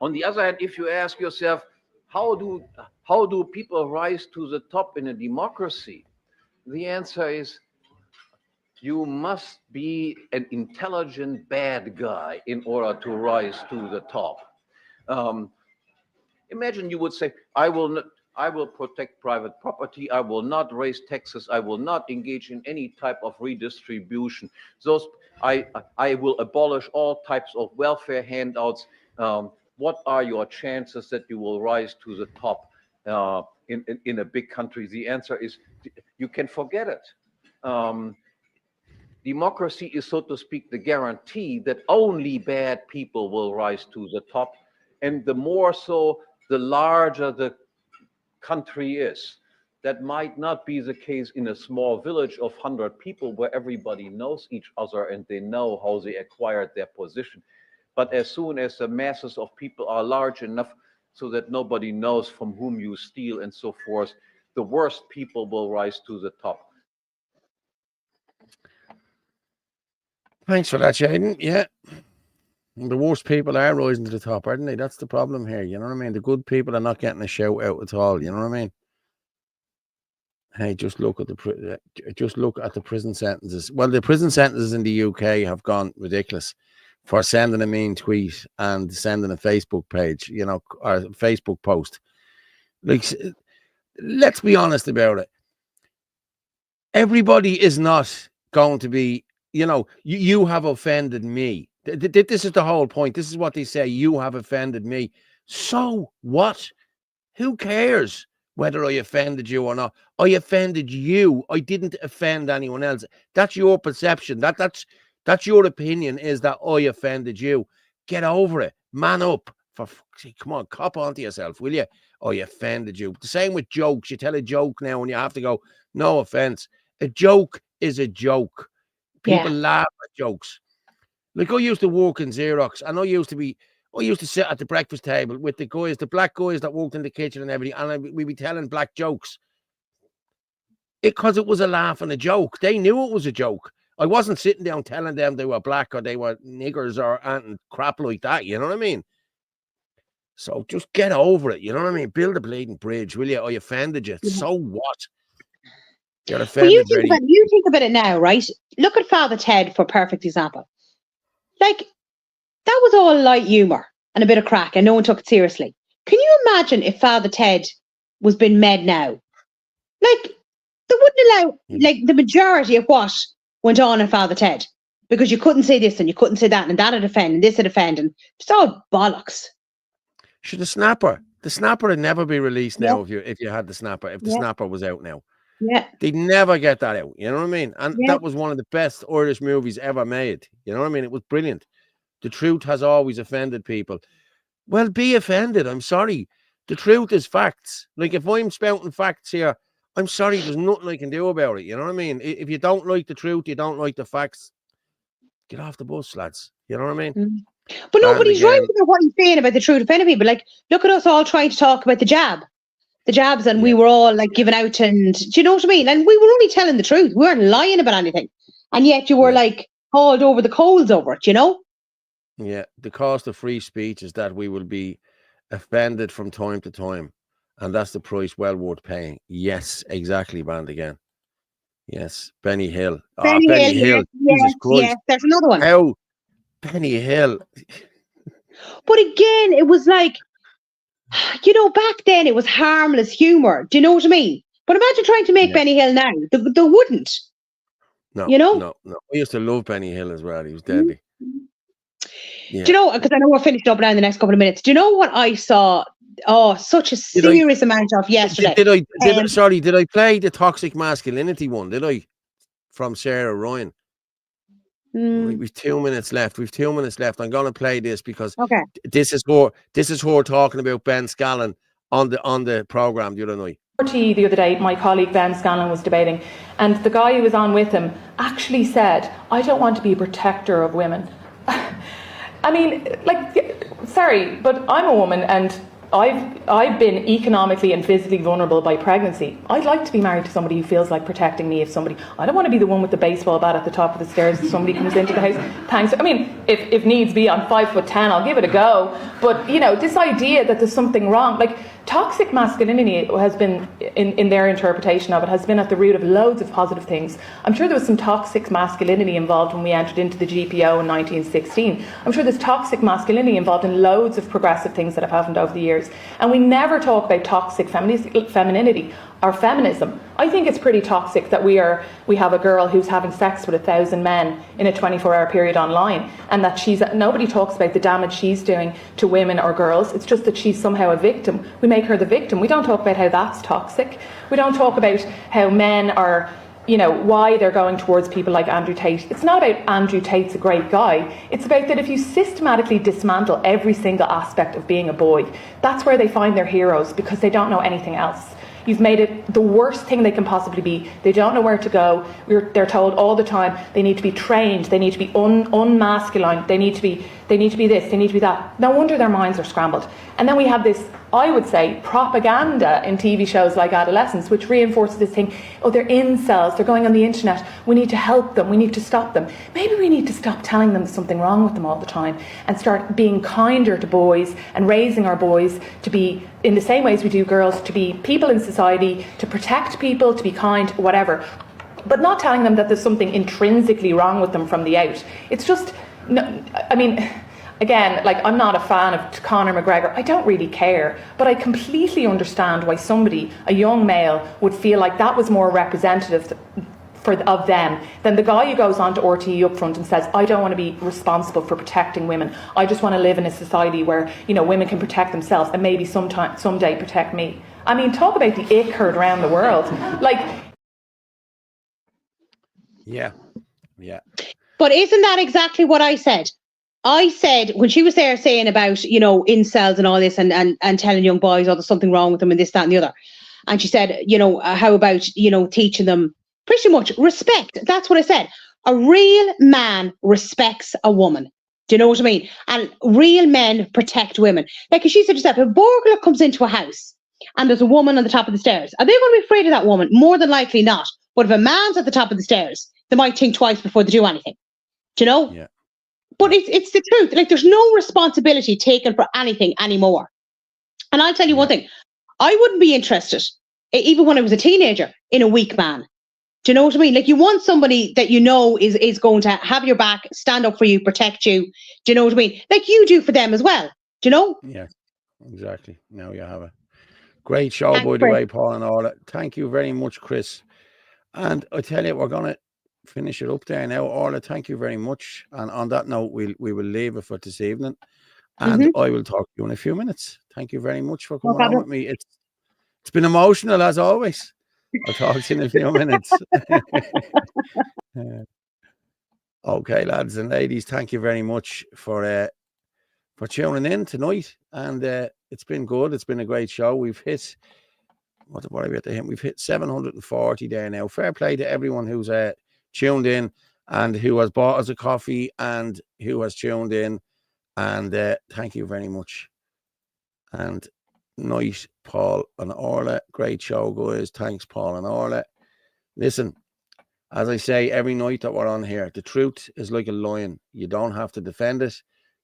On the other hand, if you ask yourself, how do people rise to the top in a democracy? The answer is, you must be an intelligent bad guy in order to rise to the top. Imagine you would say, I will protect private property, I will not raise taxes, I will not engage in any type of redistribution. I will abolish all types of welfare handouts. What are your chances that you will rise to the top in a big country? The answer is, you can forget it. Democracy is, so to speak, the guarantee that only bad people will rise to the top. And the more so, the larger the country is. That might not be the case in a small village of 100 people where everybody knows each other and they know how they acquired their position. But as soon as the masses of people are large enough so that nobody knows from whom you steal and so forth, the worst people will rise to the top. Thanks for that, Shaden. Yeah. The worst people are rising to the top, aren't they? That's the problem here. You know what I mean? The good people are not getting a shout out at all. You know what I mean? Hey, just look at the prison sentences. Well, the prison sentences in the UK have gone ridiculous for sending a mean tweet and sending a Facebook page, you know, or a Facebook post. Like, let's be honest about it. Everybody is not going to be, you know, you have offended me. This is the whole point. This is what they say. You have offended me. So what? Who cares whether I offended you or not? I offended you. I didn't offend anyone else. That's your perception. That's your opinion, is that I offended you. Get over it. Man up. For fuck's sake, come on, cop onto yourself, will you? I offended you. The same with jokes. You tell a joke now and you have to go, no offense. A joke is a joke. People laugh at jokes. Like, I used to work in Xerox, and I used to sit at the breakfast table with the guys, the black guys that worked in the kitchen and everything, and we'd be telling black jokes. Because it was a laugh and a joke. They knew it was a joke. I wasn't sitting down telling them they were black or they were niggers or crap like that. You know what I mean? So just get over it. You know what I mean? Build a bleeding bridge, will you? I offended you. So what? You're offended. Well, you think about it now, right? Look at Father Ted for a perfect example. Like, that was all light humour and a bit of crack and no one took it seriously. Can you imagine if Father Ted was being made now? Like, they wouldn't allow, like, the majority of what went on in Father Ted, because you couldn't say this and you couldn't say that and that would offend and this would offend, and it's all bollocks. Should the snapper would never be released now if you had the snapper, if the snapper was out now. Yeah. They'd never get that out. You know what I mean? And that was one of the best Irish movies ever made. You know what I mean? It was brilliant. The truth has always offended people. Well, be offended. I'm sorry. The truth is facts. Like, if I'm spouting facts here, I'm sorry, there's nothing I can do about it. You know what I mean? If you don't like the truth, you don't like the facts, get off the bus, lads. You know what I mean? But nobody's again. right about what he's saying about the true defending people. Like, look at us all trying to talk about the jabs, and we were all like giving out, and do you know what I mean? And we were only telling the truth. We weren't lying about anything, and yet you were like hauled over the coals over it. You know? Yeah, the cost of free speech is that we will be offended from time to time, and that's the price well worth paying. Yes, exactly, band again. Yes, Benny Hill. Benny Hill. Yes, Jesus Christ. yes, there's another one. How? Benny Hill. But again, it was like, you know, back then it was harmless humor. Do you know what I mean? But imagine trying to make Benny Hill now. They wouldn't. No, you know? No. I used to love Benny Hill as well. He was deadly. Yeah. Do you know, because I know we're finished up now in the next couple of minutes. Do you know what I saw? Oh, such a serious amount of yesterday. Did I play the toxic masculinity one? Did I? From Sarah Ryan. We've 2 minutes left. I'm going to play this because this is her talking about Ben Scallon on the program the other night. The other day, my colleague Ben Scanlon was debating, and the guy who was on with him actually said, "I don't want to be a protector of women." I mean, like, sorry, but I'm a woman, and I've been economically and physically vulnerable by pregnancy. I'd like to be married to somebody who feels like protecting me. I don't want to be the one with the baseball bat at the top of the stairs if somebody comes into the house. Thanks. I mean, if needs be, I'm 5'10", I'll give it a go. But, you know, this idea that there's something wrong, like, toxic masculinity has been, in their interpretation of it, has been at the root of loads of positive things. I'm sure there was some toxic masculinity involved when we entered into the GPO in 1916. I'm sure there's toxic masculinity involved in loads of progressive things that have happened over the years. And we never talk about toxic femininity or feminism. I think it's pretty toxic that we have a girl who's having sex with 1,000 men in a 24-hour period online, and that nobody talks about the damage she's doing to women or girls. It's just that she's somehow a victim. We make her the victim. We don't talk about how that's toxic. We don't talk about how men are, you know, why they're going towards people like Andrew Tate. It's not about Andrew Tate's a great guy. It's about that if you systematically dismantle every single aspect of being a boy, that's where they find their heroes, because they don't know anything else. You've made it the worst thing they can possibly be. They don't know where to go. They're told all the time they need to be trained. They need to be unmasculine. They need to be this. They need to be that. No wonder their minds are scrambled. And then we have this, I would say, propaganda in TV shows like Adolescence, which reinforces this thing. Oh, they're incels. They're going on the internet. We need to help them. We need to stop them. Maybe we need to stop telling them there's something wrong with them all the time and start being kinder to boys and raising our boys to be, in the same ways we do girls, to be people in society, to protect people, to be kind, whatever. But not telling them that there's something intrinsically wrong with them from the out. It's just, no, I mean, again, like, I'm not a fan of Conor McGregor. I don't really care. But I completely understand why somebody, a young male, would feel like that was more representative of them than the guy who goes on to RTE up front and says, I don't want to be responsible for protecting women. I just want to live in a society where, you know, women can protect themselves and maybe someday protect me. I mean, talk about the ick heard around the world. Like, yeah. But isn't that exactly what I said? I said, when she was there saying about, you know, incels and all this and telling young boys, oh, there's something wrong with them and this, that and the other. And she said, you know, how about, you know, teaching them pretty much respect. That's what I said. A real man respects a woman. Do you know what I mean? And real men protect women. Like she said herself, if a burglar comes into a house and there's a woman on the top of the stairs, are they going to be afraid of that woman? More than likely not. But if a man's at the top of the stairs, they might think twice before they do anything. Do you know? Yeah. But it's the truth. Like, there's no responsibility taken for anything anymore. And I'll tell you one thing. I wouldn't be interested, even when I was a teenager, in a weak man. Do you know what I mean? Like, you want somebody that you know is going to have your back, stand up for you, protect you. Do you know what I mean? Like you do for them as well. Do you know? Yeah, exactly. Now you have a great show, by the way, Paul and all that. Thank you very much, Chris. And I tell you, we're going to finish it up there now. Orla, thank you very much. And on that note, we will leave it for this evening. And I will talk to you in a few minutes. Thank you very much for coming on with me. It's been emotional as always. I'll talk to you in a few minutes. Okay, lads and ladies, thank you very much for tuning in tonight. And it's been good. It's been a great show. We've hit what are we at the hit? We've hit 740 there now. Fair play to everyone who's tuned in and who has bought us a coffee and who has tuned in And thank you very much. And night, Paul and Orla. Great show, guys. Thanks, Paul and Orla. Listen, as I say every night that we're on here, the truth is like a lion. You don't have to defend it.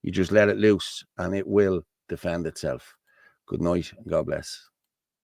You just let it loose and it will defend itself. Good night and God bless.